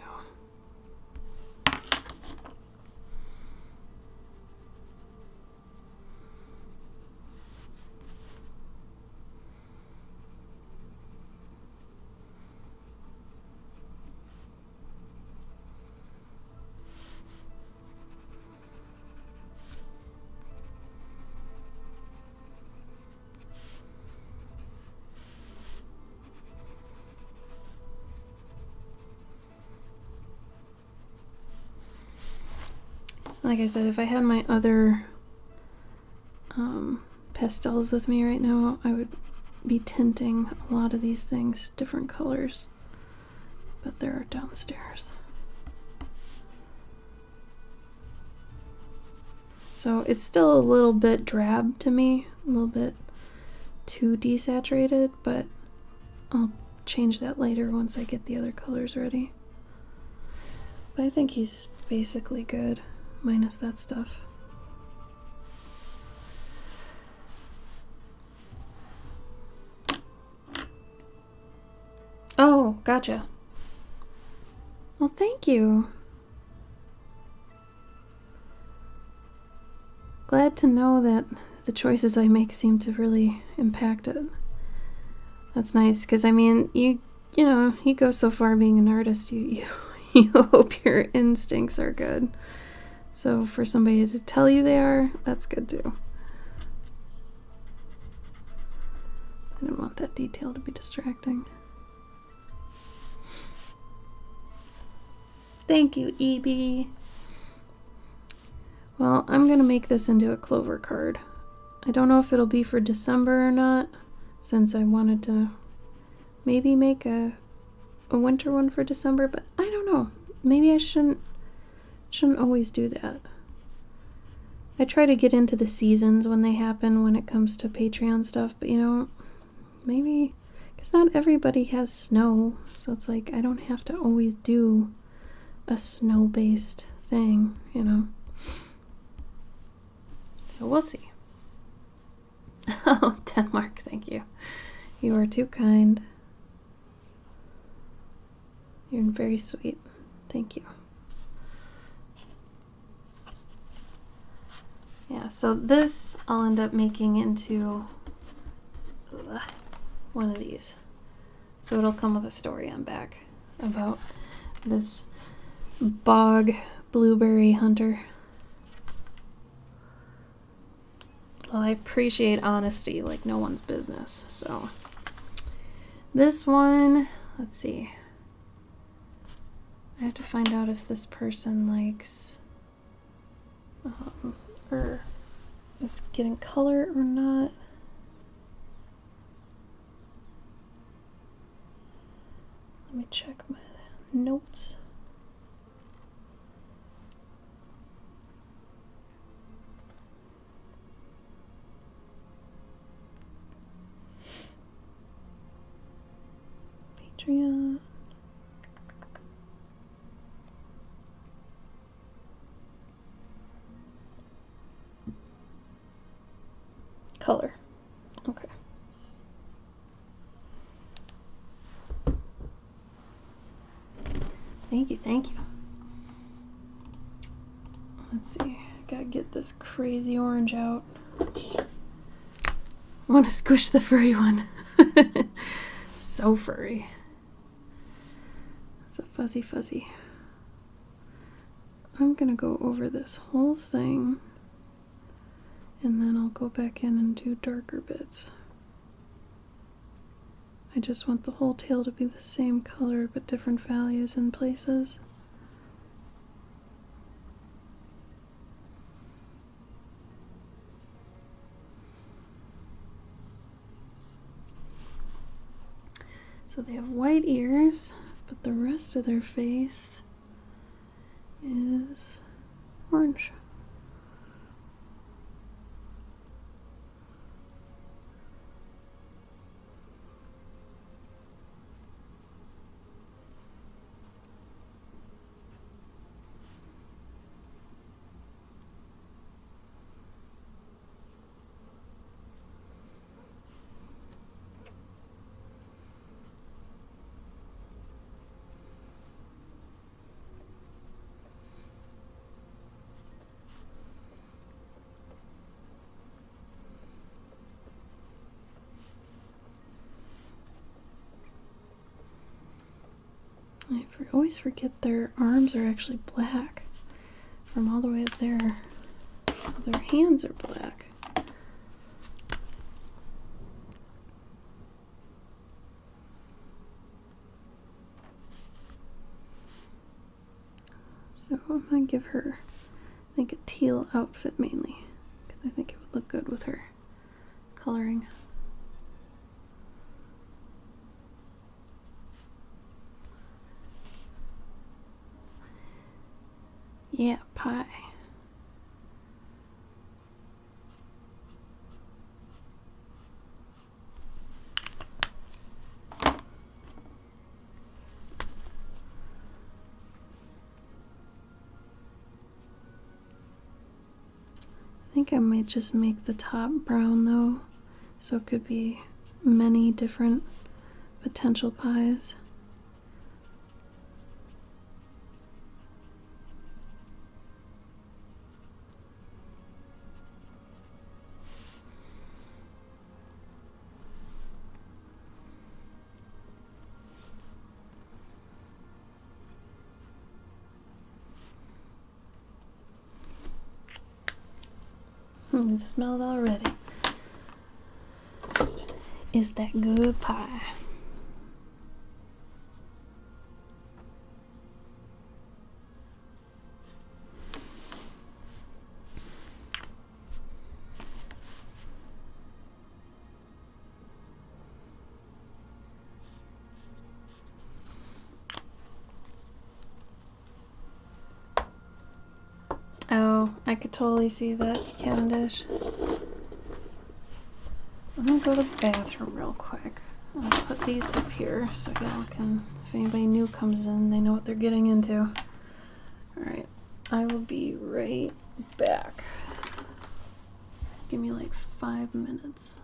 Speaker 2: Like I said, if I had my other pastels with me right now, I would be tinting a lot of these things different colors. But they're downstairs. So it's still a little bit drab to me, a little bit too desaturated, but I'll change that later once I get the other colors ready. But I think he's basically good, minus that stuff. Oh, gotcha. Well, thank you. Glad to know that the choices I make seem to really impact it. That's nice, because I mean, you know, you go so far being an artist, you hope your instincts are good. So for somebody to tell you they are, that's good too. I didn't want that detail to be distracting. Thank you, EB. Well, I'm gonna make this into a clover card. I don't know if it'll be for December or not, since I wanted to maybe make a winter one for December, but I don't know. Maybe I shouldn't always do that. I try to get into the seasons when they happen when it comes to Patreon stuff, but you know, maybe, because not everybody has snow, so it's like I don't have to always do a snow-based thing, you know. So we'll see. Oh, Denmark, thank you. You are too kind. You're very sweet. Thank you. Yeah, so this I'll end up making into one of these. So it'll come with a story on back about this bog blueberry hunter. Well, I appreciate honesty like no one's business, so. This one, let's see. I have to find out if this person likes, or is getting color or not. Let me check my notes. Patreon. Color. Okay. Thank you, thank you. Let's see. Gotta get this crazy orange out. I want to squish the furry one. So furry. It's a fuzzy fuzzy. I'm gonna go over this whole thing and then I'll go back in and do darker bits. I just want the whole tail to be the same color but different values in places. So they have white ears, but the rest of their face is orange. I always forget their arms are actually black from all the way up there. So their hands are black. So I'm going to give her, I think, a teal outfit mainly, because I think it would look good with her coloring. Yeah, pie. I think I might just make the top brown though, so it could be many different potential pies. I can smell it already. Is that good pie? Oh, I could totally see that, Cavendish. I'm gonna go to the bathroom real quick. I'll put these up here so y'all can, if anybody new comes in, they know what they're getting into. Alright, I will be right back. Give me like 5 minutes.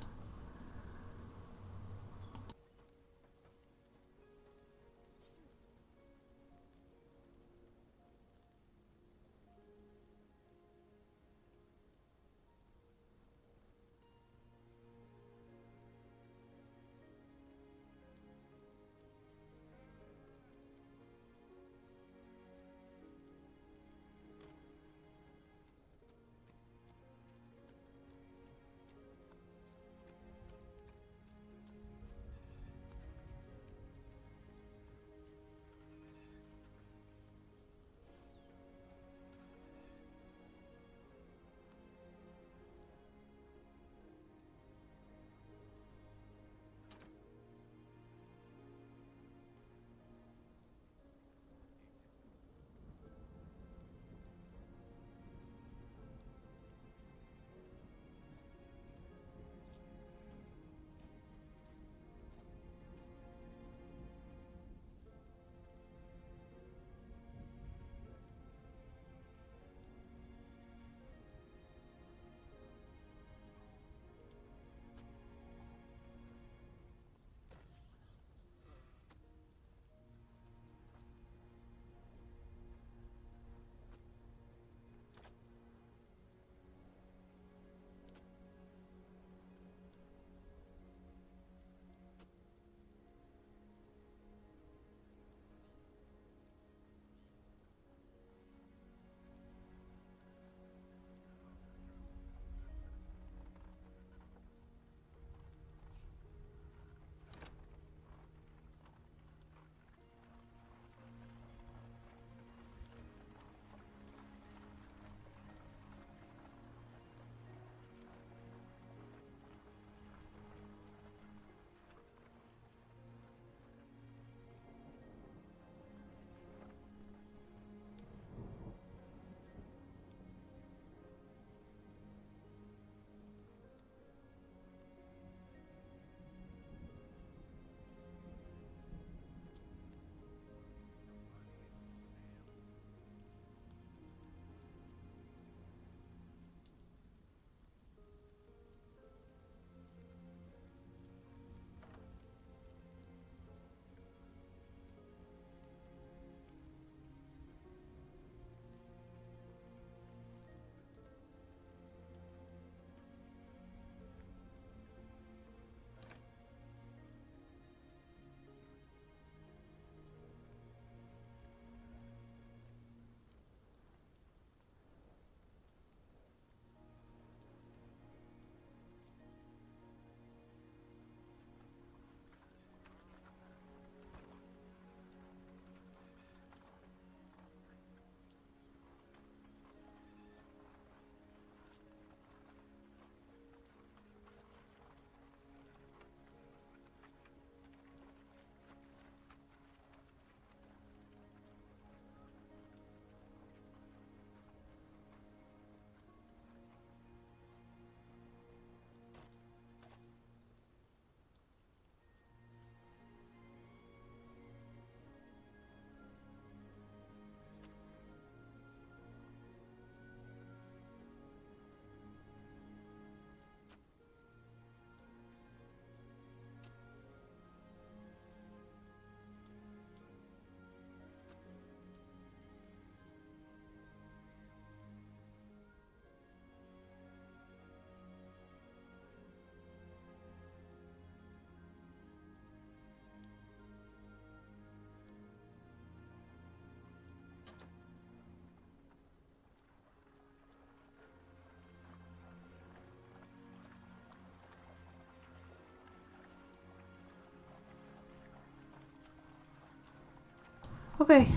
Speaker 2: Okay,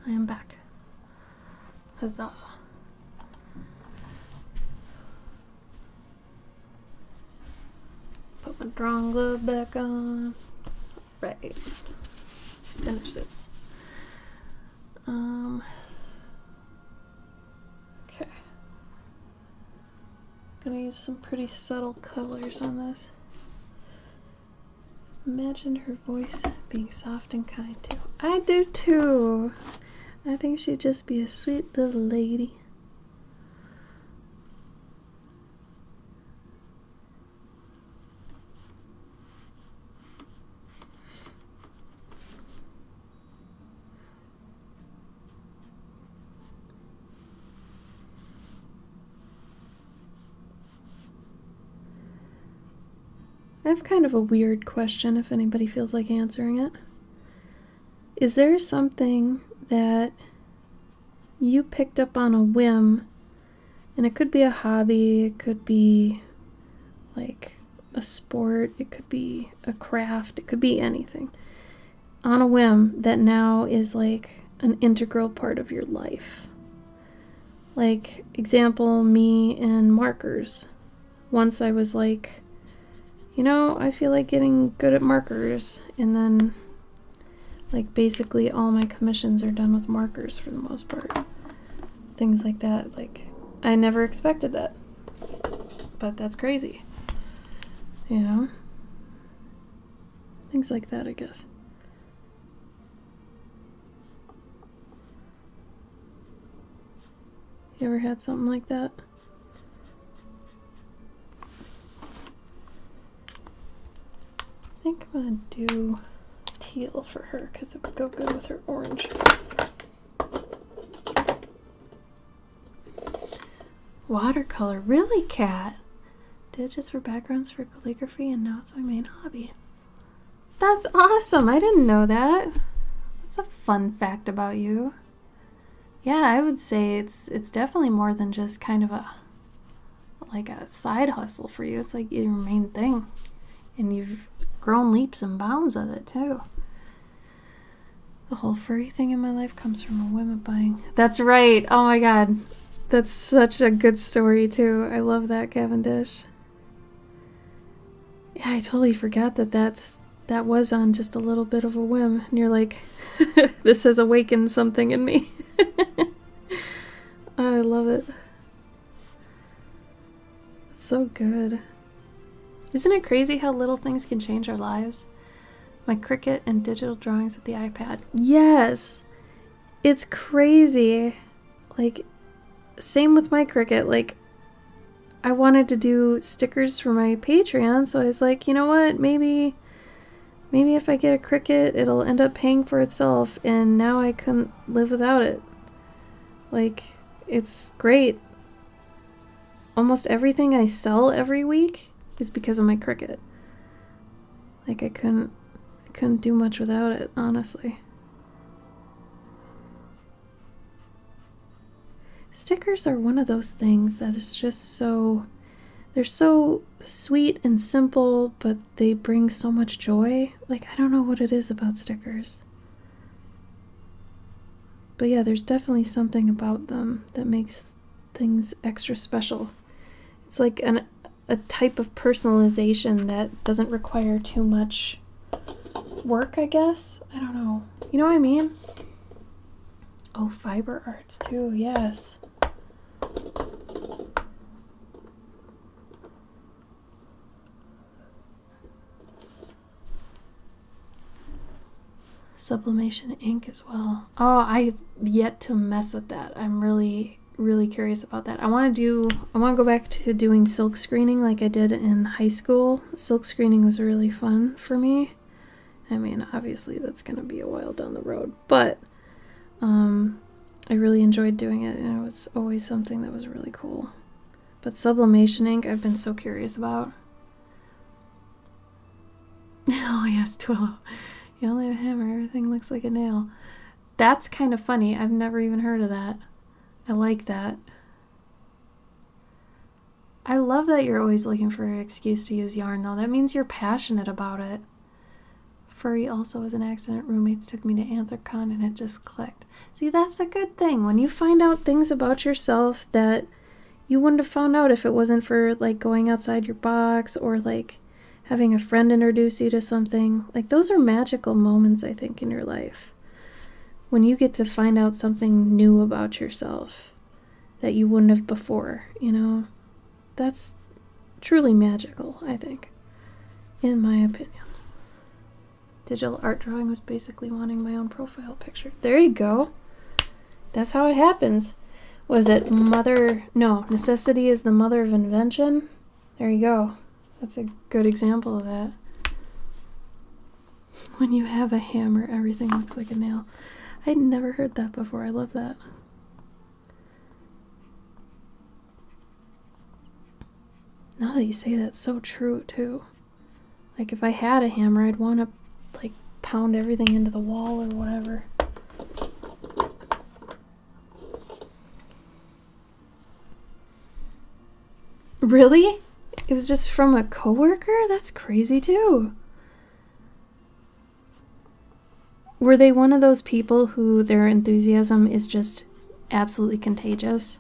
Speaker 2: I am back. Huzzah. Put my drawing glove back on. Right. Let's finish this. Okay. Gonna use some pretty subtle colors on this. Imagine her voice being soft and kind too. I do too. I think she'd just be a sweet little lady. I have kind of a weird question if anybody feels like answering it. Is there something that you picked up on a whim, and it could be a hobby, it could be like a sport, it could be a craft, it could be anything, on a whim that now is like an integral part of your life? Like, example, me and markers. Once I was like, you know, I feel like getting good at markers, and then like basically all my commissions are done with markers for the most part. Things like that. Like, I never expected that, but that's crazy, you know? Things like that, I guess. You ever had something like that? I think I'm gonna do teal for her because it would go good with her orange. Watercolor, really, Kat? Did just for backgrounds for calligraphy, and now it's my main hobby. That's awesome. I didn't know that. That's a fun fact about you. Yeah, I would say it's definitely more than just kind of a side hustle for you. It's like your main thing, and you've grown leaps and bounds with it too. The whole furry thing in my life comes from a whim of buying. That's right. Oh my god. That's such a good story too. I love that, Cavendish. Yeah, I totally forgot that was on just a little bit of a whim. And you're like, this has awakened something in me. I love it. It's so good. Isn't it crazy how little things can change our lives? My Cricut and digital drawings with the iPad. Yes! It's crazy. Like, same with my Cricut. Like, I wanted to do stickers for my Patreon, so I was like, you know what? Maybe if I get a Cricut, it'll end up paying for itself, and now I couldn't live without it. Like, it's great. Almost everything I sell every week is because of my Cricut. Like, I couldn't do much without it, honestly. Stickers are one of those things that is just they're so sweet and simple, but they bring so much joy. Like, I don't know what it is about stickers. But yeah, there's definitely something about them that makes things extra special. It's like a type of personalization that doesn't require too much work, I guess. I don't know. You know what I mean? Oh, fiber arts too, yes. Sublimation ink as well. Oh, I've yet to mess with that. I'm really curious about that. I want to go back to doing silk screening like I did in high school. Silk screening was really fun for me. I mean, obviously that's going to be a while down the road, but I really enjoyed doing it, and it was always something that was really cool. But sublimation ink, I've been so curious about. Oh yes, Twillo. You only have a hammer, everything looks like a nail. That's kind of funny. I've never even heard of that. I like that. I love that you're always looking for an excuse to use yarn, though. That means you're passionate about it. Furry also was an accident. Roommates took me to Anthrocon and it just clicked. See, that's a good thing. When you find out things about yourself that you wouldn't have found out if it wasn't for, like, going outside your box or, like, having a friend introduce you to something. Like, those are magical moments, I think, in your life. When you get to find out something new about yourself that you wouldn't have before, you know? That's truly magical, I think, in my opinion. Digital art drawing was basically wanting my own profile picture. There you go. That's how it happens. Was it necessity is the mother of invention? There you go. That's a good example of that. When you have a hammer, everything looks like a nail. I'd never heard that before. I love that. Now that you say that, it's so true, too. Like, if I had a hammer, I'd want to, like, pound everything into the wall or whatever. Really? It was just from a coworker? That's crazy, too. Were they one of those people who their enthusiasm is just absolutely contagious?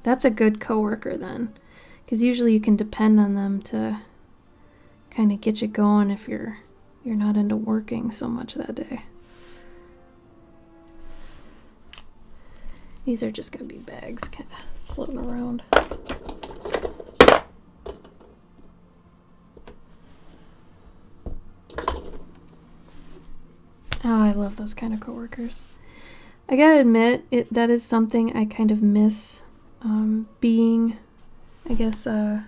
Speaker 2: That's a good coworker then, because usually you can depend on them to kind of get you going if you're not into working so much that day. These are just going to be bags kind of floating around. Oh, I love those kind of coworkers. I gotta admit, that is something I kind of miss. Being, I guess, I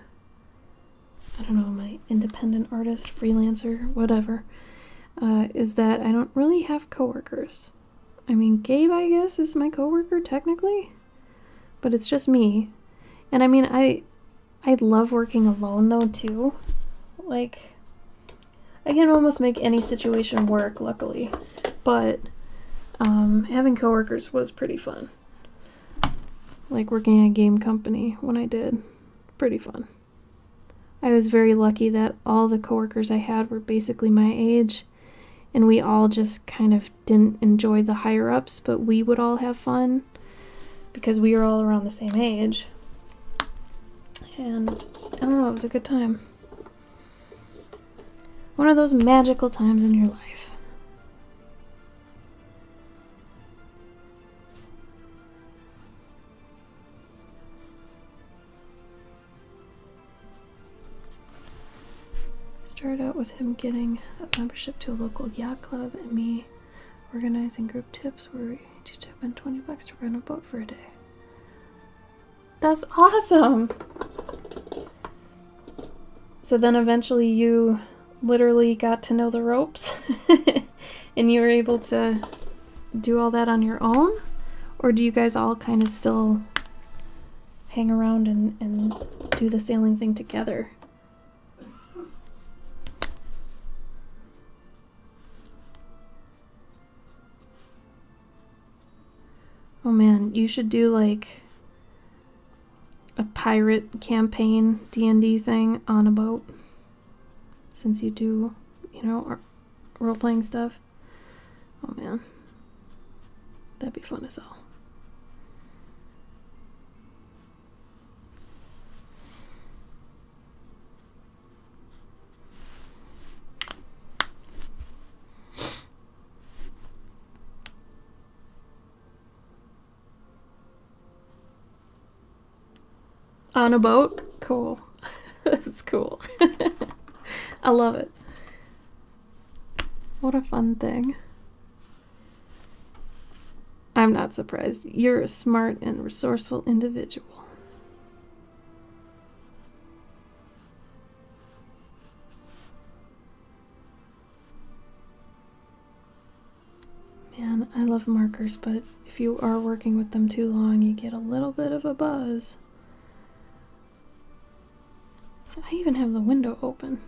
Speaker 2: don't know, my independent artist, freelancer, whatever, is that I don't really have coworkers. I mean, Gabe, I guess, is my coworker technically, but it's just me. And I mean, I love working alone though too. Like, I can almost make any situation work, luckily, but having coworkers was pretty fun. Like working at a game company when I did. Pretty fun. I was very lucky that all the coworkers I had were basically my age, and we all just kind of didn't enjoy the higher-ups, but we would all have fun because we were all around the same age. And I don't know, it was a good time. One of those magical times in your life. Started out with him getting a membership to a local yacht club and me organizing group tips where we each took in $20 to rent a boat for a day. That's awesome! So then eventually you literally got to know the ropes and you were able to do all that on your own? Or do you guys all kind of still hang around and do the sailing thing together? Oh man, you should do like a pirate campaign D&D thing on a boat. Since you do, you know, role-playing stuff. Oh man. That'd be fun as hell. On a boat? Cool. That's cool. I love it. What a fun thing. I'm not surprised. You're a smart and resourceful individual. Man, I love markers, but if you are working with them too long, you get a little bit of a buzz. I even have the window open.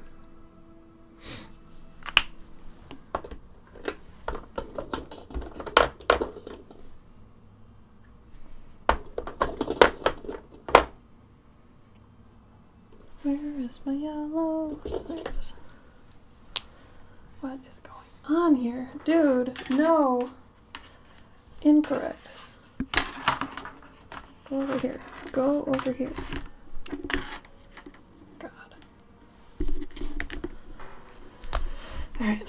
Speaker 2: Where is my yellow? There it is. What is going on here? Dude, no. Incorrect. Go over here. Go over here. God. Alright.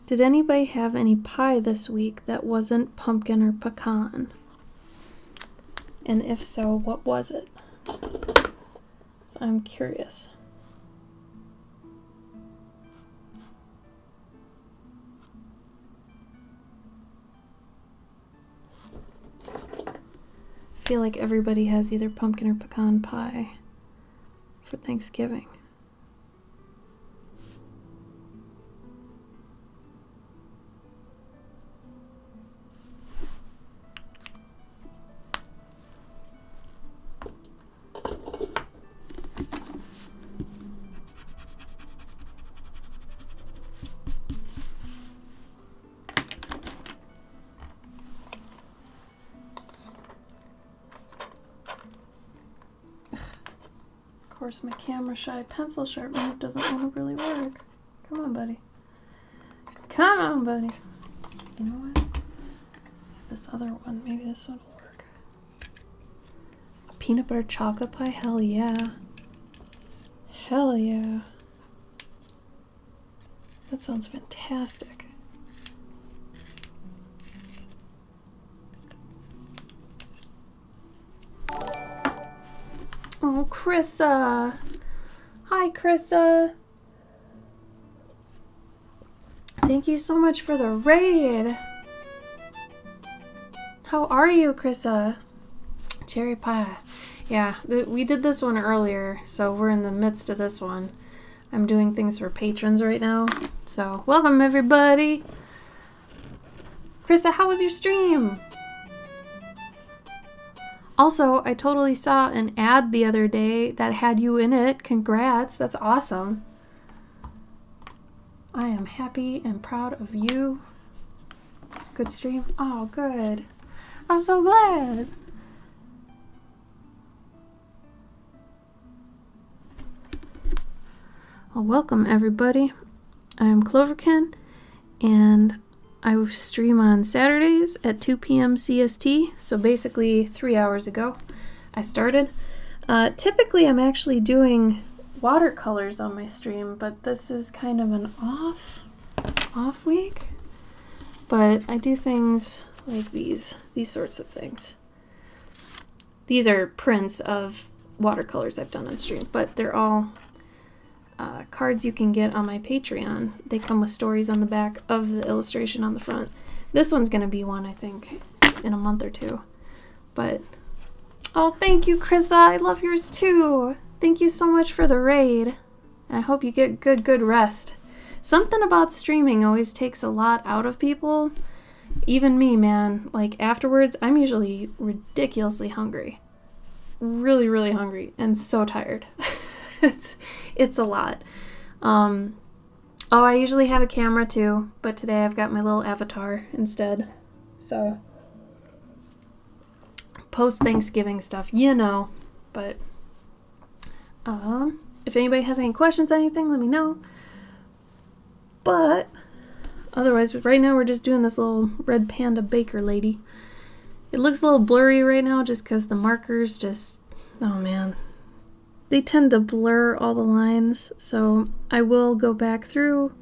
Speaker 2: Did anybody have any pie this week that wasn't pumpkin or pecan? And if so, what was it? So I'm curious. I feel like everybody has either pumpkin or pecan pie for Thanksgiving. Of course, my camera shy pencil sharpener doesn't want to really work. Come on, buddy. Come on, buddy. You know what? This other one, maybe this one will work. A peanut butter chocolate pie? Hell yeah. Hell yeah. That sounds fantastic. Oh, Krissa. Hi, Krissa. Thank you so much for the raid. How are you, Krissa? Cherry pie. Yeah, we did this one earlier, so we're in the midst of this one. I'm doing things for patrons right now. So, welcome everybody. Krissa, how was your stream? Also, I totally saw an ad the other day that had you in it. Congrats, that's awesome. I am happy and proud of you. Good stream? Oh, good. I'm so glad. Well, welcome everybody. I am Cloverkin, and I stream on Saturdays at 2 p.m. CST, so basically 3 hours ago I started. Typically I'm actually doing watercolors on my stream, but this is kind of an off week. But I do things like these sorts of things. These are prints of watercolors I've done on stream, but they're all cards you can get on my Patreon. They come with stories on the back of the illustration on the front. This one's gonna be one, I think, in a month or two. But, oh, thank you, Krissa. I love yours too. Thank you so much for the raid. I hope you get good rest. Something about streaming always takes a lot out of people. Even me, man. Like, afterwards, I'm usually ridiculously hungry. Really, really hungry and so tired. It's a lot. Oh, I usually have a camera too, but today I've got my little avatar instead. So, post-Thanksgiving stuff, you know. But, if anybody has any questions on anything, let me know. But, otherwise, right now we're just doing this little red panda baker lady. It looks a little blurry right now just because the markers just, oh man. They tend to blur all the lines, so I will go back through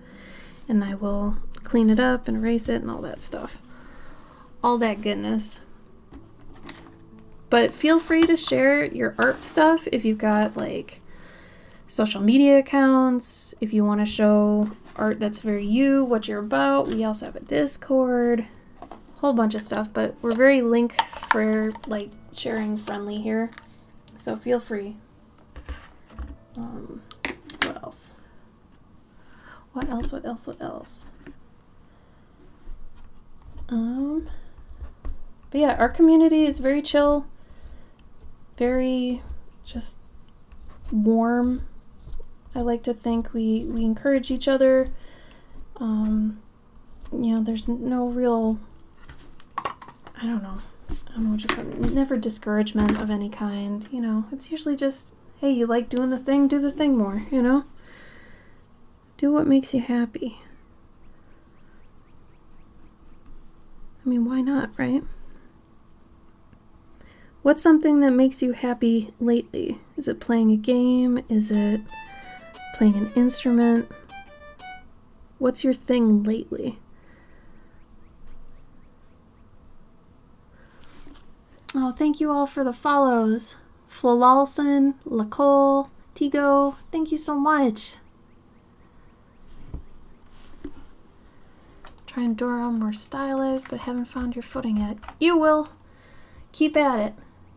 Speaker 2: and I will clean it up and erase it and all that stuff. All that goodness. But feel free to share your art stuff if you've got like social media accounts, if you want to show art that's very you, what you're about. We also have a Discord, whole bunch of stuff, but we're very link for like sharing friendly here, so feel free. What else? What else? What else? What else? But yeah, our community is very chill, very just warm. I like to think we encourage each other. You know, there's no real, I don't know what you call it, never discouragement of any kind, you know. It's usually just, hey, you like doing the thing, do the thing more, you know? Do what makes you happy. I mean, why not, right? What's something that makes you happy lately? Is it playing a game? Is it playing an instrument? What's your thing lately? Oh, thank you all for the follows. Flalalson, Lacole, Tigo, thank you so much. Trying Dora more stylized, but haven't found your footing yet. You will. Keep at it.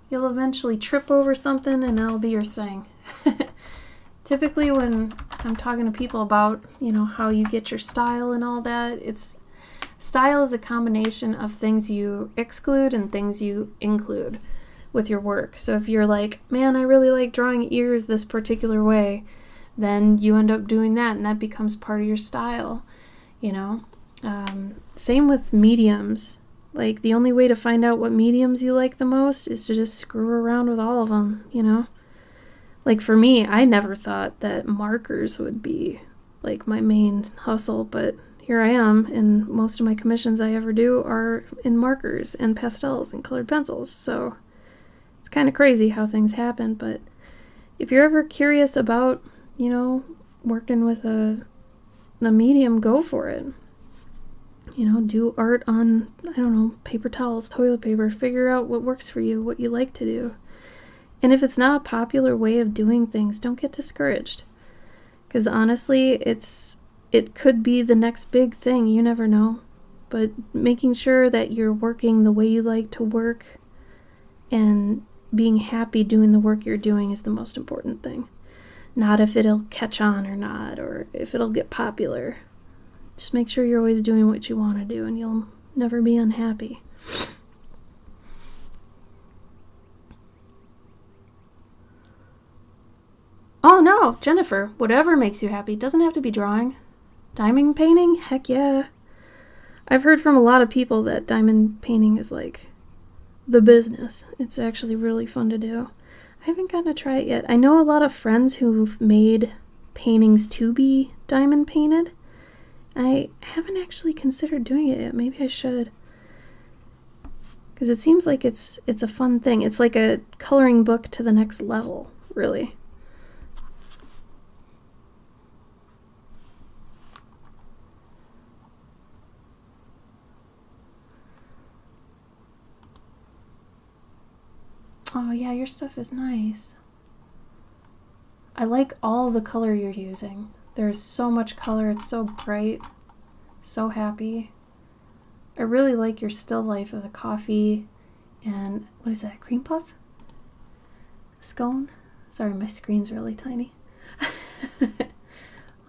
Speaker 2: You'll eventually trip over something and that'll be your thing. Typically when I'm talking to people about, you know, how you get your style and all that, style is a combination of things you exclude and things you include with your work. So if you're like, man, I really like drawing ears this particular way, then you end up doing that and that becomes part of your style, you know. Same with mediums. Like, the only way to find out what mediums you like the most is to just screw around with all of them, you know? Like, for me, I never thought that markers would be, like, my main hustle, but here I am, and most of my commissions I ever do are in markers and pastels and colored pencils, so it's kind of crazy how things happen, but if you're ever curious about, you know, working with a medium, go for it. You know, do art on, I don't know, paper towels, toilet paper, figure out what works for you, what you like to do. And if it's not a popular way of doing things, don't get discouraged. Because honestly, it could be the next big thing, you never know. But making sure that you're working the way you like to work and being happy doing the work you're doing is the most important thing. Not if it'll catch on or not, or if it'll get popular. Just make sure you're always doing what you want to do and you'll never be unhappy. Oh no, Jennifer, whatever makes you happy. Doesn't have to be drawing. Diamond painting? Heck yeah. I've heard from a lot of people that diamond painting is like the business. It's actually really fun to do. I haven't gotten to try it yet. I know a lot of friends who've made paintings to be diamond painted. I haven't actually considered doing it yet. Maybe I should. Because it seems like it's a fun thing. It's like a coloring book to the next level, really. Oh yeah, your stuff is nice. I like all the color you're using. There's so much color, it's so bright, so happy. I really like your still life of the coffee and, what is that, cream puff? Scone? Sorry, my screen's really tiny.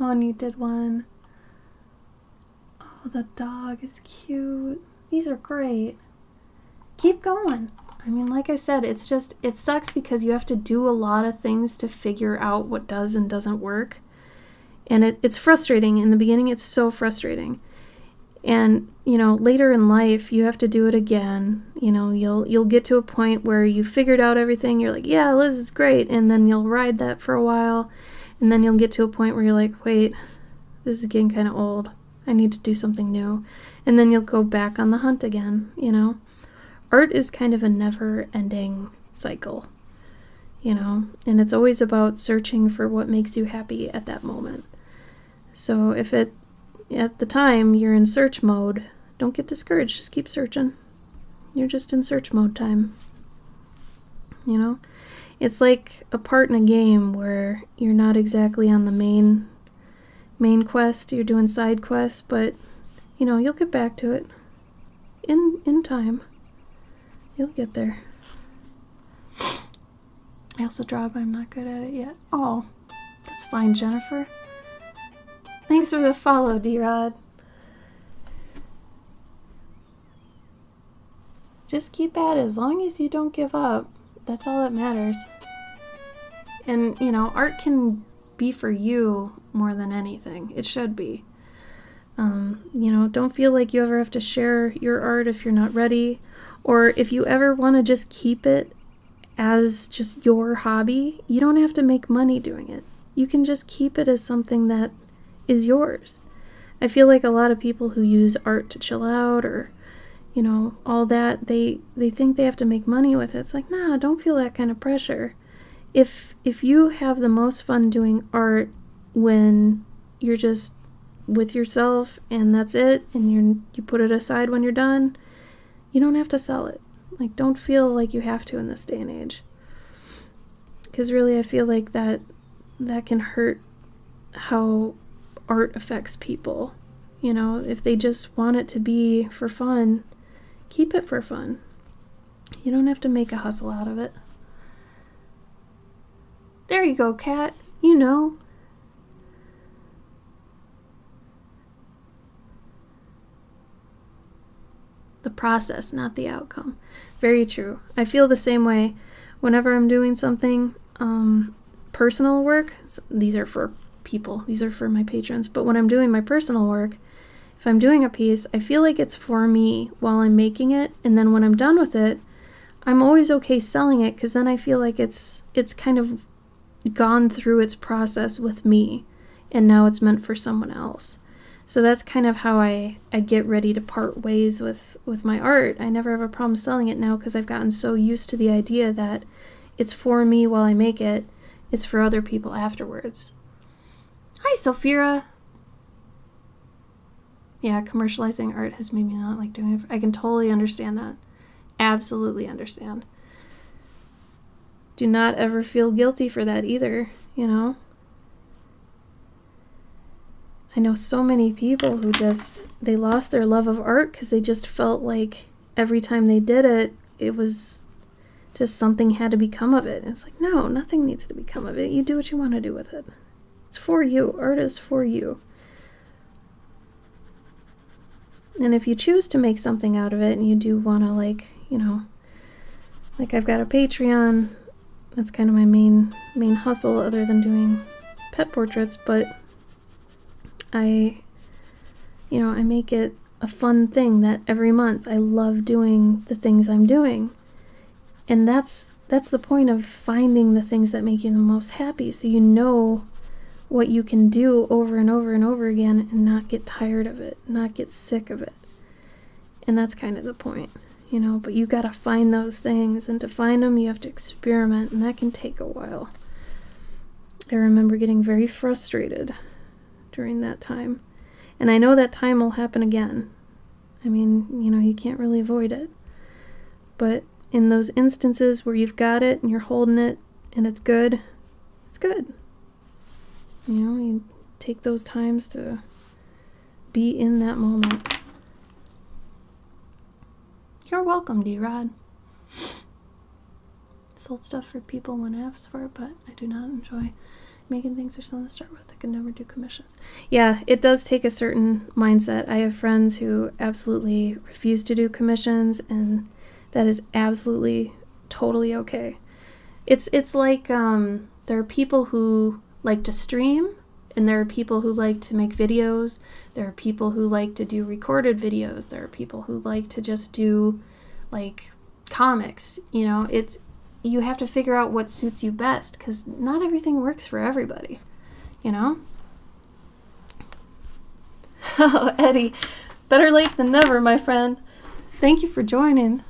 Speaker 2: Oh, and you did one. Oh, the dog is cute. These are great. Keep going. I mean, like I said, it sucks because you have to do a lot of things to figure out what does and doesn't work. And it's frustrating. In the beginning, it's so frustrating. And, you know, later in life, you have to do it again. You know, you'll get to a point where you figured out everything. You're like, yeah, Liz is great. And then you'll ride that for a while. And then you'll get to a point where you're like, wait, this is getting kind of old. I need to do something new. And then you'll go back on the hunt again, you know. Art is kind of a never-ending cycle, you know. And it's always about searching for what makes you happy at that moment. So if at the time you're in search mode, don't get discouraged, just keep searching. You're just in search mode time. You know? It's like a part in a game where you're not exactly on the main quest, you're doing side quests, but you know, you'll get back to it in time. You'll get there. I also draw, but I'm not good at it yet. Oh, that's fine, Jennifer. Thanks for the follow, D-Rod. Just keep at it. As long as you don't give up, that's all that matters. And, you know, art can be for you more than anything. It should be. You know, don't feel like you ever have to share your art if you're not ready. Or if you ever want to just keep it as just your hobby, you don't have to make money doing it. You can just keep it as something that is yours. I feel like a lot of people who use art to chill out or, you know, all that, they think they have to make money with it. It's like, nah, don't feel that kind of pressure. If you have the most fun doing art when you're just with yourself and that's it, and you put it aside when you're done, you don't have to sell it. Like, don't feel like you have to in this day and age. Because really, I feel like that can hurt how art affects people. You know, if they just want it to be for fun, keep it for fun. You don't have to make a hustle out of it. There you go, Kat. You know. The process, not the outcome. Very true. I feel the same way whenever I'm doing something, personal work. These are for people. These are for my patrons. But when I'm doing my personal work, if I'm doing a piece, I feel like it's for me while I'm making it. And then when I'm done with it, I'm always okay selling it because then I feel like it's kind of gone through its process with me. And now it's meant for someone else. So that's kind of how I get ready to part ways with my art. I never have a problem selling it now because I've gotten so used to the idea that it's for me while I make it. It's for other people afterwards. Hi, Sophira. Yeah, commercializing art has made me not like doing it. I can totally understand that. Absolutely understand. Do not ever feel guilty for that either, you know? I know so many people who they lost their love of art because they just felt like every time they did it, it was just something had to become of it. And it's like, no, nothing needs to become of it. You do what you want to do with it. It's for you. Art is for you. And if you choose to make something out of it and you do want to, like, you know, like I've got a Patreon. That's kind of my main hustle other than doing pet portraits, but I make it a fun thing that every month I love doing the things I'm doing. And that's the point of finding the things that make you the most happy, so you know what you can do over and over and over again and not get tired of it, not get sick of it. And that's kind of the point, you know, but you got to find those things, and to find them you have to experiment, and that can take a while. I remember getting very frustrated during that time. And I know that time will happen again. I mean, you know, you can't really avoid it. But in those instances where you've got it and you're holding it and it's good, it's good. You know, you take those times to be in that moment. You're welcome, D-Rod. Sold stuff for people when asked for it, but I do not enjoy making things for someone to start with. I could never do commissions. Yeah, it does take a certain mindset. I have friends who absolutely refuse to do commissions, and that is absolutely totally okay. It's like there are people who like to stream, and there are people who like to make videos. There are people who like to do recorded videos. There are people who like to just do like comics. You know, you have to figure out what suits you best, because not everything works for everybody, you know? Oh, Eddie, better late than never, my friend. Thank you for joining.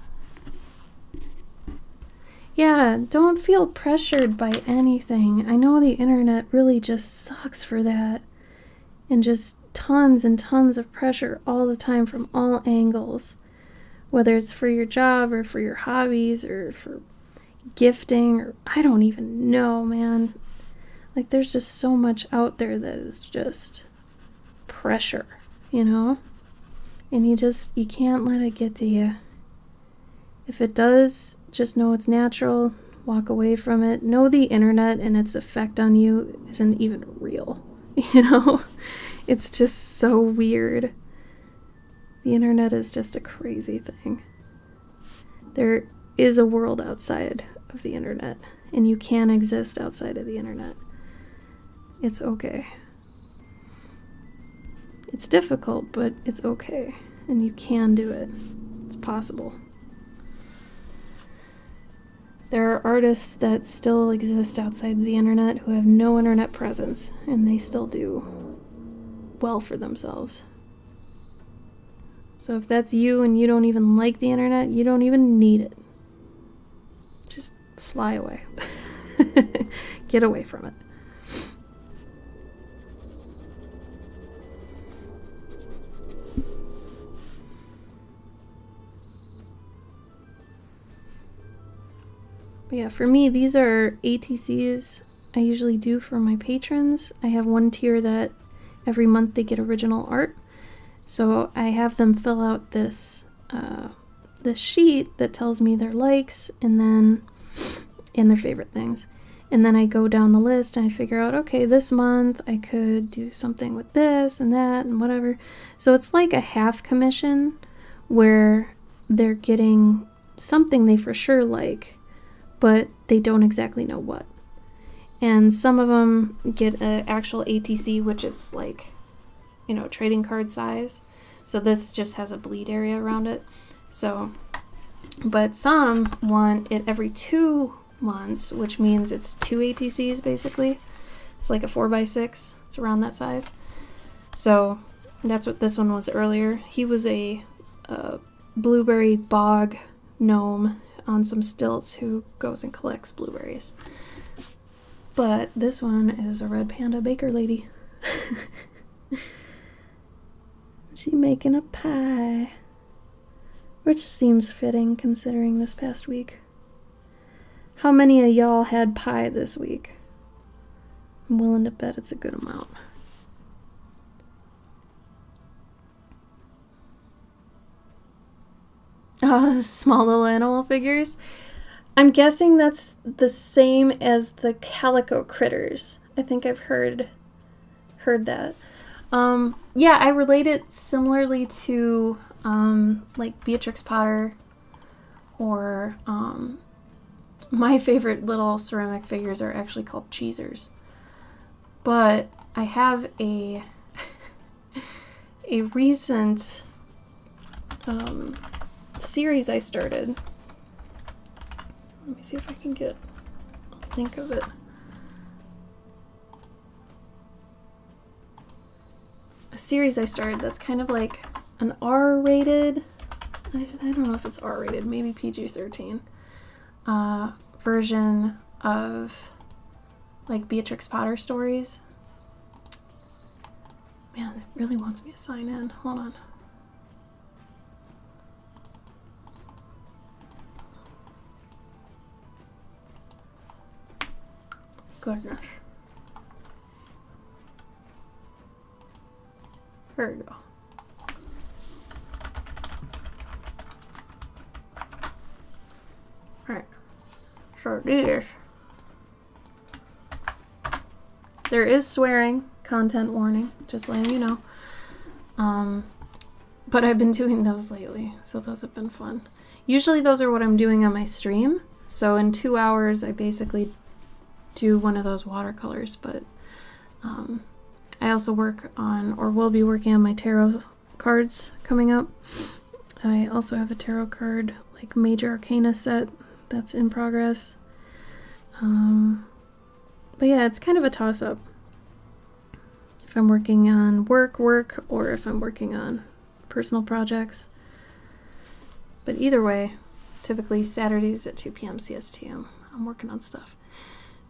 Speaker 2: Yeah, don't feel pressured by anything. I know the internet really just sucks for that. And just tons and tons of pressure all the time from all angles. Whether it's for your job or for your hobbies or for gifting, or I don't even know, man. Like, there's just so much out there that is just pressure, you know? And you can't let it get to you. If it does, just know it's natural. Walk away from it. Know the internet and its effect on you isn't even real, you know? It's just so weird. The internet is just a crazy thing. There is a world outside of the internet, and you can exist outside of the internet. It's okay. It's difficult, but it's okay, and you can do it. It's possible. There are artists that still exist outside the internet who have no internet presence, and they still do well for themselves. So if that's you and you don't even like the internet, you don't even need it. Just fly away. Get away from it. But yeah, for me, these are ATCs I usually do for my patrons. I have one tier that every month they get original art. So I have them fill out this sheet that tells me their likes and their favorite things. And then I go down the list and I figure out, okay, this month I could do something with this and that and whatever. So it's like a half commission where they're getting something they for sure like, but they don't exactly know what. And some of them get an actual ATC, which is like, you know, trading card size. So this just has a bleed area around it. So, but some want it every 2 months, which means it's 2 ATCs basically. It's like a 4x6. It's around that size. So that's what this one was earlier. He was a blueberry bog gnome on some stilts who goes and collects blueberries. But this one is a red panda baker lady. She making a pie, which seems fitting considering this past week. How many of y'all had pie this week? I'm willing to bet it's a good amount. Oh, small little animal figures. I'm guessing that's the same as the calico critters. I think I've heard that. Yeah, I relate it similarly to like Beatrix Potter or my favorite little ceramic figures are actually called cheesers. But I have a recent series I started. Let me see if I can get a link of it. A series I started that's kind of like an R-rated, I don't know if it's R-rated, maybe PG-13, version of like Beatrix Potter stories. Man, it really wants me to sign in. Hold on. Goodness. There we go. Alright. So these. There is swearing, content warning, just letting you know. But I've been doing those lately, so those have been fun. Usually those are what I'm doing on my stream. So in 2 hours, I basically do one of those watercolors, but I also work on, or will be working on my tarot cards coming up. I also have a tarot card, like Major Arcana set that's in progress. But yeah, it's kind of a toss-up. If I'm working on work, or if I'm working on personal projects. But either way, typically Saturdays at 2 p.m. CST, I'm working on stuff.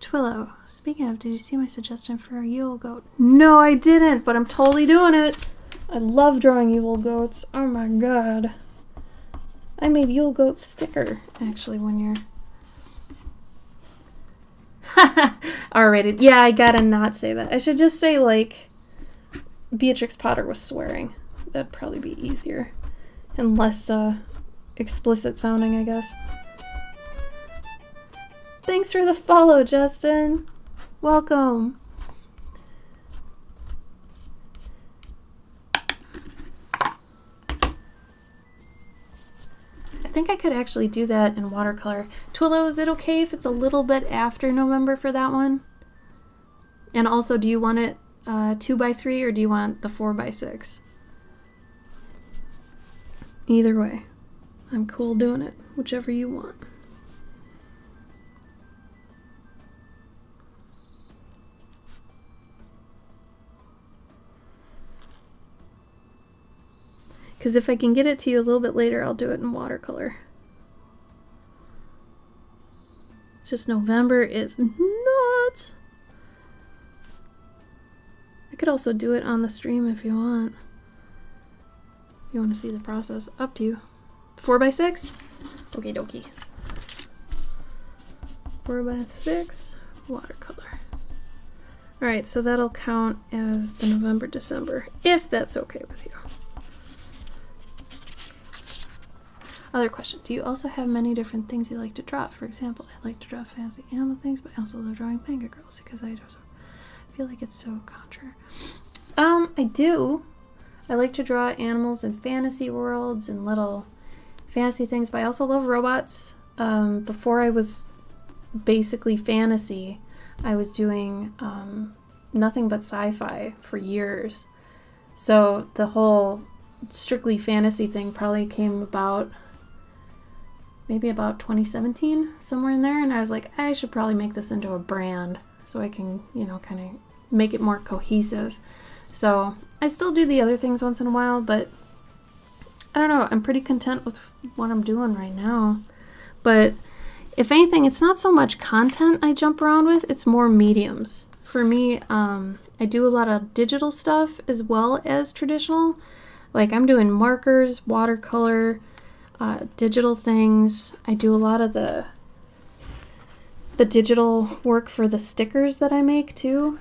Speaker 2: Twillo, speaking of, did you see my suggestion for a Yule goat? No, I didn't, but I'm totally doing it. I love drawing Yule goats. Oh my god. I made Yule goat sticker, actually, one year. R-rated. Yeah, I gotta not say that. I should just say, like, Beatrix Potter was swearing. That'd probably be easier. And less, explicit sounding, I guess. Thanks for the follow, Justin. Welcome. could actually do that in watercolor. Twillo, is it okay if it's a little bit after November for that one? And also, do you want it 2x3 or do you want the 4x6? Either way, I'm cool doing it, whichever you want. Because if I can get it to you a little bit later, I'll do it in watercolor. It's just November is nuts. I could also do it on the stream if you want. You want to see the process? Up to you. 4x6? Okie dokie. 4x6 watercolor. Alright, so that'll count as the November, December, if that's okay with you. Other question. Do you also have many different things you like to draw? For example, I like to draw fantasy animal things, but I also love drawing manga girls because I just feel like it's so contrary. I do. I like to draw animals in fantasy worlds and little fantasy things, but I also love robots. Before I was basically fantasy, I was doing nothing but sci-fi for years. So the whole strictly fantasy thing probably came about maybe about 2017, somewhere in there, and I was like, I should probably make this into a brand so I can, you know, kind of make it more cohesive. So I still do the other things once in a while, but I don't know, I'm pretty content with what I'm doing right now. But if anything, it's not so much content I jump around with, it's more mediums. For me, I do a lot of digital stuff as well as traditional. Like I'm doing markers, watercolor, digital things. I do a lot of the digital work for the stickers that I make too.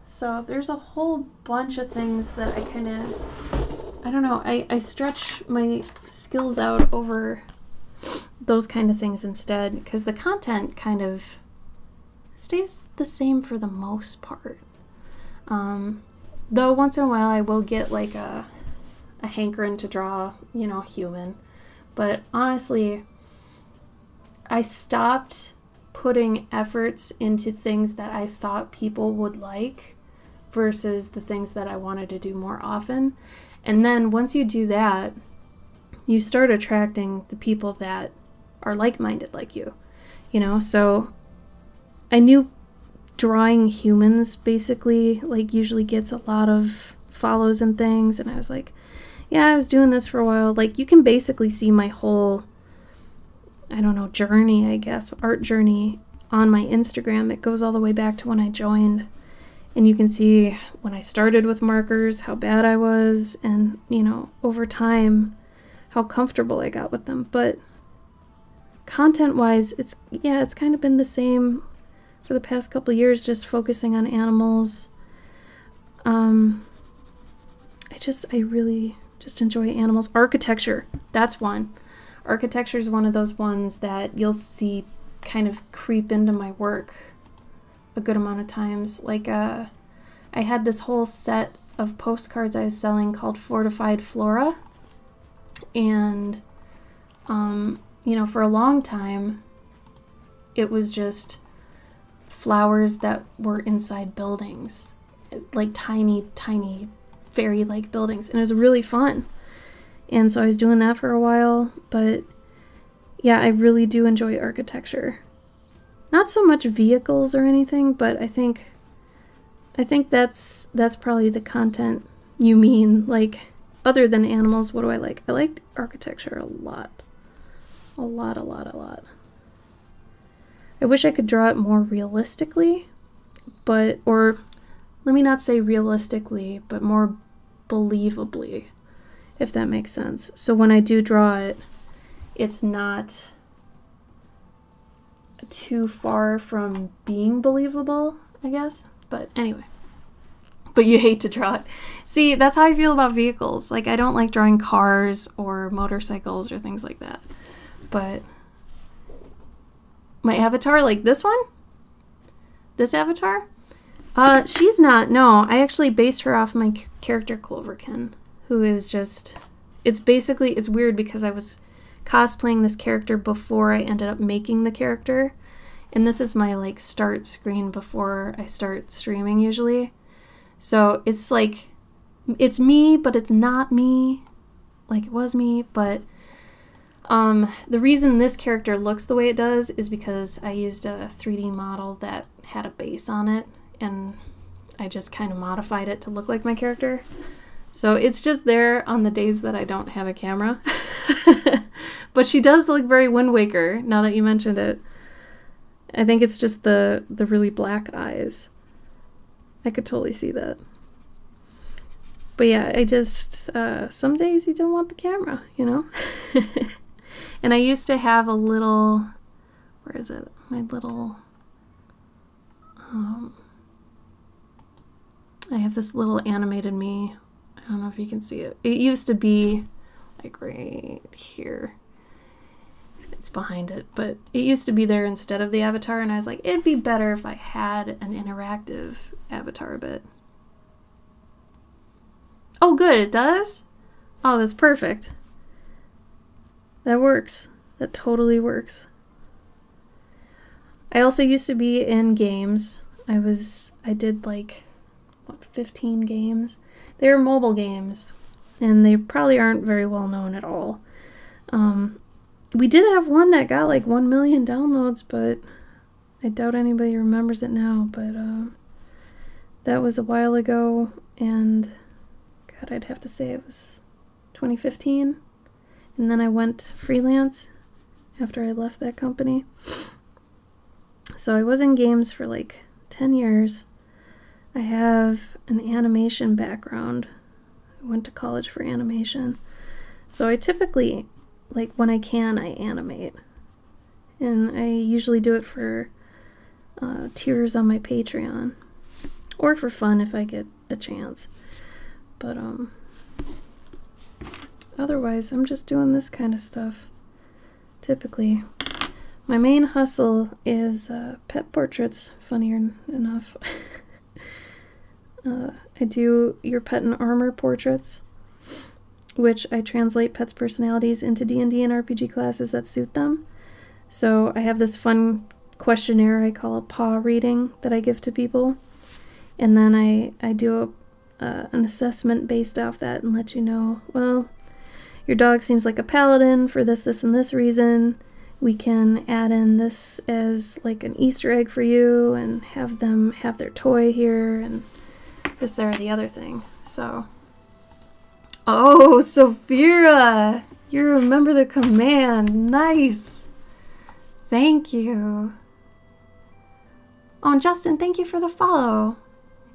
Speaker 2: So there's a whole bunch of things that I kind of, I don't know, I stretch my skills out over those kind of things instead, because the content kind of stays the same for the most part. Though once in a while I will get like a hankering to draw, you know, a human. But honestly, I stopped putting efforts into things that I thought people would like versus the things that I wanted to do more often. And then once you do that, you start attracting the people that are like-minded like you, you know? So I knew drawing humans basically like usually gets a lot of follows and things, and I was like, yeah, I was doing this for a while. Like, you can basically see my whole, I don't know, journey, I guess, art journey on my Instagram. It goes all the way back to when I joined. And you can see when I started with markers, how bad I was. And, you know, over time, how comfortable I got with them. But content-wise, it's kind of been the same for the past couple of years, just focusing on animals. I really just enjoy animals. Architecture, that's one. Architecture is one of those ones that you'll see kind of creep into my work a good amount of times. Like, I had this whole set of postcards I was selling called Fortified Flora. And, you know, for a long time, it was just flowers that were inside buildings. Like tiny, tiny fairy-like buildings, and it was really fun. And so I was doing that for a while, but yeah, I really do enjoy architecture. Not so much vehicles or anything, but I think that's probably the content you mean. Like, other than animals, what do I like? I like architecture a lot. A lot. I wish I could draw it more realistically, or let me not say realistically, but more believably, if that makes sense. So when I do draw it, it's not too far from being believable, I guess. But anyway. But you hate to draw it. See, that's how I feel about vehicles. Like, I don't like drawing cars or motorcycles or things like that. But my avatar, like this one? This avatar? She's not, no. I actually based her off my character Cloverkin, who is just, it's weird because I was cosplaying this character before I ended up making the character. And this is my like start screen before I start streaming usually. So it's like, it's me, but it's not me. Like it was me, but the reason this character looks the way it does is because I used a 3D model that had a base on it, and I just kind of modified it to look like my character. So it's just there on the days that I don't have a camera. But she does look very Wind Waker, now that you mentioned it. I think it's just the really black eyes. I could totally see that. But yeah, I just, some days you don't want the camera, you know? And I used to have a little, where is it? My little, I have this little animated me. I don't know if you can see it. It used to be like right here. It's behind it, but it used to be there instead of the avatar, and I was like, it'd be better if I had an interactive avatar a bit. Oh, good, it does? Oh, that's perfect. That works. That totally works. I also used to be in games. I did like, 15 games? They were mobile games, and they probably aren't very well known at all. We did have one that got like 1 million downloads, but I doubt anybody remembers it now, but that was a while ago, and God, I'd have to say it was 2015, and then I went freelance after I left that company. So I was in games for like 10 years. I have an animation background. I went to college for animation. So I typically, like when I can, I animate. And I usually do it for tiers on my Patreon. Or for fun if I get a chance. But otherwise, I'm just doing this kind of stuff. Typically. My main hustle is pet portraits, funnier enough. I do your pet in armor portraits, which I translate pets' personalities into D&D and RPG classes that suit them. So I have this fun questionnaire I call a paw reading that I give to people. And then I do an assessment based off that and let you know, well, your dog seems like a paladin for this, this, and this reason. We can add in this as like an Easter egg for you and have them have their toy here and this, there, the other thing. So, oh, Sophia, you remember the command. Nice. Thank you. Oh, and Justin, thank you for the follow.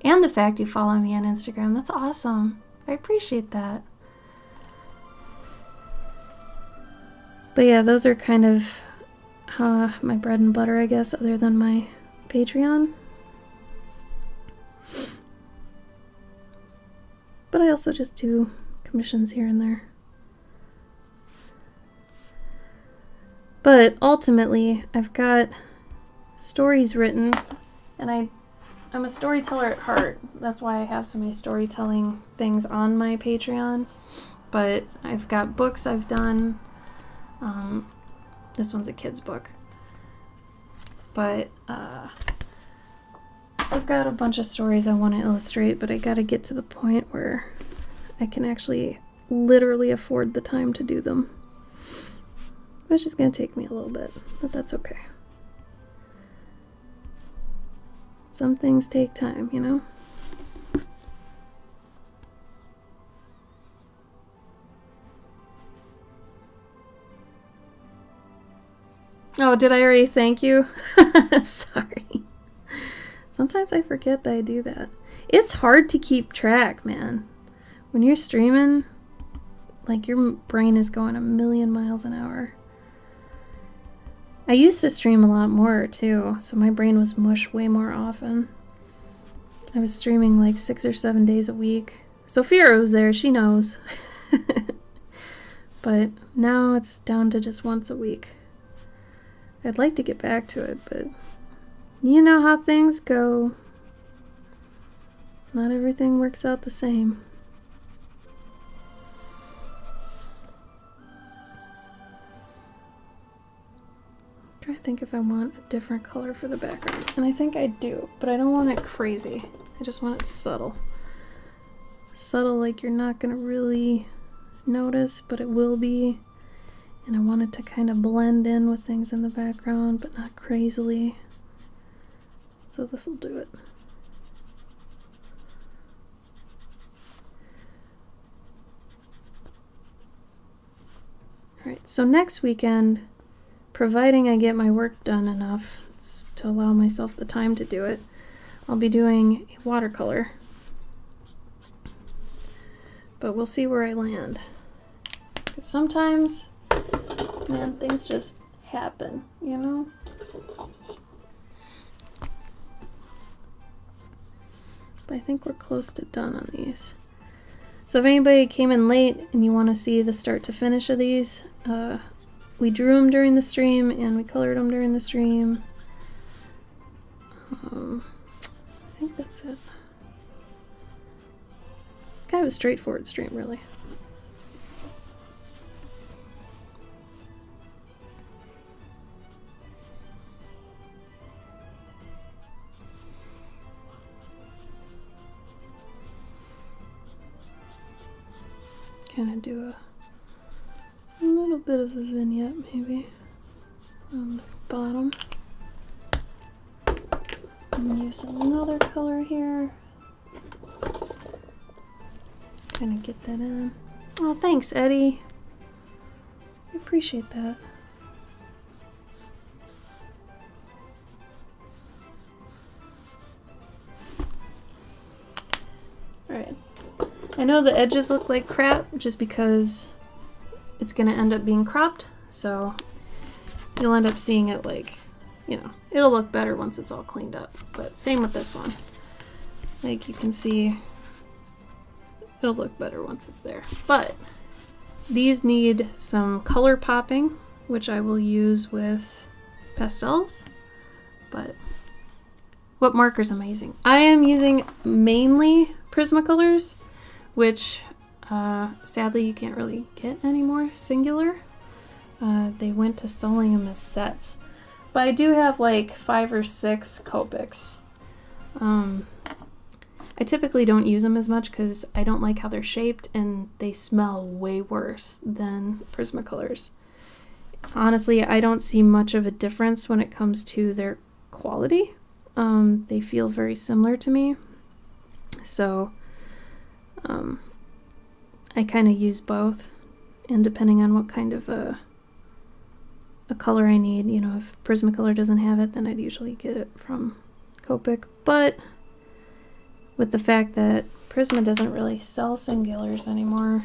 Speaker 2: And the fact you follow me on Instagram. That's awesome. I appreciate that. But yeah, those are kind of my bread and butter, I guess, other than my Patreon. But I also just do commissions here and there. But ultimately, I've got stories written, and I'm a storyteller at heart. That's why I have so many storytelling things on my Patreon. But I've got books I've done. This one's a kid's book. But I've got a bunch of stories I want to illustrate, but I gotta get to the point where I can actually literally afford the time to do them. Which is gonna take me a little bit, but that's okay. Some things take time, you know? Oh, did I already thank you? Sorry. Sometimes I forget that I do that. It's hard to keep track, man. When you're streaming, like your brain is going 1,000,000 miles an hour. I used to stream a lot more too, so my brain was mush way more often. I was streaming like 6 or 7 days a week. Sophia was there, she knows. But now it's down to just once a week. I'd like to get back to it, but you know how things go. Not everything works out the think if I want a different color for the background. And I think I do, but I don't want it crazy. I just want it subtle. Subtle, like you're not gonna really notice, but it will be. And I want it to kind of blend in with things in the background, but not crazily. So this will do it. Alright, so next weekend, providing I get my work done enough to allow myself the time to do it, I'll be doing a watercolor. But we'll see where I land. 'Cause sometimes, man, things just happen, you know? But I think we're close to done on these. So if anybody came in late and you want to see the start to finish of these, we drew them during the stream and we colored them during the stream. I think that's it. It's kind of a straightforward stream, really. Kind of do a little bit of a vignette, maybe, on the bottom. And use another color here. Kind of get that in. Oh, thanks, Eddie. I appreciate that. Alright. I know the edges look like crap just because it's going to end up being cropped, so you'll end up seeing it like, you know, it'll look better once it's all cleaned up. But same with this one. Like you can see, it'll look better once it's there. But these need some color popping, which I will use with pastels. But what markers am I using? I am using mainly Prismacolors, which sadly you can't really get anymore singular. They went to selling them as sets. But I do have like 5 or 6 Copics. I typically don't use them as much because I don't like how they're shaped and they smell way worse than Prismacolors. Honestly, I don't see much of a difference when it comes to their quality. They feel very similar to me. So I kind of use both, and depending on what kind of a color I need, you know, if Prismacolor doesn't have it, then I'd usually get it from Copic. But with the fact that Prisma doesn't really sell singulars anymore,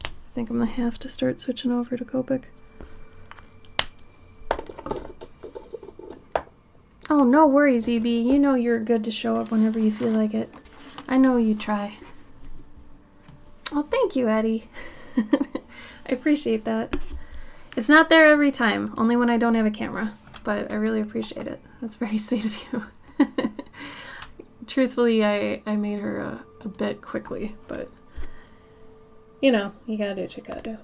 Speaker 2: I think I'm gonna have to start switching over to Copic. Oh, no worries, EB. You know you're good to show up whenever you feel like it. I know you try. Oh, thank you, Eddie. I appreciate that. It's not there every time, only when I don't have a camera, but I really appreciate it. That's very sweet of you. Truthfully, I made her a bit quickly, but you know, you gotta do what you gotta do.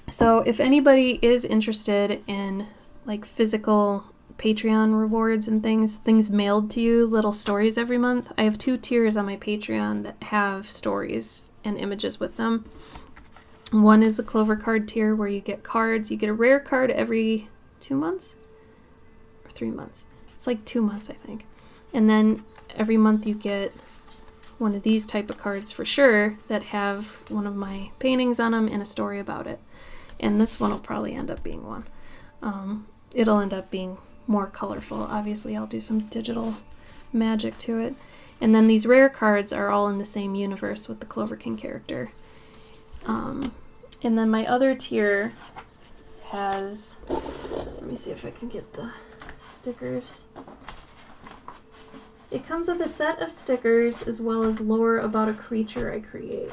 Speaker 2: So if anybody is interested in like physical Patreon rewards and things mailed to you, little stories every month, I have 2 tiers on my Patreon that have stories and images with them. One is the Clover card tier where you get cards. You get a rare card every 2 months or 3 months. It's like 2 months, I think. And then every month you get one of these type of cards for sure that have one of my paintings on them and a story about it. And this one will probably end up being one. It'll end up being more colorful. Obviously, I'll do some digital magic to it. And then these rare cards are all in the same universe with the Clover King character. And then my other tier has, let me see if I can get the stickers. It comes with a set of stickers as well as lore about a creature I create.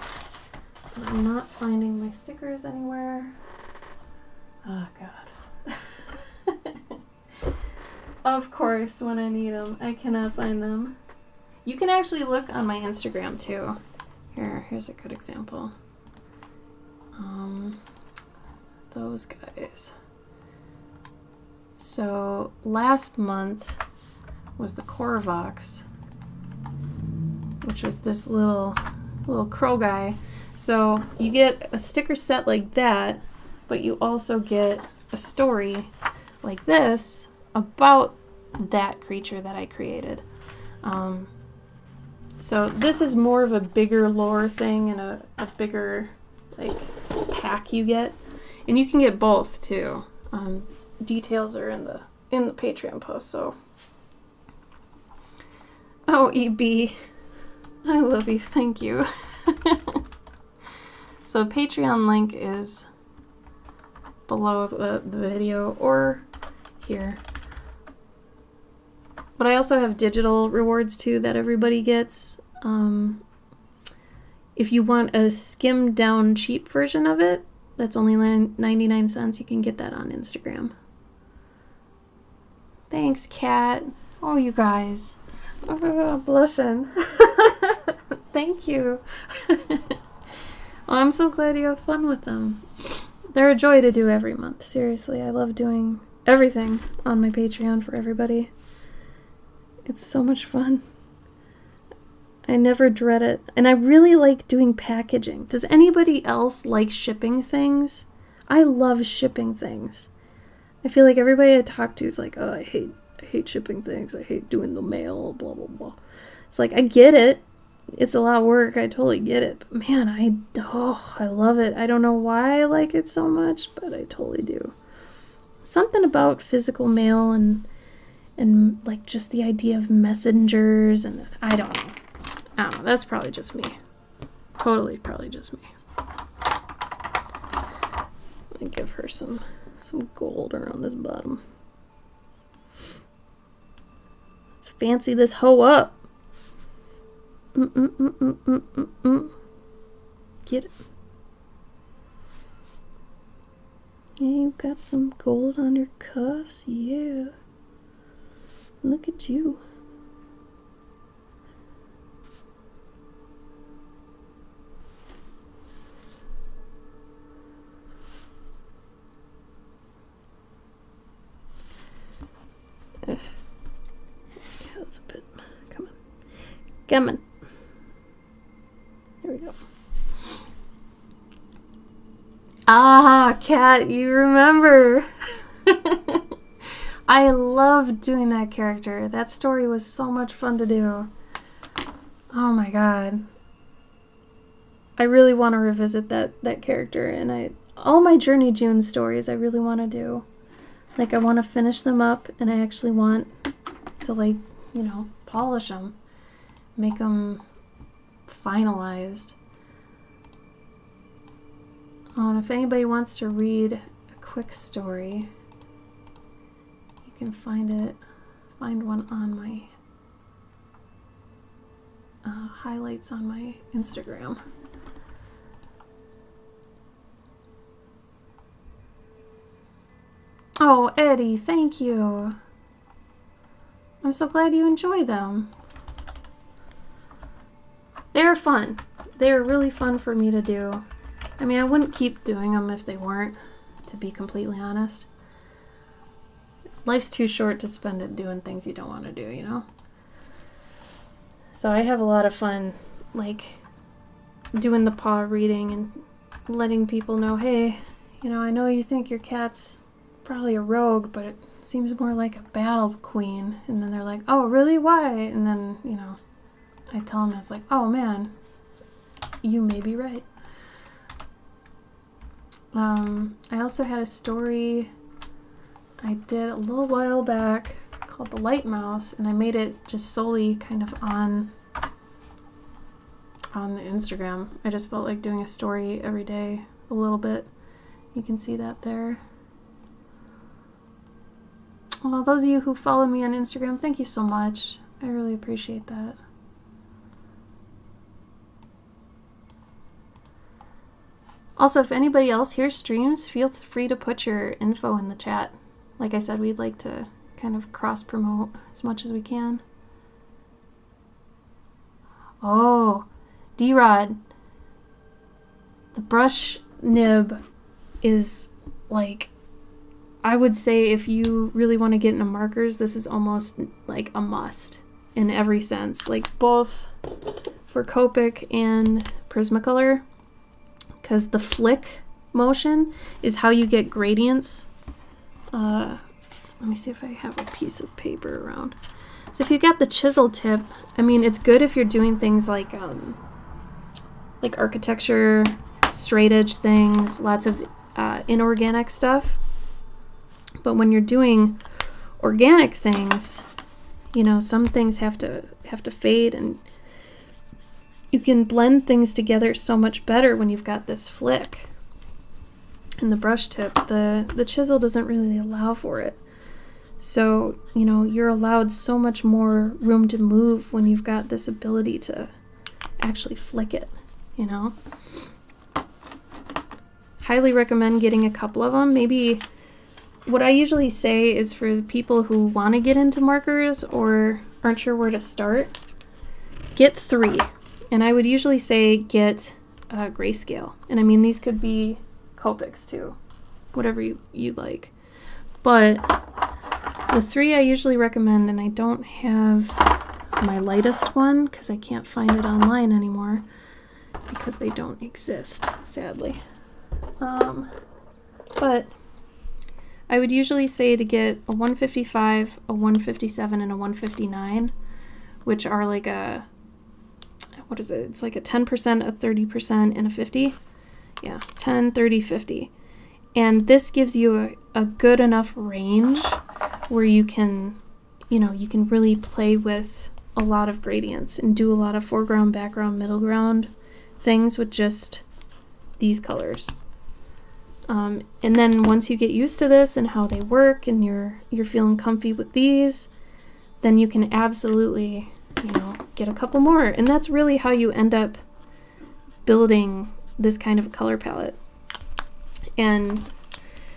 Speaker 2: But I'm not finding my stickers anywhere. Oh, God. Of course, when I need them, I cannot find them. You can actually look on my Instagram, too. Here's a good example. Those guys. So last month was the Korvox, which was this little crow guy. So you get a sticker set like that, but you also get a story like this about that creature that I created. So this is more of a bigger lore thing and a bigger like pack you get, and you can get both too. Details are in the Patreon post. So, oh EB, I love you. Thank you. So Patreon link is below the video or here. But I also have digital rewards too that everybody gets. If you want a skimmed down cheap version of it, that's only 99 cents. You can get that on Instagram. Thanks, Kat. Oh, you guys. Oh, blushing. Thank you. Well, I'm so glad you have fun with them. They're a joy to do every month. Seriously, I love doing everything on my Patreon for everybody. It's so much fun. I never dread it. And I really like doing packaging. Does anybody else like shipping things? I love shipping things. I feel like everybody I talk to is like, oh, I hate shipping things. I hate doing the mail, blah, blah, blah. It's like, I get it. It's a lot of work. I totally get it. But man, I love it. I don't know why I like it so much, but I totally do. Something about physical mail and like just the idea of messengers, and I don't know. That's probably just me. Totally probably just me. Let me give her some gold around this bottom. Let's fancy this hoe up. Get it. Yeah, you got some gold on your cuffs. Yeah. Look at you. Yeah, that's a bit. Come on. Come on. Here we go. Ah, Kat, you remember. I loved doing that character. That story was so much fun to do. Oh my god. I really want to revisit that character, and all my Journey June stories I really want to do. Like, I want to finish them up, and I actually want to, like, polish them. Make them finalized. And if anybody wants to read a quick story, you can find one on my highlights on my Instagram. Oh, Eddie, thank you. I'm so glad you enjoy them. They're fun. They're really fun for me to do. I mean, I wouldn't keep doing them if they weren't, to be completely honest. Life's too short to spend it doing things you don't want to do, you know? So I have a lot of fun, like, doing the paw reading and letting people know, hey, I know you think your cat's probably a rogue, but it seems more like a battle queen. And then they're like, oh, really? Why? And then, I tell them, it's like, oh, man, you may be right. I also had a story I did a little while back called The Light Mouse, and I made it just solely kind of on the Instagram. I just felt like doing a story every day a little bit. You can see that there. Well, those of you who follow me on Instagram, thank you so much. I really appreciate that. Also, if anybody else here streams, feel free to put your info in the chat. Like I said, we'd like to kind of cross-promote as much as we can. Oh, D-Rod. The brush nib is like I would say if you really want to get into markers, this is almost like a must in every sense, like both for Copic and Prismacolor, because the flick motion is how you get gradients. Let me see if I have a piece of paper around. So if you got the chisel tip, I mean, it's good if you're doing things like architecture, straight edge things, lots of inorganic stuff. But when you're doing organic things, you know, some things have to fade, and you can blend things together so much better when you've got this flick. And the brush tip, the chisel doesn't really allow for it. So, you know, you're allowed so much more room to move when you've got this ability to actually flick it, you know. Highly recommend getting a couple of them. Maybe what I usually say is for the people who want to get into markers or aren't sure where to start, get 3. And I would usually say get grayscale. And I mean, these could be Copics too, whatever you like. But the 3 I usually recommend, and I don't have my lightest one because I can't find it online anymore because they don't exist, sadly. But I would usually say to get a 155, a 157, and a 159, which are like a, what is it? It's like a 10%, a 30%, and a 50. Yeah, 10, 30, 50. And this gives you a good enough range where you can, you know, you can really play with a lot of gradients and do a lot of foreground, background, middle ground things with just these colors. And then once you get used to this and how they work and you're feeling comfy with these, then you can absolutely, you know, get a couple more. And that's really how you end up building this kind of color palette. And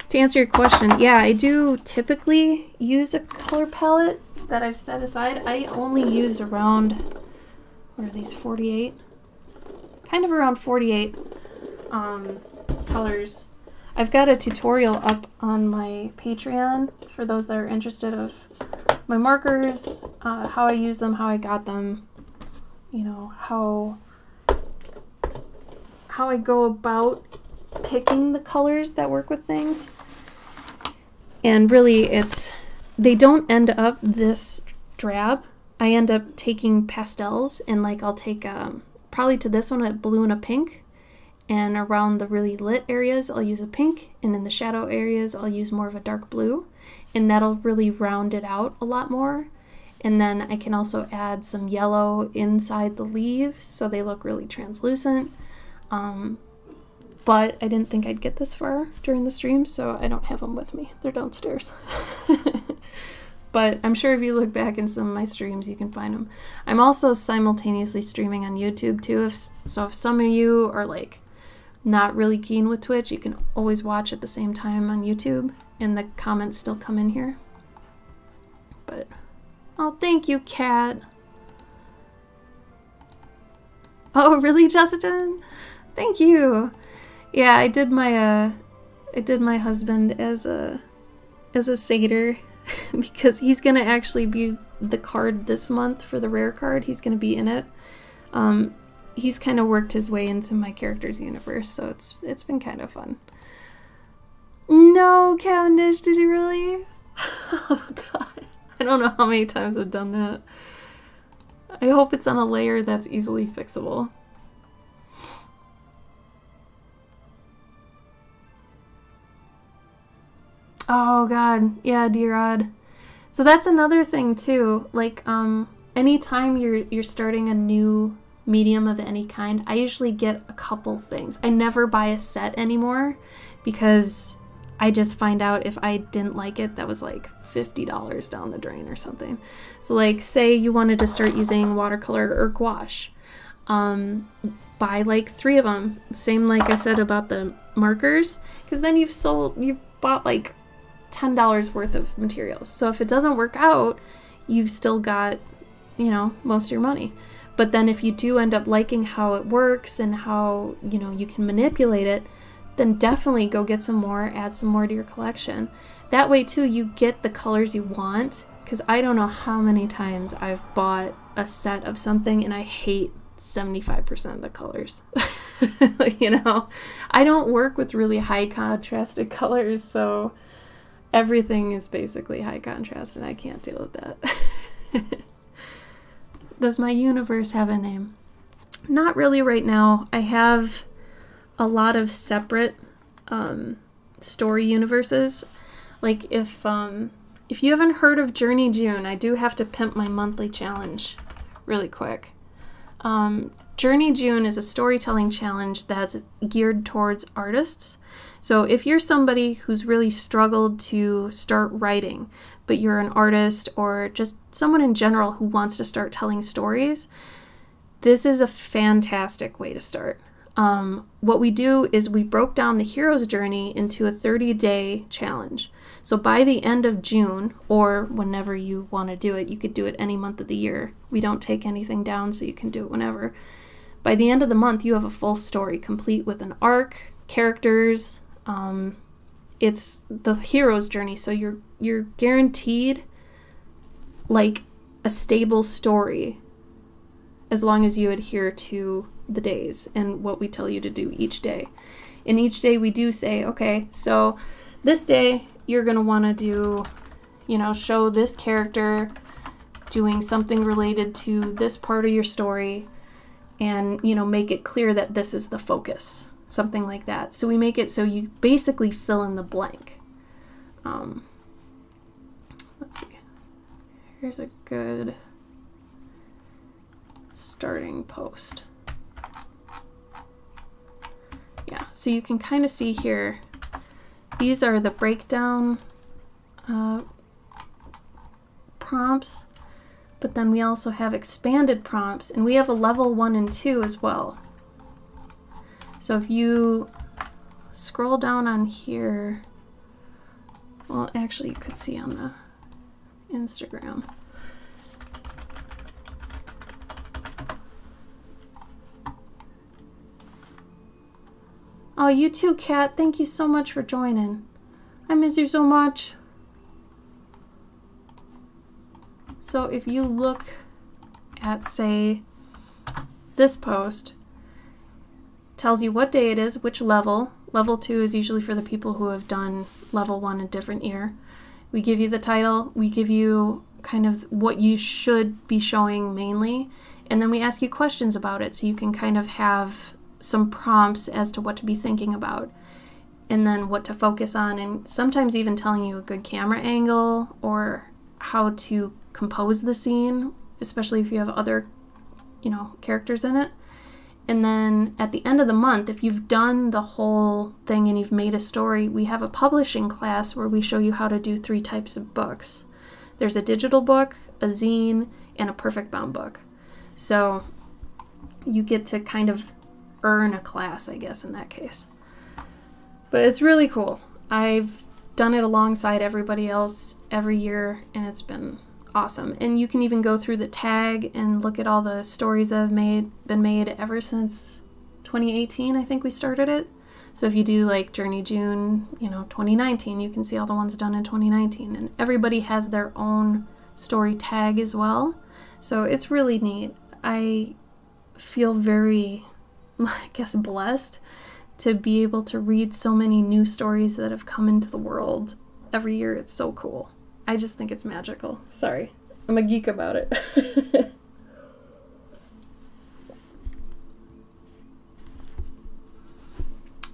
Speaker 2: to answer your question, yeah, I do typically use a color palette that I've set aside. I only use around, what are these, 48? Kind of around 48 colors. I've got a tutorial up on my Patreon for those that are interested of my markers, how I use them, how I got them, you know, how I go about picking the colors that work with things. And really they don't end up this drab. I end up taking pastels, and like I'll take probably to this one a blue and a pink, and around the really lit areas I'll use a pink, and in the shadow areas I'll use more of a dark blue, and that'll really round it out a lot more. And then I can also add some yellow inside the leaves so they look really translucent. But I didn't think I'd get this far during the stream, so I don't have them with me. They're downstairs. But I'm sure if you look back in some of my streams, you can find them. I'm also simultaneously streaming on YouTube too. So if some of you are like not really keen with Twitch, you can always watch at the same time on YouTube, and the comments still come in here. But, oh, thank you, Kat. Oh, really, Justin? Thank you. Yeah, I did my husband as a satyr because he's gonna actually be the card this month for the rare card. He's gonna be in it. He's kind of worked his way into my character's universe, so it's been kind of fun. No, Cavendish, did you really? Oh god, I don't know how many times I've done that. I hope it's on a layer that's easily fixable. Oh god, yeah, D-Rod. So that's another thing too. Like, anytime you're starting a new medium of any kind, I usually get a couple things. I never buy a set anymore because I just find out if I didn't like it, that was like $50 down the drain or something. So like, say you wanted to start using watercolor or gouache, buy like 3 of them. Same like I said about the markers, because then you've bought like $10 worth of materials. So if it doesn't work out, you've still got, you know, most of your money. But then if you do end up liking how it works and how, you know, you can manipulate it, then definitely go get some more, add some more to your collection. That way too, you get the colors you want, because I don't know how many times I've bought a set of something and I hate 75% of the colors. You know, I don't work with really high contrasted colors, so everything is basically high contrast and I can't deal with that. Does my universe have a name? Not really right now. I have a lot of separate story universes. Like if you haven't heard of Journey June, I do have to pimp my monthly challenge really quick. Journey June is a storytelling challenge that's geared towards artists. So if you're somebody who's really struggled to start writing, but you're an artist or just someone in general who wants to start telling stories, this is a fantastic way to start. What we do is we broke down the hero's journey into a 30-day challenge. So by the end of June, or whenever you want to do it, you could do it any month of the year. We don't take anything down, so you can do it whenever. By the end of the month, you have a full story, complete with an arc, characters. It's the hero's journey, so you're guaranteed like a stable story as long as you adhere to the days and what we tell you to do each day. And each day we do say, okay, so this day you're going to want to do, show this character doing something related to this part of your story and, make it clear that this is the focus, something like that. So we make it so you basically fill in the blank. Let's see. Here's a good starting post. Yeah, so you can kind of see here, these are the breakdown prompts, but then we also have expanded prompts, and we have a level 1 and 2 as well. So if you scroll down on here, well, actually you could see on the Instagram. Oh, you too, Kat. Thank you so much for joining. I miss you so much. So if you look at, say, this post, tells you what day it is, which level. Level 2 is usually for the people who have done level 1 a different year. We give you the title. We give you kind of what you should be showing mainly. And then we ask you questions about it so you can kind of have some prompts as to what to be thinking about and then what to focus on, and sometimes even telling you a good camera angle or how to compose the scene, especially if you have other, characters in it. And then at the end of the month, if you've done the whole thing and you've made a story, we have a publishing class where we show you how to do 3 types of books. There's a digital book, a zine, and a perfect bound book. So you get to kind of earn a class, I guess, in that case. But it's really cool. I've done it alongside everybody else every year, and it's been awesome. And you can even go through the tag and look at all the stories that have been made ever since 2018, I think we started it. So if you do like Journey June, 2019, you can see all the ones done in 2019. And everybody has their own story tag as well. So it's really neat. I feel very, I guess, blessed to be able to read so many new stories that have come into the world every year. It's so cool. I just think it's magical. Sorry, I'm a geek about it.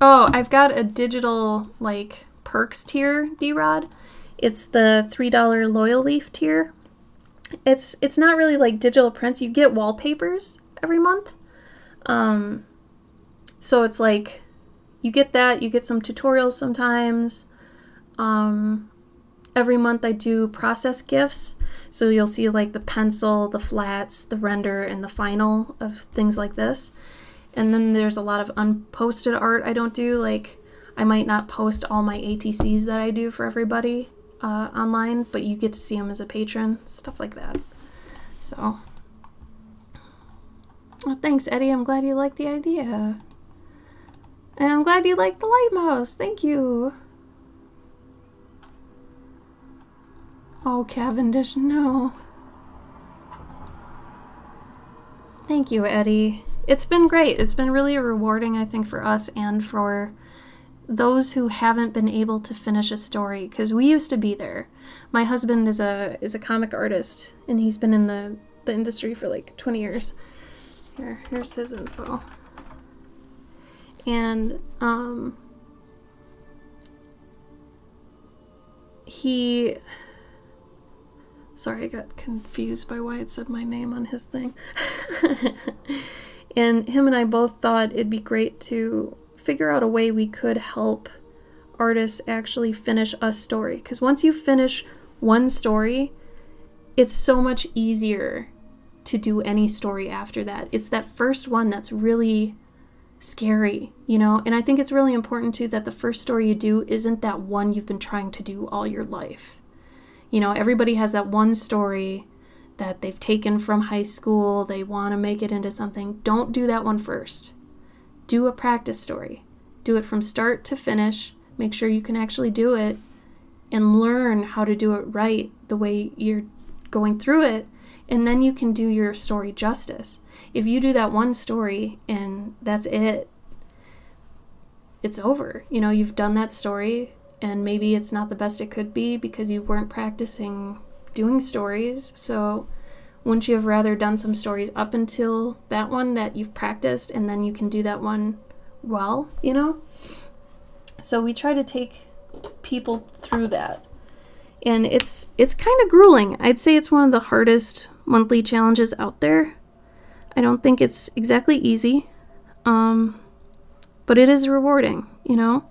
Speaker 2: Oh, I've got a digital perks tier, D-Rod. It's the $3 Loyal Leaf tier. It's not really like digital prints. You get wallpapers every month. So it's like you get that, you get some tutorials sometimes. Every month I do process gifts. So you'll see like the pencil, the flats, the render, and the final of things like this. And then there's a lot of unposted art I don't do. Like I might not post all my ATCs that I do for everybody online, but you get to see them as a patron, stuff like that. So, well, thanks, Eddie. I'm glad you liked the idea. And I'm glad you liked the light mouse. Thank you. Oh, Cavendish, no. Thank you, Eddie. It's been great. It's been really rewarding, I think, for us and for those who haven't been able to finish a story, because we used to be there. My husband is a comic artist, and he's been in the industry for like 20 years. Here's his info. And he... Sorry, I got confused by why it said my name on his thing. And him and I both thought it'd be great to figure out a way we could help artists actually finish a story. Because once you finish one story, it's so much easier to do any story after that. It's that first one that's really scary, you know? And I think it's really important too that the first story you do isn't that one you've been trying to do all your life. You know, everybody has that one story that they've taken from high school, they want to make it into something. Don't do that one first. Do a practice story. Do it from start to finish. Make sure you can actually do it and learn how to do it right the way you're going through it, and then you can do your story justice. If you do that one story and that's it, it's over. You know, you've done that story, and maybe it's not the best it could be because you weren't practicing doing stories. So wouldn't you have rather done some stories up until that one that you've practiced, and then you can do that one well, you know? So we try to take people through that. And it's kind of grueling. I'd say it's one of the hardest monthly challenges out there. I don't think it's exactly easy, but it is rewarding, you know?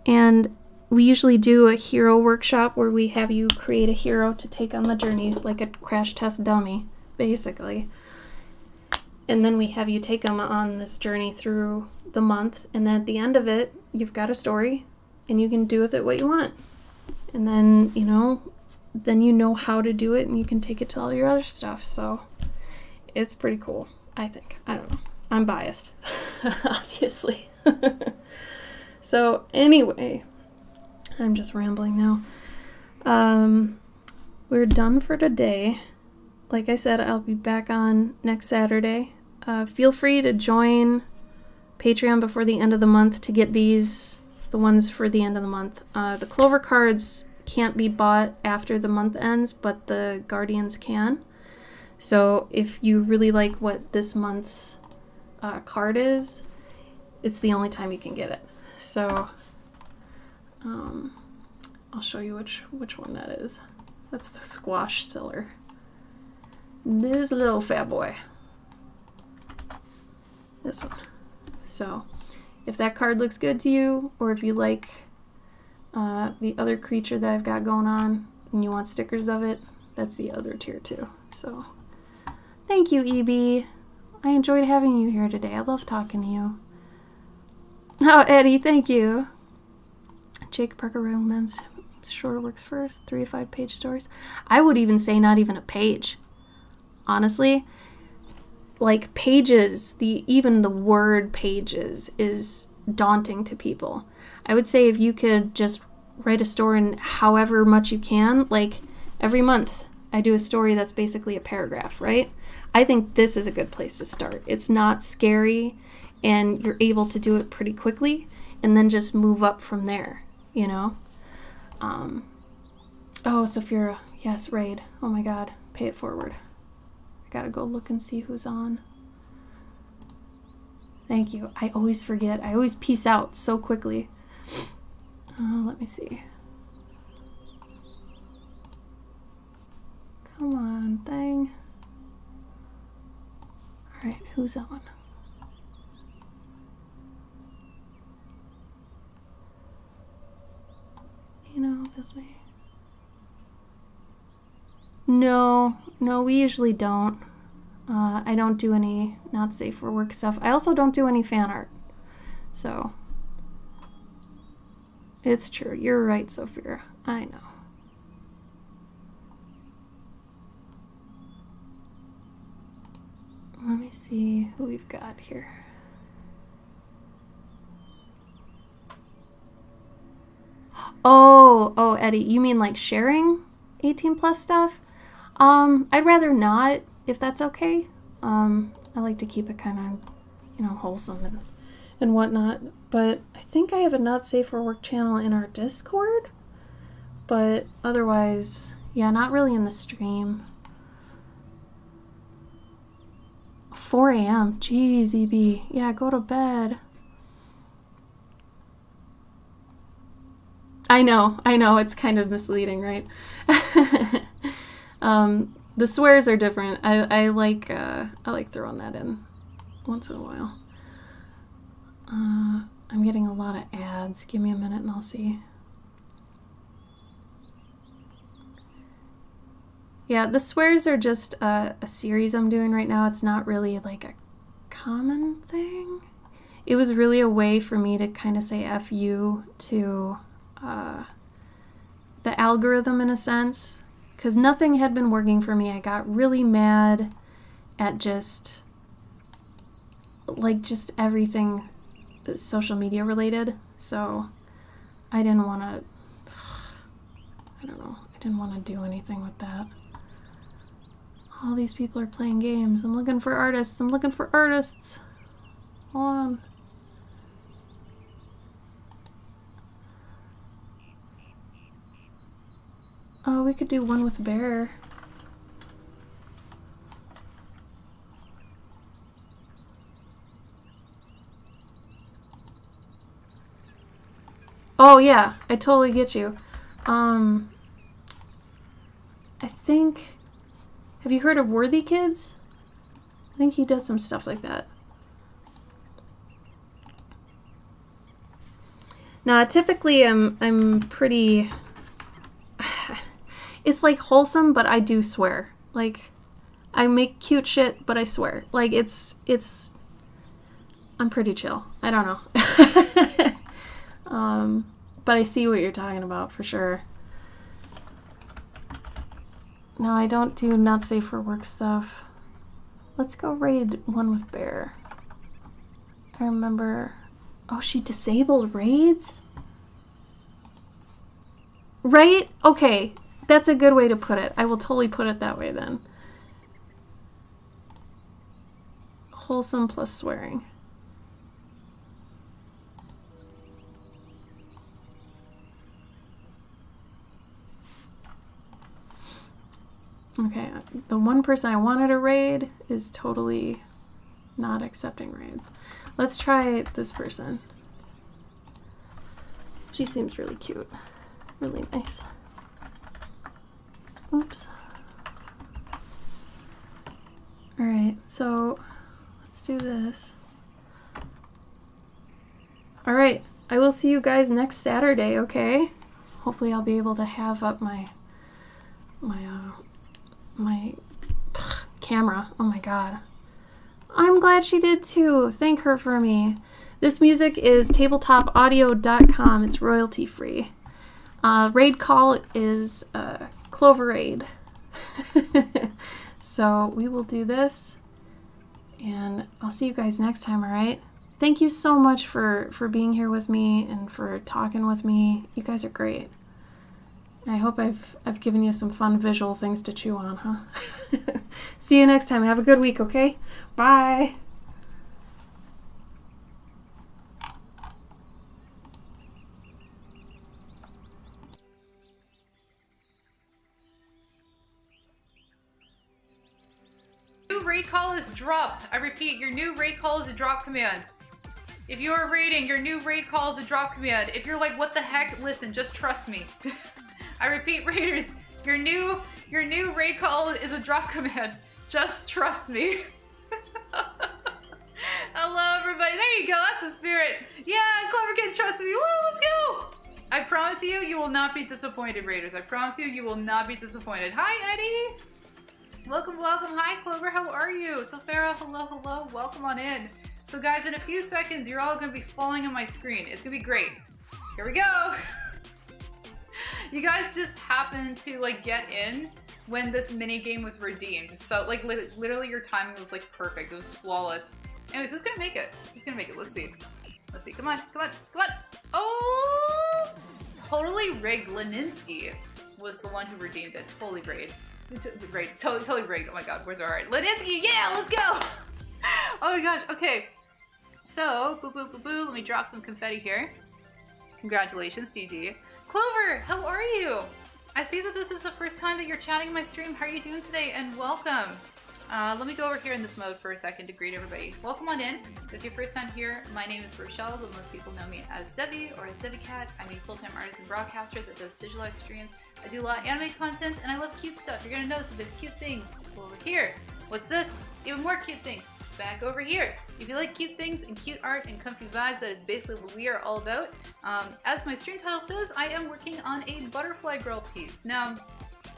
Speaker 2: And we usually do a hero workshop where we have you create a hero to take on the journey, like a crash test dummy, basically. And then we have you take them on this journey through the month, and then at the end of it, you've got a story, and you can do with it what you want. And then, you know how to do it, and you can take it to all your other stuff. So it's pretty cool, I think. I don't know. I'm biased, obviously. So anyway, I'm just rambling now. We're done for today. Like I said, I'll be back on next Saturday. Feel free to join Patreon before the end of the month to get these, the ones for the end of the month. The Clover cards can't be bought after the month ends, but the Guardians can. So if you really like what this month's card is, it's the only time you can get it. So I'll show you which one that is. That's the Squash Siller. This little fat boy. This one. So if that card looks good to you, or if you like the other creature that I've got going on and you want stickers of it, that's the other tier too. So thank you, EB. I enjoyed having you here today. I love talking to you. Oh, Eddie, thank you. Jake Parker Romans shorter works first, 3 to 5 page stories. I would even say not even a page. Honestly, like pages, even the word pages is daunting to people. I would say if you could just write a story in however much you can, like every month I do a story that's basically a paragraph, right? I think this is a good place to start. It's not scary, and you're able to do it pretty quickly, and then just move up from there, you know? Oh, Saphira. Yes, raid. Oh my god. Pay it forward. I gotta go look and see who's on. Thank you. I always forget. I always peace out so quickly. Let me see. Come on, thing. Alright, who's on? You know, this way. No, we usually don't. I don't do any not safe for work stuff. I also don't do any fan art. So, it's true. You're right, Sophia. I know. Let me see who we've got here. Oh, Eddie, you mean like sharing 18 plus stuff. I'd rather not, if that's okay. I like to keep it kind of, you know, wholesome and whatnot. But I think I have a Not Safe for Work channel in our Discord. But otherwise, yeah, not really in the stream. 4 a.m. Jeez, EB. Yeah, go to bed. I know, it's kind of misleading, right? The swears are different. I like throwing that in once in a while. I'm getting a lot of ads. Give me a minute and I'll see. Yeah, the swears are just a series I'm doing right now. It's not really like a common thing. It was really a way for me to kind of say F you to the algorithm in a sense, because nothing had been working for me. I got really mad at just everything social media related, so I didn't want to, I don't know, I didn't want to do anything with that. All these people are playing games. I'm looking for artists. Hold on. Oh, we could do one with Bear. Oh yeah, I totally get you. I think... Have you heard of Worthy Kids? I think he does some stuff like that. Now, typically I'm pretty... It's like wholesome, but I do swear. Like, I make cute shit, but I swear. Like, it's... I'm pretty chill. I don't know. But I see what you're talking about, for sure. No, I don't do Not Safe for Work stuff. Let's go raid one with Bear. I remember... Oh, she disabled raids? Right? Okay. That's a good way to put it. I will totally put it that way then. Wholesome plus swearing. Okay, the one person I wanted to raid is totally not accepting raids. Let's try this person. She seems really cute. Really nice. Oops. Alright, so let's do this. Alright, I will see you guys next Saturday, okay? Hopefully I'll be able to have up my camera. Oh my god. I'm glad she did too. Thank her for me. This music is tabletopaudio.com. It's royalty free. Raid call is Clover Raid. So we will do this and I'll see you guys next time, alright? Thank you so much for being here with me and for talking with me. You guys are great. I hope I've given you some fun visual things to chew on, huh? See you next time. Have a good week, okay? Bye!
Speaker 3: New raid call is drop. I repeat, your new raid call is a drop command. If you are raiding, your new raid call is a drop command. If you're like, what the heck? Listen, just trust me. I repeat, raiders, your new raid call is a drop command. Just trust me. Hello, everybody. There you go. That's the spirit. Yeah, Clever Kid, trust me. Woo, let's go. I promise you, you will not be disappointed, raiders. I promise you, you will not be disappointed. Hi, Eddie. Welcome, welcome. Hi, Clover. How are you? Sophara, hello, hello. Welcome on in. So, guys, in a few seconds, you're all going to be falling on my screen. It's going to be great. Here we go. You guys just happened to, like, get in when this mini game was redeemed. So, like, literally your timing was, like, perfect. It was flawless. Anyways, who's going to make it? Who's going to make it? Let's see. Let's see. Come on, come on, come on. Oh! Totally rigged Leninsky. was the one who redeemed it. Totally great. It's great. Totally great. Oh my god, words are hard. Ladinsky, yeah, let's go! Oh my gosh, okay. So, boo boo boo boo, let me drop some confetti here. Congratulations, DG. Clover, how are you? I see that this is the first time that you're chatting my stream. How are you doing today? And welcome. Let me go over here in this mode for a second to greet everybody. Welcome on in. If it's your first time here, my name is Rochelle, but most people know me as Debbie or as Debbie Cat. I'm a full-time artist and broadcaster that does digital art streams. I do a lot of anime content, and I love cute stuff. You're gonna notice that there's cute things over here. What's this? Even more cute things. Back over here. If you like cute things and cute art and comfy vibes, that is basically what we are all about. As my stream title says, I am working on a Butterfly Girl piece. Now,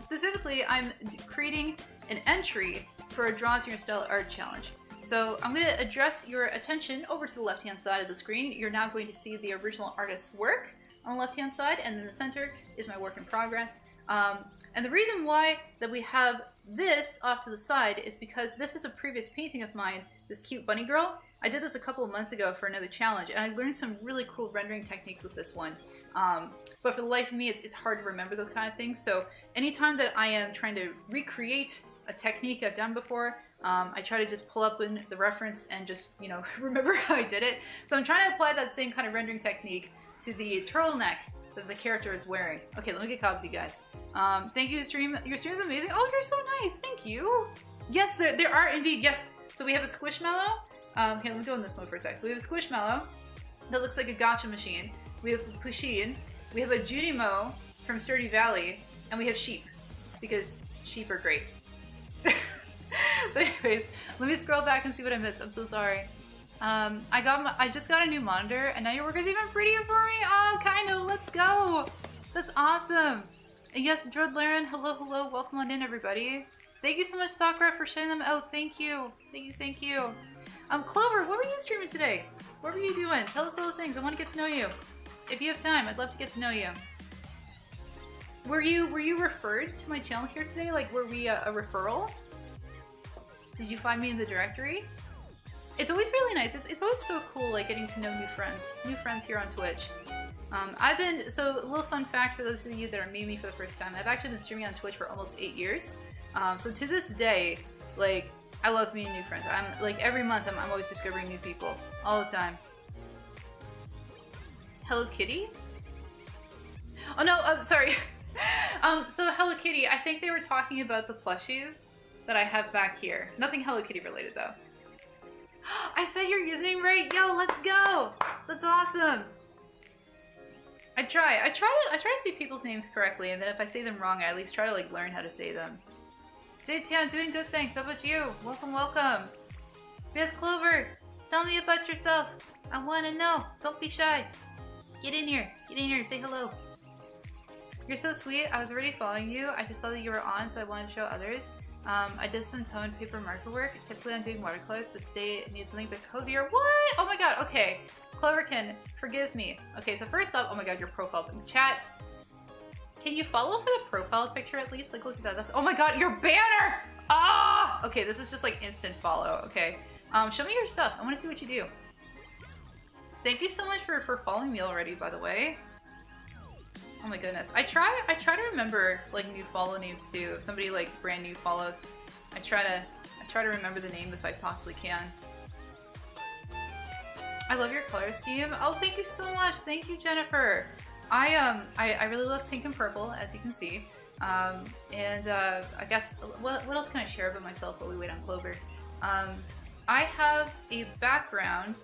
Speaker 3: specifically, I'm creating an entry for a Draws Your Style Art Challenge. So I'm going to address your attention over to the left-hand side of the screen. You're now going to see the original artist's work on the left-hand side, and in the center is my work in progress. And the reason why that we have this off to the side is because this is a previous painting of mine, this cute bunny girl. I did this a couple of months ago for another challenge, and I learned some really cool rendering techniques with this one. But for the life of me, it's hard to remember those kind of things. So anytime that I am trying to recreate a technique I've done before, I try to just pull up in the reference and just, you know, remember how I did it. So I'm trying to apply that same kind of rendering technique to the turtleneck that the character is wearing. Okay, let me get caught with you guys. Thank you, stream. Your stream is amazing. Oh, you're so nice. Thank you. Yes, there are indeed. Yes. So we have a Squishmallow. Here, let me go in this mode for a sec. So we have a Squishmallow that looks like a gacha machine. We have Pusheen. We have a Junimo from Sturdy Valley. And we have sheep. Because sheep are great. But anyways, let me scroll back and see what I missed. I'm so sorry. I just got a new monitor, and now your work is even prettier for me. Oh, kind of. Let's go. That's awesome. And yes, Drud Laren, hello, welcome on in, everybody. Thank you so much, Sakura, for sharing them out. Thank you. Clover, what were you streaming today? What were you doing? Tell us all the things. I want to get to know you. If you have time, I'd love to get to know you. Were you referred to my channel here today? Like, were we a referral? Did you find me in the directory? It's always really nice. It's always so cool, like, getting to know new friends here on Twitch. So a little fun fact for those of you that are meeting me for the first time, I've actually been streaming on Twitch for almost 8 years. So to this day, like, I love meeting new friends. I'm, like, every month I'm always discovering new people. All the time. Hello Kitty? Oh no, sorry. So Hello Kitty, I think they were talking about the plushies that I have back here. Nothing Hello Kitty related though. I said your username right? Yo, let's go! That's awesome! I try to say people's names correctly, and then if I say them wrong, I at least try to, like, learn how to say them. J-Chan, doing good, thanks. How about you? Welcome. Miss Clover, tell me about yourself. I want to know. Don't be shy. Get in here, say hello. You're so sweet. I was already following you. I just saw that you were on, so I wanted to show others. I did some toned paper marker work. Typically I'm doing watercolors, but today it needs something a bit cozier. What? Oh my god, okay. Cloverkin, forgive me. Okay, so first off, oh my god, your profile chat. Can you follow for the profile picture at least? Like, look at that. That's, oh my god, your banner! Ah! Okay, this is just like instant follow, okay. Show me your stuff. I want to see what you do. Thank you so much for following me already, by the way. Oh my goodness. I try to remember, like, new follow names too. If somebody, like, brand new follows, I try to remember the name if I possibly can. I love your color scheme. Oh, thank you so much. Thank you, Jennifer. I really love pink and purple, as you can see. I guess, what else can I share about myself while we wait on Clover? I have a background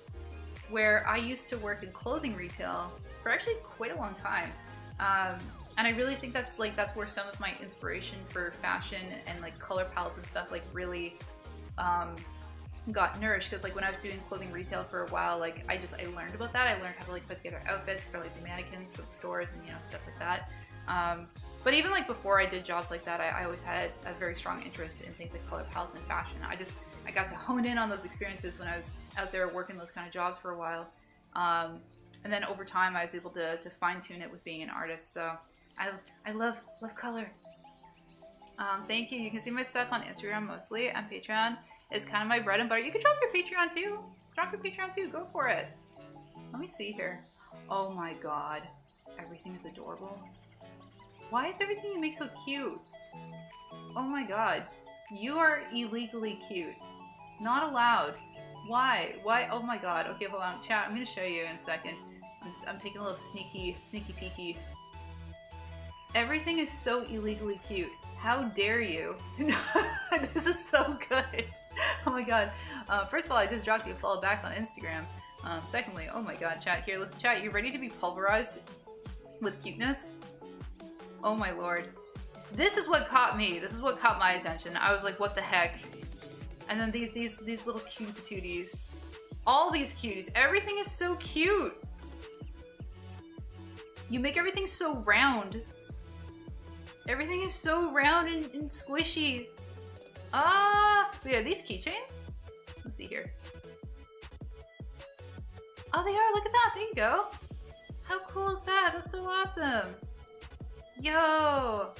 Speaker 3: where I used to work in clothing retail for actually quite a long time. And I really think that's where some of my inspiration for fashion and, like, color palettes and stuff, like, really got nourished, because, like, when I was doing clothing retail for a while, like, I learned about that. I learned how to, like, put together outfits for, like, the mannequins for the stores and, you know, stuff like that. But even, like, before I did jobs like that, I always had a very strong interest in things like color palettes and fashion. I got to hone in on those experiences when I was out there working those kind of jobs for a while. And then over time, I was able to fine-tune it with being an artist. So I love color. Thank you. You can see my stuff on Instagram mostly, and Patreon is kind of my bread and butter. You can drop your Patreon too. Go for it. Let me see here. Oh my god. Everything is adorable. Why is everything you make so cute? Oh my god. You are illegally cute. Not allowed. Why? Why? Oh my god. Okay, hold on. Chat, I'm gonna show you in a second. I'm taking a little sneaky peeky. Everything is so illegally cute. How dare you? This is so good. Oh my god. First of all, I just dropped you a follow back on Instagram. Secondly, oh my god, chat, here, listen, chat, you ready to be pulverized with cuteness? Oh my lord. This is what caught me. This is what caught my attention. I was like, what the heck? And then these little cute patooties. All these cuties. Everything is so cute. You make everything so round. Everything is so round and squishy. Ah! Yeah, these keychains? Let's see here. Oh, they are. Look at that. There you go. How cool is that? That's so awesome. Yo.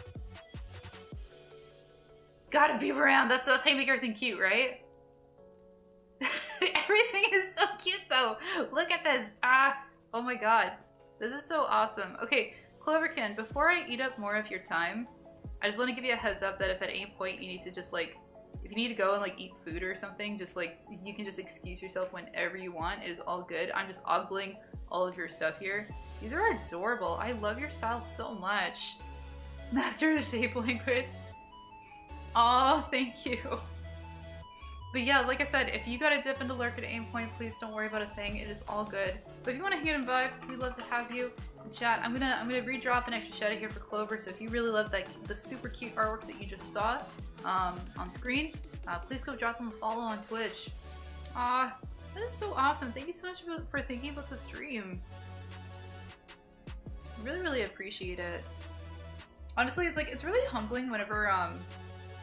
Speaker 3: Gotta be around. That's how you make everything cute, right? Everything is so cute, though. Look at this. Ah. Oh my god. This is so awesome. Okay, Cloverkin, before I eat up more of your time, I just want to give you a heads up that if at any point you need to just like, if you need to go and like eat food or something, just like, you can just excuse yourself whenever you want. It is all good. I'm just ogling all of your stuff here. These are adorable. I love your style so much. Master the shape language. Oh, thank you. But yeah, like I said, if you gotta dip into lurk at any point, please don't worry about a thing. It is all good. But if you want to hang out and vibe, we'd love to have you in chat. I'm gonna redrop an extra shadow here for Clover. So if you really love the super cute artwork that you just saw on screen, please go drop them a follow on Twitch. That is so awesome. Thank you so much for thinking about the stream. Really, really appreciate it. Honestly, it's really humbling whenever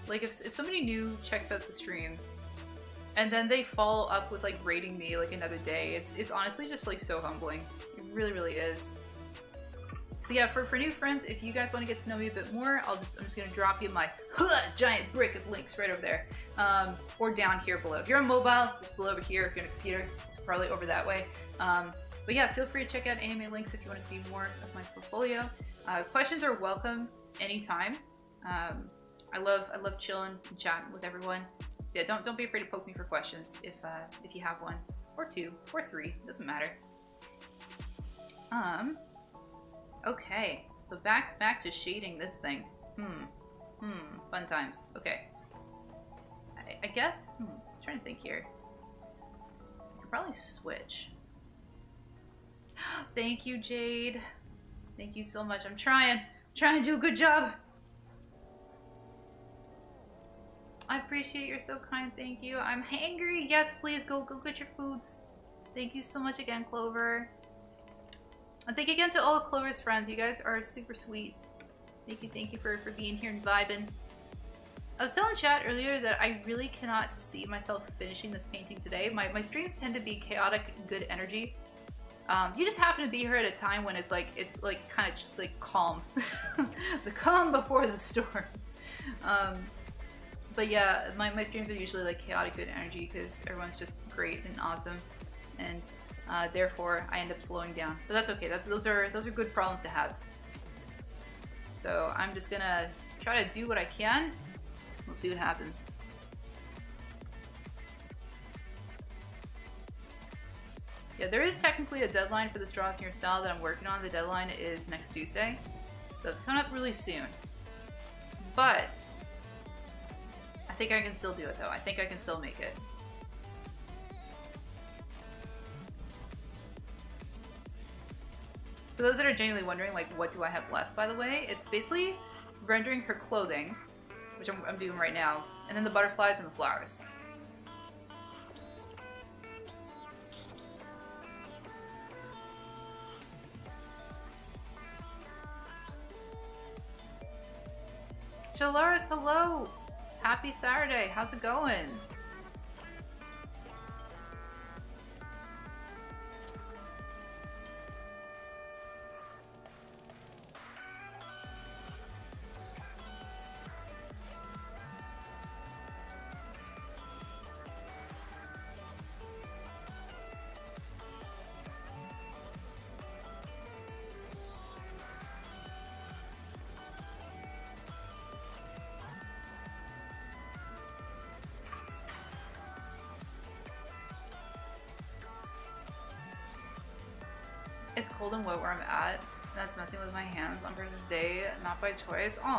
Speaker 3: like if somebody new checks out the stream and then they follow up with like rating me like another day. It's honestly just like so humbling. It really, really is. But yeah, for new friends, if you guys want to get to know me a bit more, I'm just gonna drop you my giant brick of links right over there, or down here below. If you're on mobile, it's below over here. If you're on a computer, it's probably over that way. But yeah, feel free to check out anime links if you want to see more of my portfolio. Questions are welcome anytime. I love chilling and chatting with everyone. So yeah, don't be afraid to poke me for questions if you have one, or two, or three. Doesn't matter. Okay, so back to shading this thing. Fun times. Okay. I guess. I'm trying to think here. I could probably switch. Thank you, Jade. Thank you so much. I'm trying to do a good job. I appreciate you're so kind. Thank you. I'm hangry. Yes, please go get your foods. Thank you so much again, Clover. And thank you again to all of Clover's friends. You guys are super sweet. Thank you for being here and vibing. I was telling chat earlier that I really cannot see myself finishing this painting today. My streams tend to be chaotic, good energy. You just happen to be here at a time when it's like kind of like calm. The calm before the storm. But yeah, my streams are usually like chaotic good energy because everyone's just great and awesome, and therefore I end up slowing down. But that's okay. Those are good problems to have. So I'm just gonna try to do what I can. We'll see what happens. Yeah, there is technically a deadline for the Straws in Your Style that I'm working on. The deadline is next Tuesday, so it's coming up really soon. But I think I can still do it though. I think I can still make it. For those that are genuinely wondering, like, what do I have left, by the way, it's basically rendering her clothing, which I'm doing right now, and then the butterflies and the flowers. Shalaris, hello! Happy Saturday, how's it going? It's cold and wet where I'm at. And that's messing with my hands on purpose day, not by choice. Oh